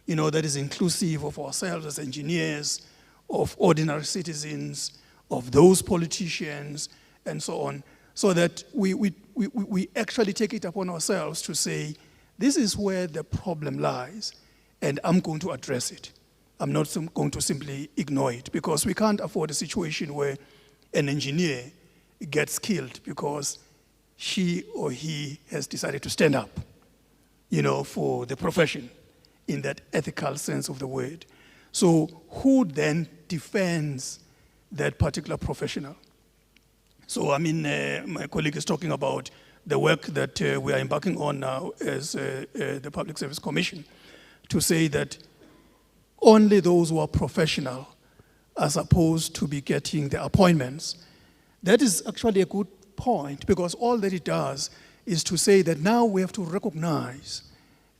that is inclusive of ourselves as engineers, of ordinary citizens, of those politicians, and so on, so that we actually take it upon ourselves to say, this is where the problem lies, and I'm going to address it. I'm not going to simply ignore it, because we can't afford a situation where an engineer gets killed because she or he has decided to stand up, for the profession in that ethical sense of the word. So who then defends that particular professional? So, my colleague is talking about the work that we are embarking on now as the Public Service Commission, to say that only those who are professional are supposed to be getting the appointments. That is actually a good point, because all that it does is to say that now we have to recognize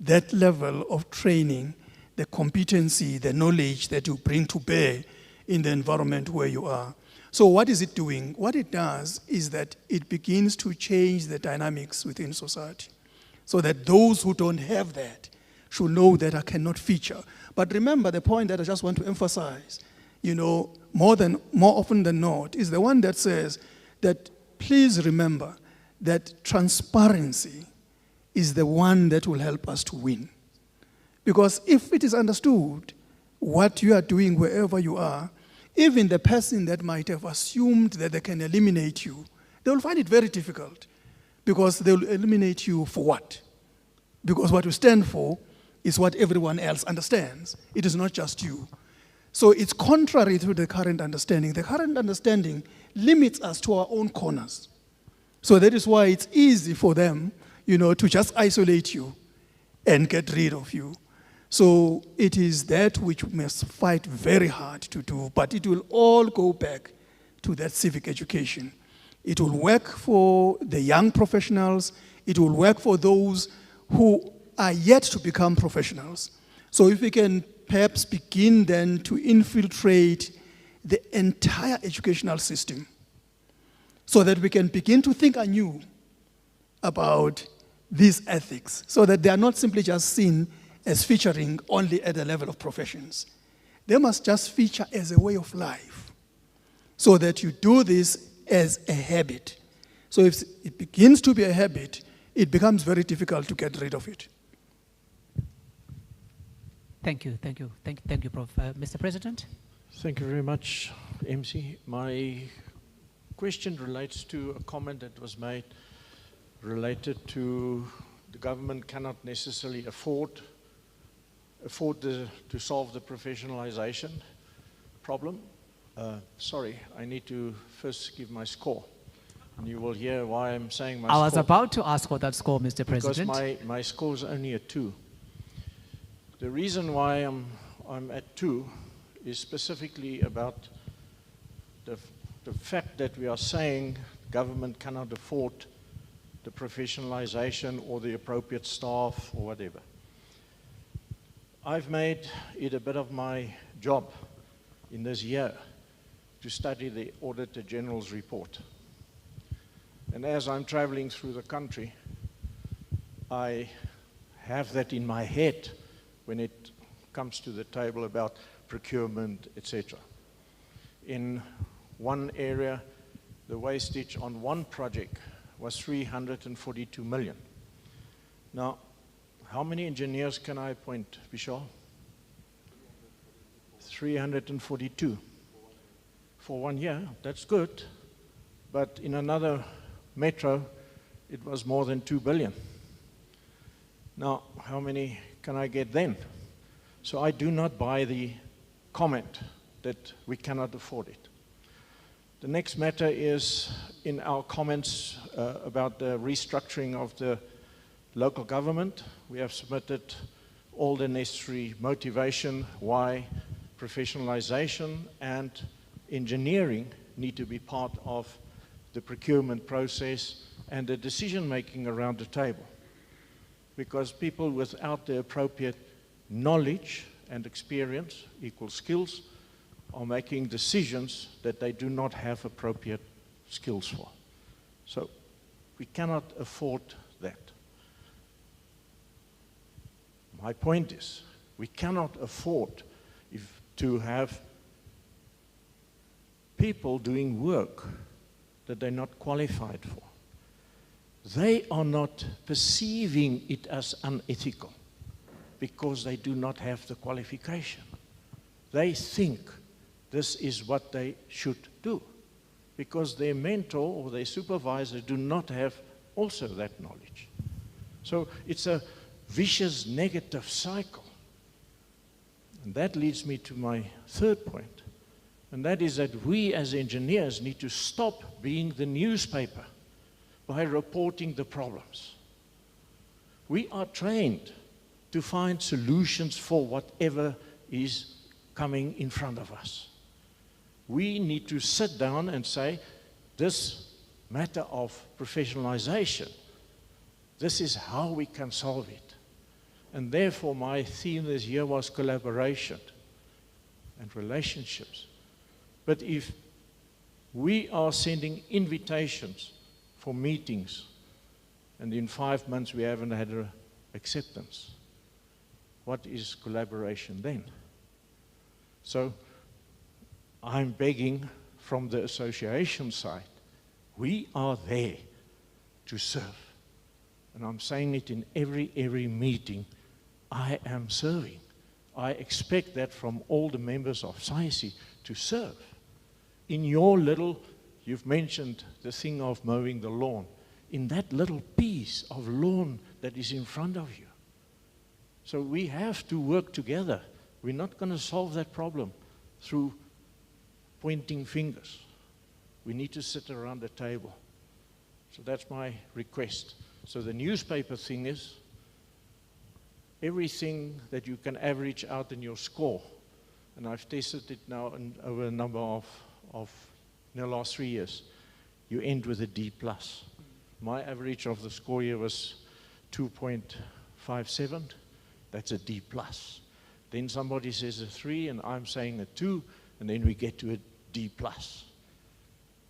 that level of training, the competency, the knowledge that you bring to bear in the environment where you are. So what is it doing? What it does is that it begins to change the dynamics within society, so that those who don't have that should know that I cannot feature. But remember, the point that I just want to emphasize, more often than not, is the one that says that please remember that transparency is the one that will help us to win. Because if it is understood what you are doing wherever you are, even the person that might have assumed that they can eliminate you, they will find it very difficult, because they will eliminate you for what? Because what you stand for is what everyone else understands. It is not just you. So it's contrary to the current understanding. The current understanding limits us to our own corners. So that is why it's easy for them, to just isolate you and get rid of you. So it is that which we must fight very hard to do, but it will all go back to that civic education. It will work for the young professionals. It will work for those who are yet to become professionals. So if we can perhaps begin then to infiltrate the entire educational system, so that we can begin to think anew about these ethics, so that they are not simply just seen as featuring only at the level of professions. They must just feature as a way of life, so that you do this as a habit. So if it begins to be a habit, it becomes very difficult to get rid of it. Thank you, Prof. Mr. President? Thank you very much, MC. My question relates to a comment that was made related to the government cannot necessarily afford to solve the professionalization problem. Sorry, I need to first give my score. And you will hear why I'm saying my score. I was about to ask for that score, Mr. President. Because my score is only a 2. The reason why I'm at 2 is specifically about the fact that we are saying government cannot afford the professionalization or the appropriate staff or whatever. I've made it a bit of my job in this year to study the Auditor General's report. And as I'm traveling through the country, I have that in my head when it comes to the table about procurement, etc. In one area, the wastage on one project was 342 million. Now, how many engineers can I appoint, Vishal? 342. For 1 year, that's good. But in another metro, it was more than 2 billion. Now, how many can I get then? So I do not buy the comment that we cannot afford it. The next matter is in our comments about the restructuring of the local government. We have submitted all the necessary motivation why professionalization and engineering need to be part of the procurement process and the decision-making around the table. Because people without the appropriate knowledge and experience, equal skills, are making decisions that they do not have appropriate skills for. So we cannot afford that. My point is, we cannot afford to have people doing work that they're not qualified for. They are not perceiving it as unethical because they do not have the qualification. They think this is what they should do because their mentor or their supervisor do not have also that knowledge. So it's a vicious negative cycle. And that leads me to my third point, and that is that we as engineers need to stop being the newspaper by reporting the problems. We are trained to find solutions for whatever is coming in front of us. We need to sit down and say, this matter of professionalization, this is how we can solve it. And therefore my theme this year was collaboration and relationships. But if we are sending invitations for meetings, and in 5 months we haven't had an acceptance, what is collaboration then? So I'm begging from the association side, we are there to serve. And I'm saying it in every meeting, I am serving. I expect that from all the members of Saice to serve. In your little, you've mentioned the thing of mowing the lawn, in that little piece of lawn that is in front of you. So we have to work together. We're not going to solve that problem through pointing fingers. We need to sit around the table. So that's my request. So the newspaper thing is, everything that you can average out in your score, and I've tested it now over a number of in the last 3 years, you end with a D+. My average of the score here was 2.57. That's a D+. Then somebody says a 3, and I'm saying a 2, and then we get to a D+.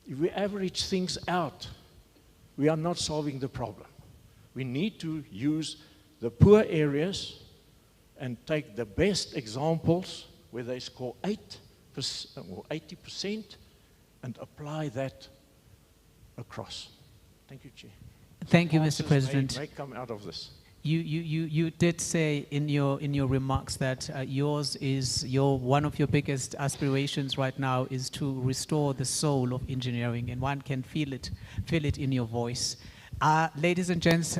If we average things out, we are not solving the problem. We need to use the poor areas and take the best examples where they score 8% or 80% and apply that across. Thank you, Chair. Thank you, Mr. Answers President. may come out of this. You did say in your remarks that one of your biggest aspirations right now is to restore the soul of engineering, and one can feel it in your voice. Ladies and gents,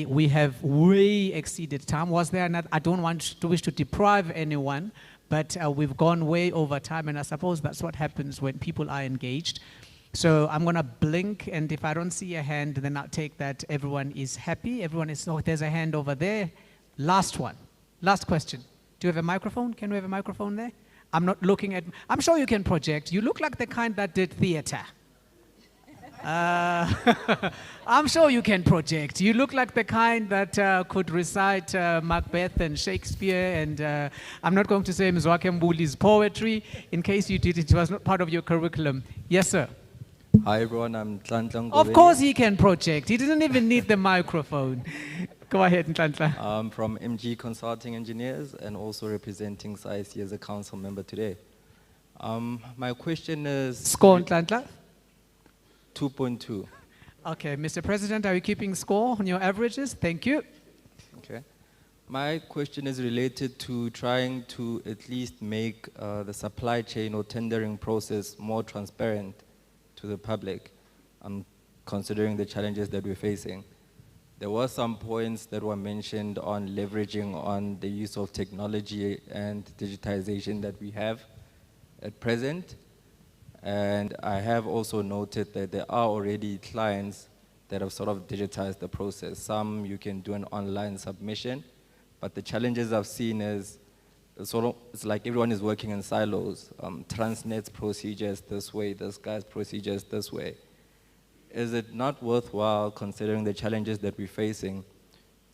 we have way exceeded time. Was there another? I don't wish to deprive anyone, but we've gone way over time, and I suppose that's what happens when people are engaged. So I'm going to blink, and if I don't see a hand, then I'll take that everyone is happy. Oh, there's a hand over there. Last one. Last question. Do you have a microphone? Can we have a microphone there? I'm not looking at... I'm sure you can project. You look like the kind that did theater. I'm sure you can project. You look like the kind that could recite Macbeth and Shakespeare, and I'm not going to say Mzwakhe Mbuli's poetry. In case you did, it was not part of your curriculum. Yes, sir. Hi everyone, I'm Tlantla Of Ngobeni. course he can project. He didn't even need the microphone. Go ahead, Ntlanhla. I'm from MG Consulting Engineers and also representing Saice as a council member today. My question is... Score, Ntlanhla. 2.2. Okay, Mr. President, are you keeping score on your averages? Thank you. Okay. My question is related to trying to at least make the supply chain or tendering process more transparent to the public, considering the challenges that we're facing. There were some points that were mentioned on leveraging on the use of technology and digitization that we have at present. And I have also noted that there are already clients that have sort of digitized the process. Some you can do an online submission, but the challenges I've seen is it's like everyone is working in silos. Transnet's procedures this way, this guy's procedures this way. Is it not worthwhile, considering the challenges that we're facing,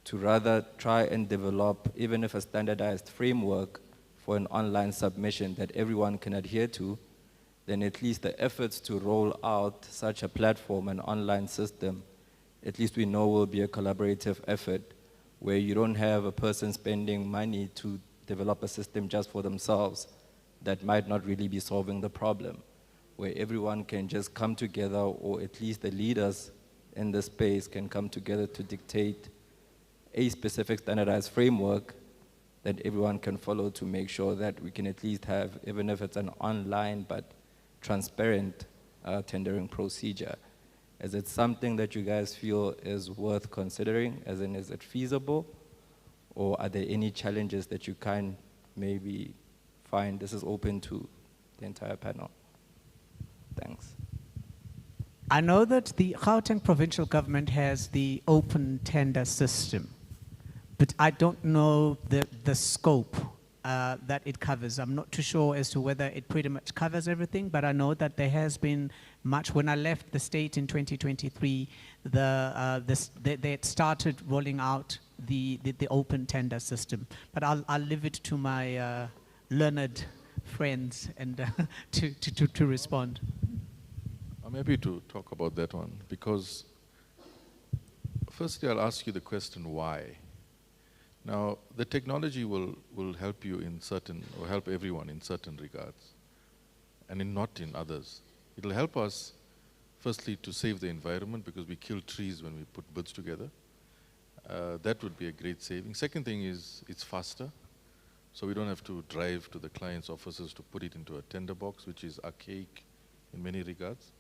to rather try and develop, even if a standardized framework for an online submission that everyone can adhere to, then at least the efforts to roll out such a platform, an online system, at least we know will be a collaborative effort where you don't have a person spending money to develop a system just for themselves that might not really be solving the problem, where everyone can just come together, or at least the leaders in the space can come together to dictate a specific standardized framework that everyone can follow to make sure that we can at least have, even if it's an online but transparent tendering procedure. Is it something that you guys feel is worth considering, as in is it feasible? Or are there any challenges that you can maybe find? This is open to the entire panel. Thanks. I know that the Gauteng provincial government has the open tender system, but I don't know the scope that it covers. I'm not too sure as to whether it pretty much covers everything, but I know that there has been much. When I left the state in 2023, they had started rolling out the open tender system. But I'll leave it to my learned friends and to respond. I'm happy to talk about that one, because firstly I'll ask you the question why. Now, the technology will help you in certain, or help everyone in certain regards, and not in others. It'll help us, firstly, to save the environment, because we kill trees when we put bids together. That would be a great saving. Second thing is, it's faster, so we don't have to drive to the client's offices to put it into a tender box, which is archaic in many regards.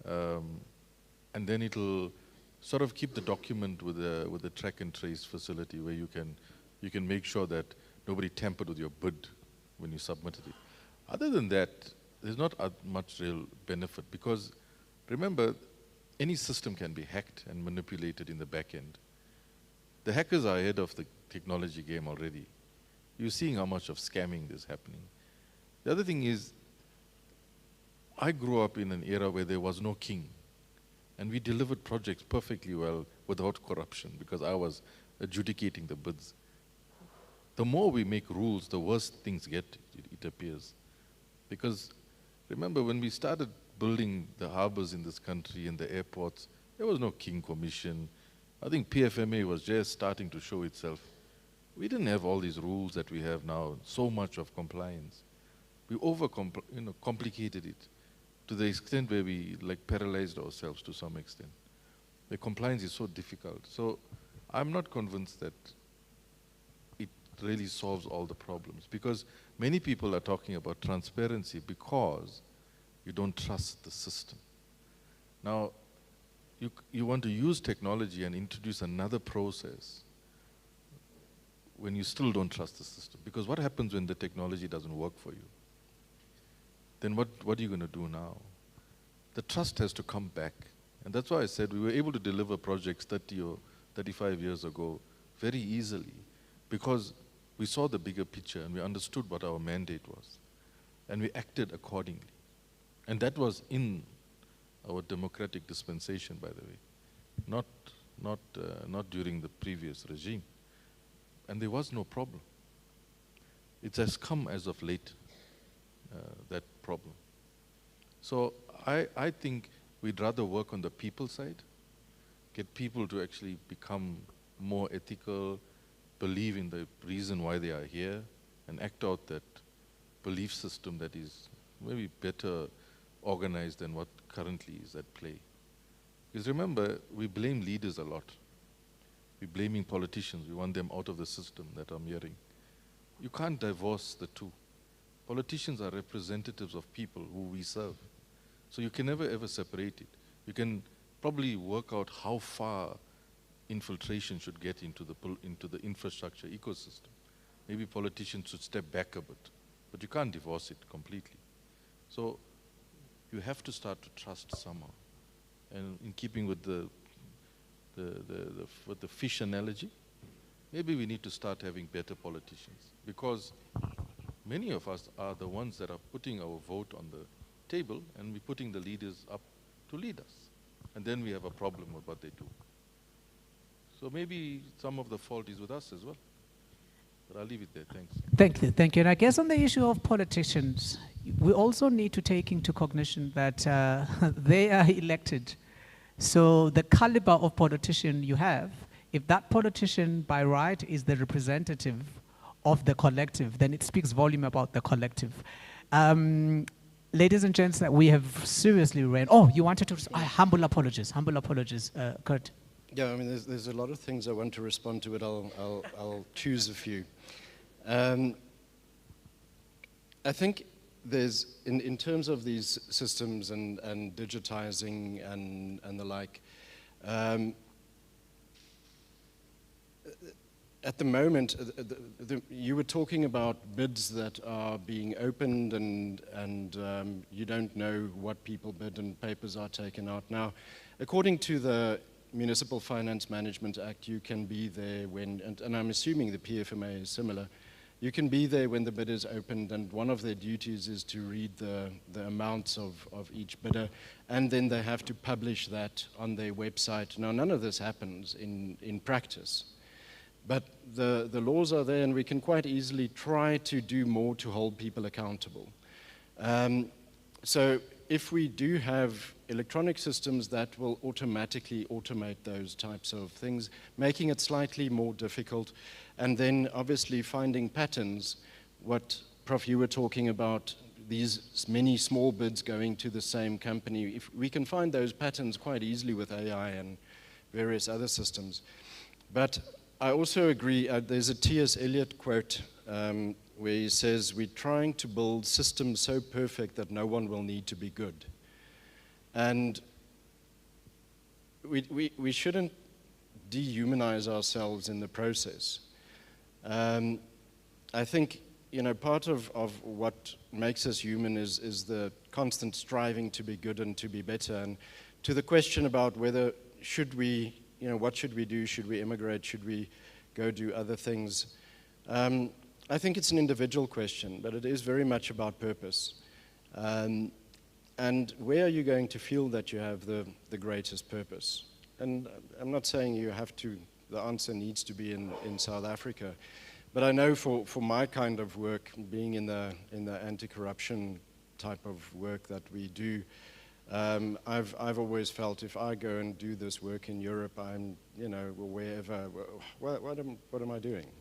And then it'll sort of keep the document with the track and trace facility, where you can make sure that nobody tampered with your bid when you submitted it. Other than that, there's not much real benefit, because remember, any system can be hacked and manipulated in the back end. The hackers are ahead of the technology game already. You're seeing how much of scamming is happening. The other thing is, I grew up in an era where there was no king. And we delivered projects perfectly well without corruption, because I was adjudicating the bids. The more we make rules, the worse things get, it appears. Because remember, when we started building the harbors in this country and the airports, there was no king commission. I think PFMA was just starting to show itself. We didn't have all these rules that we have now, so much of compliance. We complicated it to the extent where we paralyzed ourselves to some extent. The compliance is so difficult. So I'm not convinced that it really solves all the problems, because many people are talking about transparency because you don't trust the system. Now, you want to use technology and introduce another process when you still don't trust the system. Because what happens when the technology doesn't work for you? Then what are you going to do now? The trust has to come back. And that's why I said we were able to deliver projects 30 or 35 years ago very easily, because we saw the bigger picture and we understood what our mandate was. And we acted accordingly. And that was in our democratic dispensation, by the way, not during the previous regime. And there was no problem. It has come as of late, that problem. So I think We'd rather work on the people side, get people to actually become more ethical, believe in the reason why they are here, and act out that belief system that is maybe better organized than what currently is at play. Because remember, we blame leaders a lot. We're blaming politicians. We want them out of the system that I'm hearing. You can't divorce the two. Politicians are representatives of people who we serve. So you can never ever separate it. You can probably work out how far infiltration should get into the infrastructure ecosystem. Maybe politicians should step back a bit, but you can't divorce it completely. So you have to start to trust somehow. And in keeping with the fish analogy, maybe we need to start having better politicians, because many of us are the ones that are putting our vote on the table, and we're putting the leaders up to lead us. And then we have a problem with what they do. So maybe some of the fault is with us as well. But I'll leave it there. Thanks. Thank you, thank you. And I guess on the issue of politicians, we also need to take into cognition that they are elected. So the caliber of politician you have, if that politician by right is the representative of the collective, then it speaks volume about the collective. Ladies and gents, that we have seriously ran. Oh, you wanted to, humble apologies, Kurt. Yeah, I mean, there's a lot of things I want to respond to, but I'll choose a few. I think there's, in terms of these systems and digitizing and the like, at the moment, you were talking about bids that are being opened and you don't know what people bid and papers are taken out. Now, according to the Municipal Finance Management Act, you can be there when, and I'm assuming the PFMA is similar, you can be there when the bid is opened, and one of their duties is to read the amounts of each bidder, and then they have to publish that on their website. Now, none of this happens in practice, but the laws are there, and we can quite easily try to do more to hold people accountable. So if we do have electronic systems that will automatically automate those types of things, making it slightly more difficult, and then obviously finding patterns, what Prof, you were talking about, these many small bids going to the same company, if we can find those patterns quite easily with AI and various other systems. But I also agree, there's a T.S. Eliot quote where he says, we're trying to build systems so perfect that no one will need to be good. And we shouldn't dehumanize ourselves in the process. I think, you know, part of what makes us human is the constant striving to be good and to be better. And to the question about whether should we, you know, what should we do? Should we immigrate? Should we go do other things? I think it's an individual question, but it is very much about purpose. And where are you going to feel that you have the greatest purpose? And I'm not saying you have to, the answer needs to be in South Africa. But I know for my kind of work, being in the anti-corruption type of work that we do, I've always felt if I go and do this work in Europe, I'm, you know, wherever, what am I doing?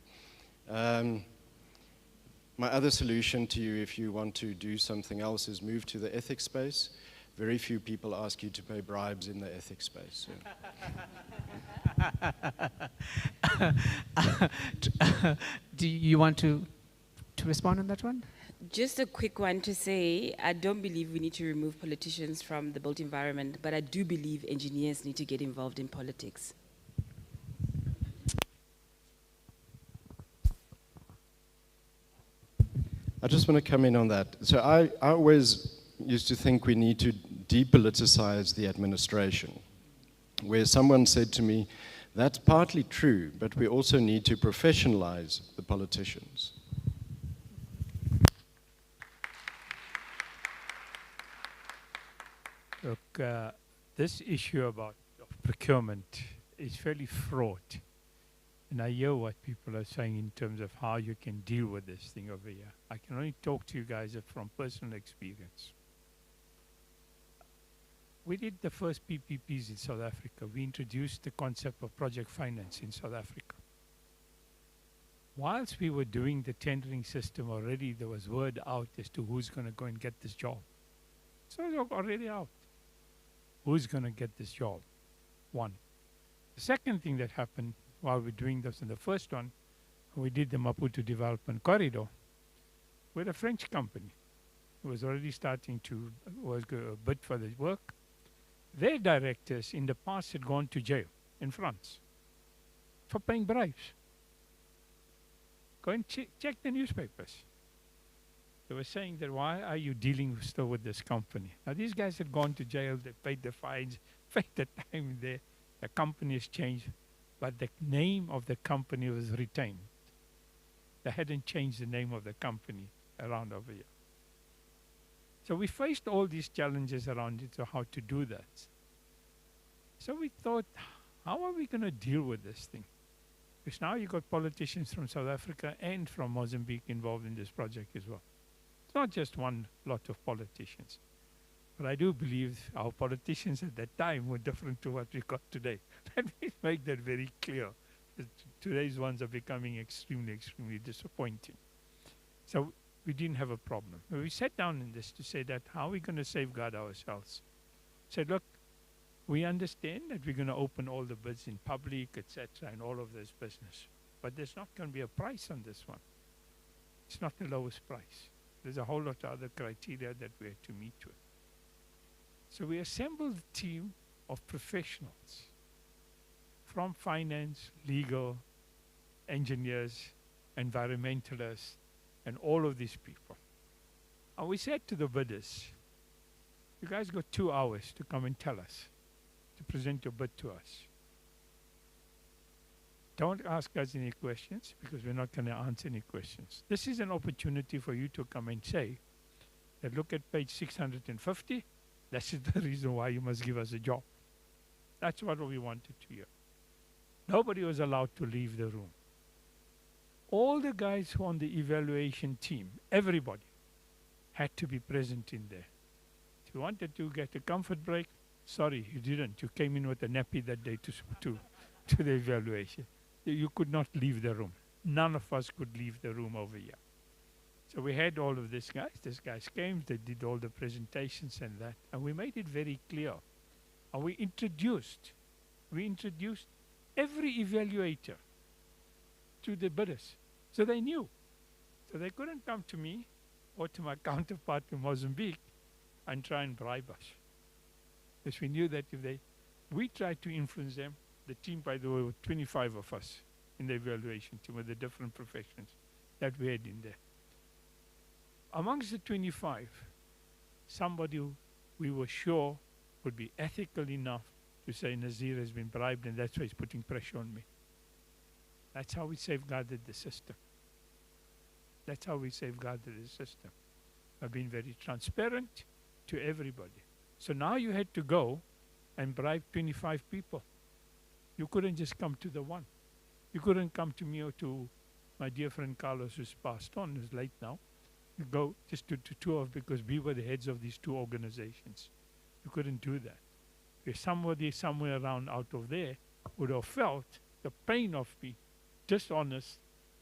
My other solution to you, if you want to do something else, is move to the ethics space. Very few people ask you to pay bribes in the ethics space. So. Do you want to respond on that one? Just a quick one to say, I don't believe we need to remove politicians from the built environment, but I do believe engineers need to get involved in politics. I just want to come in on that. So I always used to think we need to depoliticize the administration, where someone said to me, that's partly true, but we also need to professionalize the politicians. Look, this issue of procurement is fairly fraught. And I hear what people are saying in terms of how you can deal with this thing over here. I can only talk to you guys from personal experience. We did the first PPPs in South Africa. We introduced the concept of project finance in South Africa. Whilst we were doing the tendering system already, there was word out as to who's going to go and get this job. So it was already out. Who's going to get this job? One. The second thing that happened while we're doing this in the first one, we did the Maputo Development Corridor with a French company who was already starting to bid for the work. Their directors in the past had gone to jail in France for paying bribes. Go and check the newspapers. They were saying that, why are you dealing still with this company? Now these guys had gone to jail, they paid the fines, paid the time there, the company has changed, but the name of the company was retained. They hadn't changed the name of the company around over here. So we faced all these challenges around it, so how to do that. So we thought, how are we going to deal with this thing? Because now you've got politicians from South Africa and from Mozambique involved in this project as well. It's not just one lot of politicians. But I do believe our politicians at that time were different to what we got today. Let me make that very clear. Today's ones are becoming extremely, extremely disappointing. So we didn't have a problem. We sat down in this to say that how are we going to safeguard ourselves? Said, look, we understand that we're going to open all the bids in public, etc., and all of this business. But there's not going to be a price on this one. It's not the lowest price. There's a whole lot of other criteria that we have to meet with. So we assembled a team of professionals from finance, legal, engineers, environmentalists, and all of these people. And we said to the bidders, you guys got 2 hours to come and tell us, to present your bid to us. Don't ask us any questions, because we're not going to answer any questions. This is an opportunity for you to come and say that, look at page 650, this is the reason why you must give us a job. That's what we wanted to hear. Nobody was allowed to leave the room. All the guys who on the evaluation team, everybody, had to be present in there. If you wanted to get a comfort break, sorry, you didn't. You came in with a nappy that day to the evaluation. You could not leave the room. None of us could leave the room over here. So we had all of these guys. These guys came, they did all the presentations and that, and we made it very clear. And we introduced every evaluator to the bidders. So they knew. So they couldn't come to me or to my counterpart in Mozambique and try and bribe us. Because we knew that if we tried to influence them. The team, by the way, were 25 of us in the evaluation team with the different professions that we had in there. Amongst the 25, somebody who we were sure would be ethical enough to say Nazir has been bribed and that's why he's putting pressure on me. That's how we safeguarded the system. That's how we safeguarded the system. I've been very transparent to everybody. So now you had to go and bribe 25 people. You couldn't just come to the one. You couldn't come to me or to my dear friend Carlos, who's passed on, who's late now. You go just to two of, because we were the heads of these two organizations. You couldn't do that. If somebody somewhere around out of there would have felt the pain of being dishonest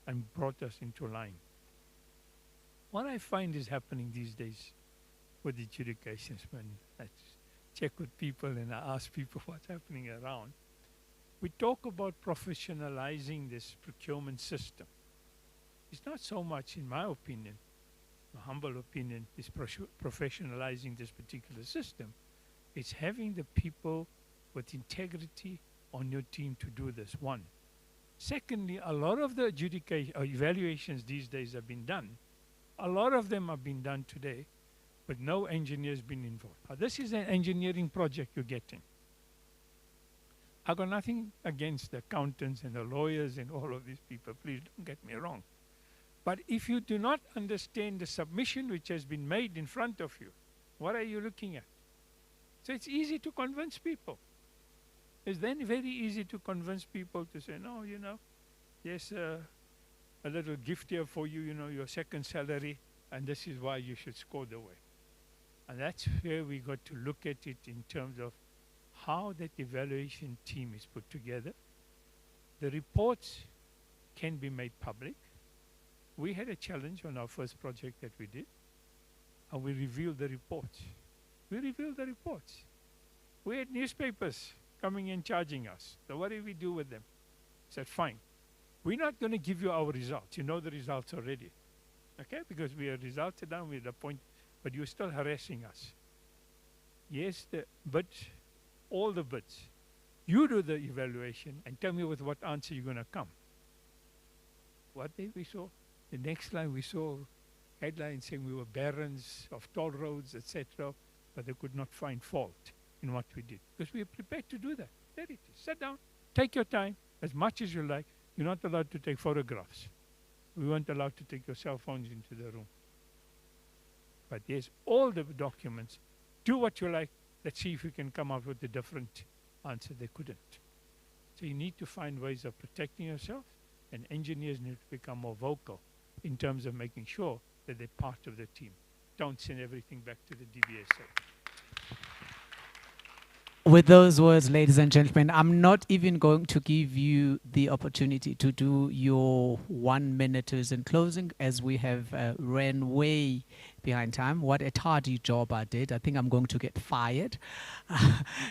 and brought us into line. What I find is happening these days with adjudications, when I check with people and I ask people what's happening around, we talk about professionalizing this procurement system. It's not so much, in my opinion, my humble opinion, is professionalizing this particular system. It's having the people with integrity on your team to do this, one. Secondly, a lot of the evaluations these days have been done. A lot of them have been done today, but no engineer's been involved. Now, this is an engineering project you're getting. I've got nothing against the accountants and the lawyers and all of these people. Please don't get me wrong. But if you do not understand the submission which has been made in front of you, what are you looking at? So it's easy to convince people. It's then very easy to convince people to say, no, you know, yes, a little gift here for you, you know, your second salary, and this is why you should score the way. And that's where we got to look at it in terms of how that evaluation team is put together. The reports can be made public. We had a challenge on our first project that we did, and we revealed the reports. We revealed the reports. We had newspapers coming in charging us. So what did we do with them? Said, fine, we're not going to give you our results. You know the results already. Okay? Because we are results are done, we're at the point, but you're still harassing us. Yes, the bids, all the bids. You do the evaluation and tell me with what answer you're going to come. What day we saw? The next line we saw headlines saying we were barons of toll roads, etc., but they could not find fault in what we did. Because we are prepared to do that. There it is. Sit down, take your time, as much as you like. You're not allowed to take photographs. We weren't allowed to take your cell phones into the room. But there's all the documents. Do what you like. Let's see if we can come up with a different answer. They couldn't. So you need to find ways of protecting yourself, and engineers need to become more vocal in terms of making sure that they're part of the team. Don't send everything back to the DBSA. With those words, ladies and gentlemen, I'm not even going to give you the opportunity to do your 1 minute in closing, as we have ran way behind time. What a tardy job I did. I think I'm going to get fired.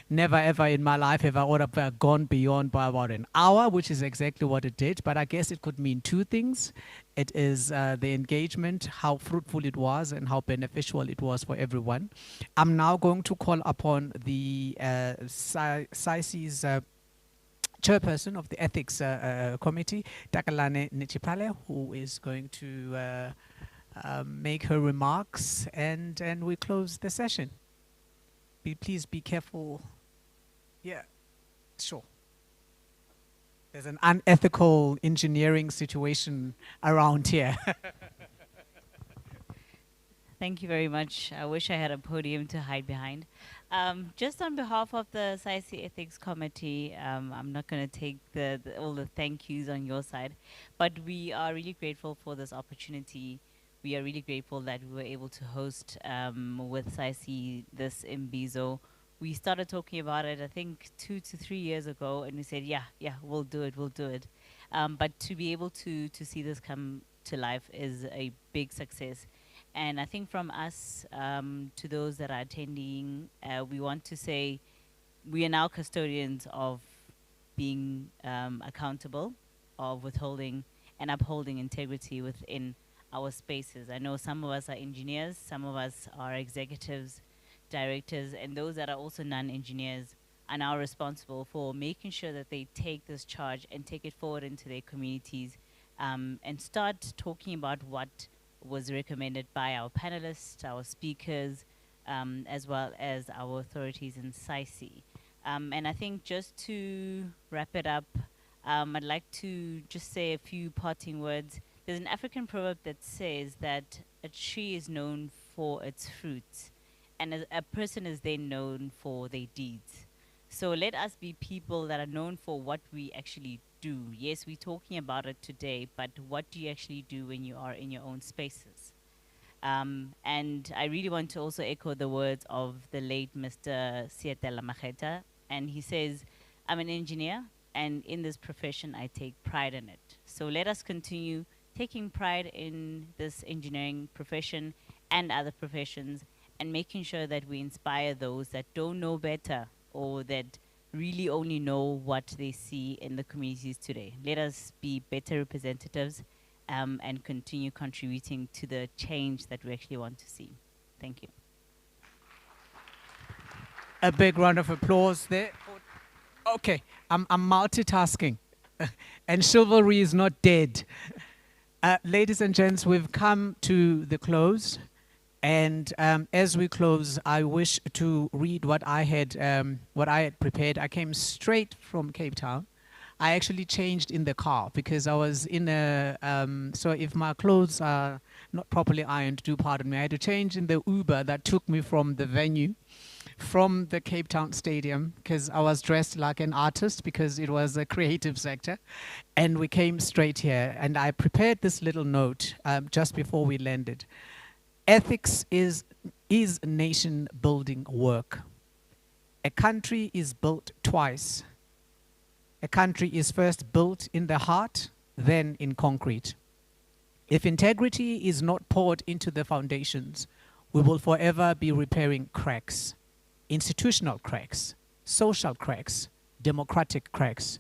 Never ever in my life have I would have gone beyond by about an hour, which is exactly what it did. But I guess it could mean two things. It is the engagement, how fruitful it was, and how beneficial it was for everyone. I'm now going to call upon the Saice's chairperson of the ethics committee, Takalane Nichipale, who is going to make her remarks, and we close the session. Please be careful. Yeah, sure. There's an unethical engineering situation around here. Thank you very much. I wish I had a podium to hide behind. Just on behalf of the Saice Ethics Committee, I'm not going to take all the thank yous on your side, but we are really grateful for this opportunity. We are really grateful that we were able to host with Saice this Imbizo. We started talking about it, I think, 2 to 3 years ago, and we said, yeah, we'll do it. But to be able to see this come to life is a big success. And I think from us to those that are attending, we want to say we are now custodians of being accountable, of withholding and upholding integrity within our spaces. I know some of us are engineers, some of us are executives, directors, and those that are also non-engineers are now responsible for making sure that they take this charge and take it forward into their communities, and start talking about what was recommended by our panelists, our speakers, as well as our authorities in Saice. And I think just to wrap it up, I'd like to just say a few parting words. There's an African proverb that says that a tree is known for its fruits, and a person is then known for their deeds. So let us be people that are known for what we actually do. Yes, we're talking about it today, but what do you actually do when you are in your own spaces? And I really want to also echo the words of the late Mr. Sietela Mageta, and he says, I'm an engineer, and in this profession, I take pride in it. So let us continue taking pride in this engineering profession and other professions, and making sure that we inspire those that don't know better or that really only know what they see in the communities today. Let us be better representatives and continue contributing to the change that we actually want to see. Thank you. A big round of applause there. Okay, I'm multitasking. And chivalry is not dead. Ladies and gents, we've come to the close. And as we close, I wish to read what I had prepared. I came straight from Cape Town. I actually changed in the car because I was in a, so if my clothes are not properly ironed, do pardon me, I had to change in the Uber that took me from the venue, from the Cape Town Stadium, because I was dressed like an artist because it was a creative sector. And we came straight here. And I prepared this little note just before we landed. Ethics is nation building work. A country is built twice. A country is first built in the heart, then in concrete. If integrity is not poured into the foundations, we will forever be repairing cracks, institutional cracks, social cracks, democratic cracks.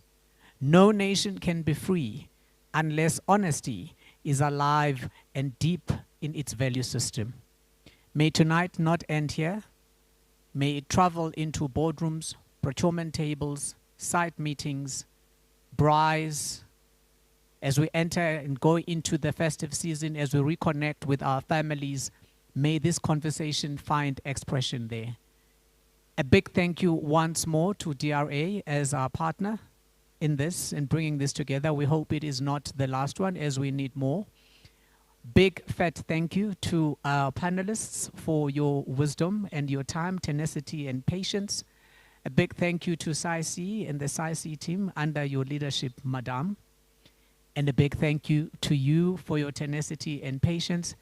No nation can be free unless honesty is alive and deep in its value system. May tonight not end here. May it travel into boardrooms, procurement tables, site meetings, braais, as we enter and go into the festive season, as we reconnect with our families, may this conversation find expression there. A big thank you once more to DRA as our partner in this and bringing this together. We hope it is not the last one, as we need more. Big fat thank you to our panelists for your wisdom and your time, tenacity, and patience. A big thank you to Saice and the Saice team under your leadership, Madam. And a big thank you to you for your tenacity and patience.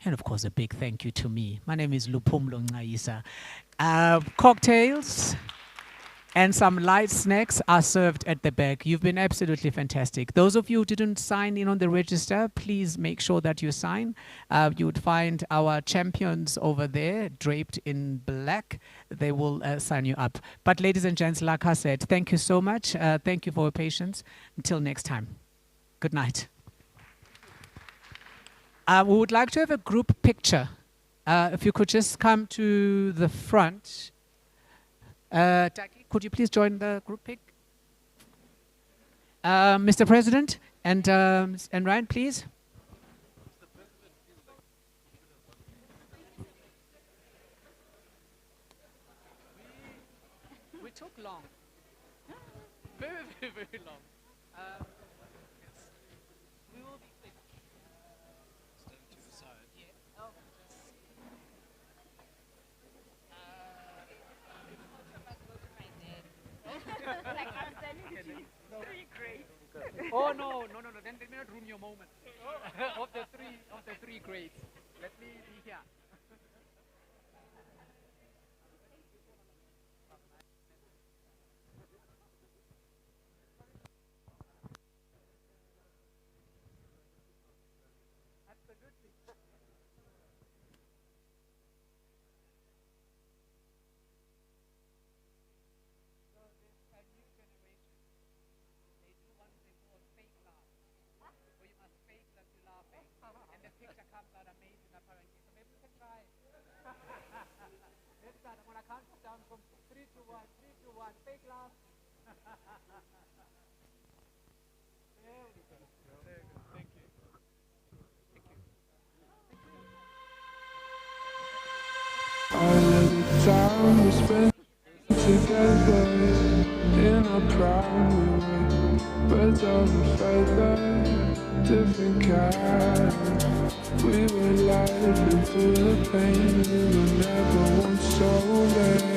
And of course, a big thank you to me. My name is Lupumlo Ngaisa. Cocktails and some light snacks are served at the back. You've been absolutely fantastic. Those of you who didn't sign in on the register, please make sure that you sign. You would find our champions over there draped in black. They will sign you up. But ladies and gents, like I said, thank you so much. Thank you for your patience. Until next time. Good night. We would like to have a group picture. If you could just come to the front. Taki, could you please join the group pic? Mr. President and Ryan, please. We took long. Very, very, very long. We will be quick. Stand to the side. Yeah. Oh, Like I'm standing between three grades. Oh no. Then let me not ruin your moment. of the three grades. Let me be here. And the picture comes out amazing apparently. So maybe we can try. Let's start. I'm gonna count down from 3 to 1. 3 to 1. Fake laugh. There we go. Very good. Thank you. Thank you. All of the time we spent together in a crowd, birds of a feather, different kind. We were laughing through the pain, we were never once so bad.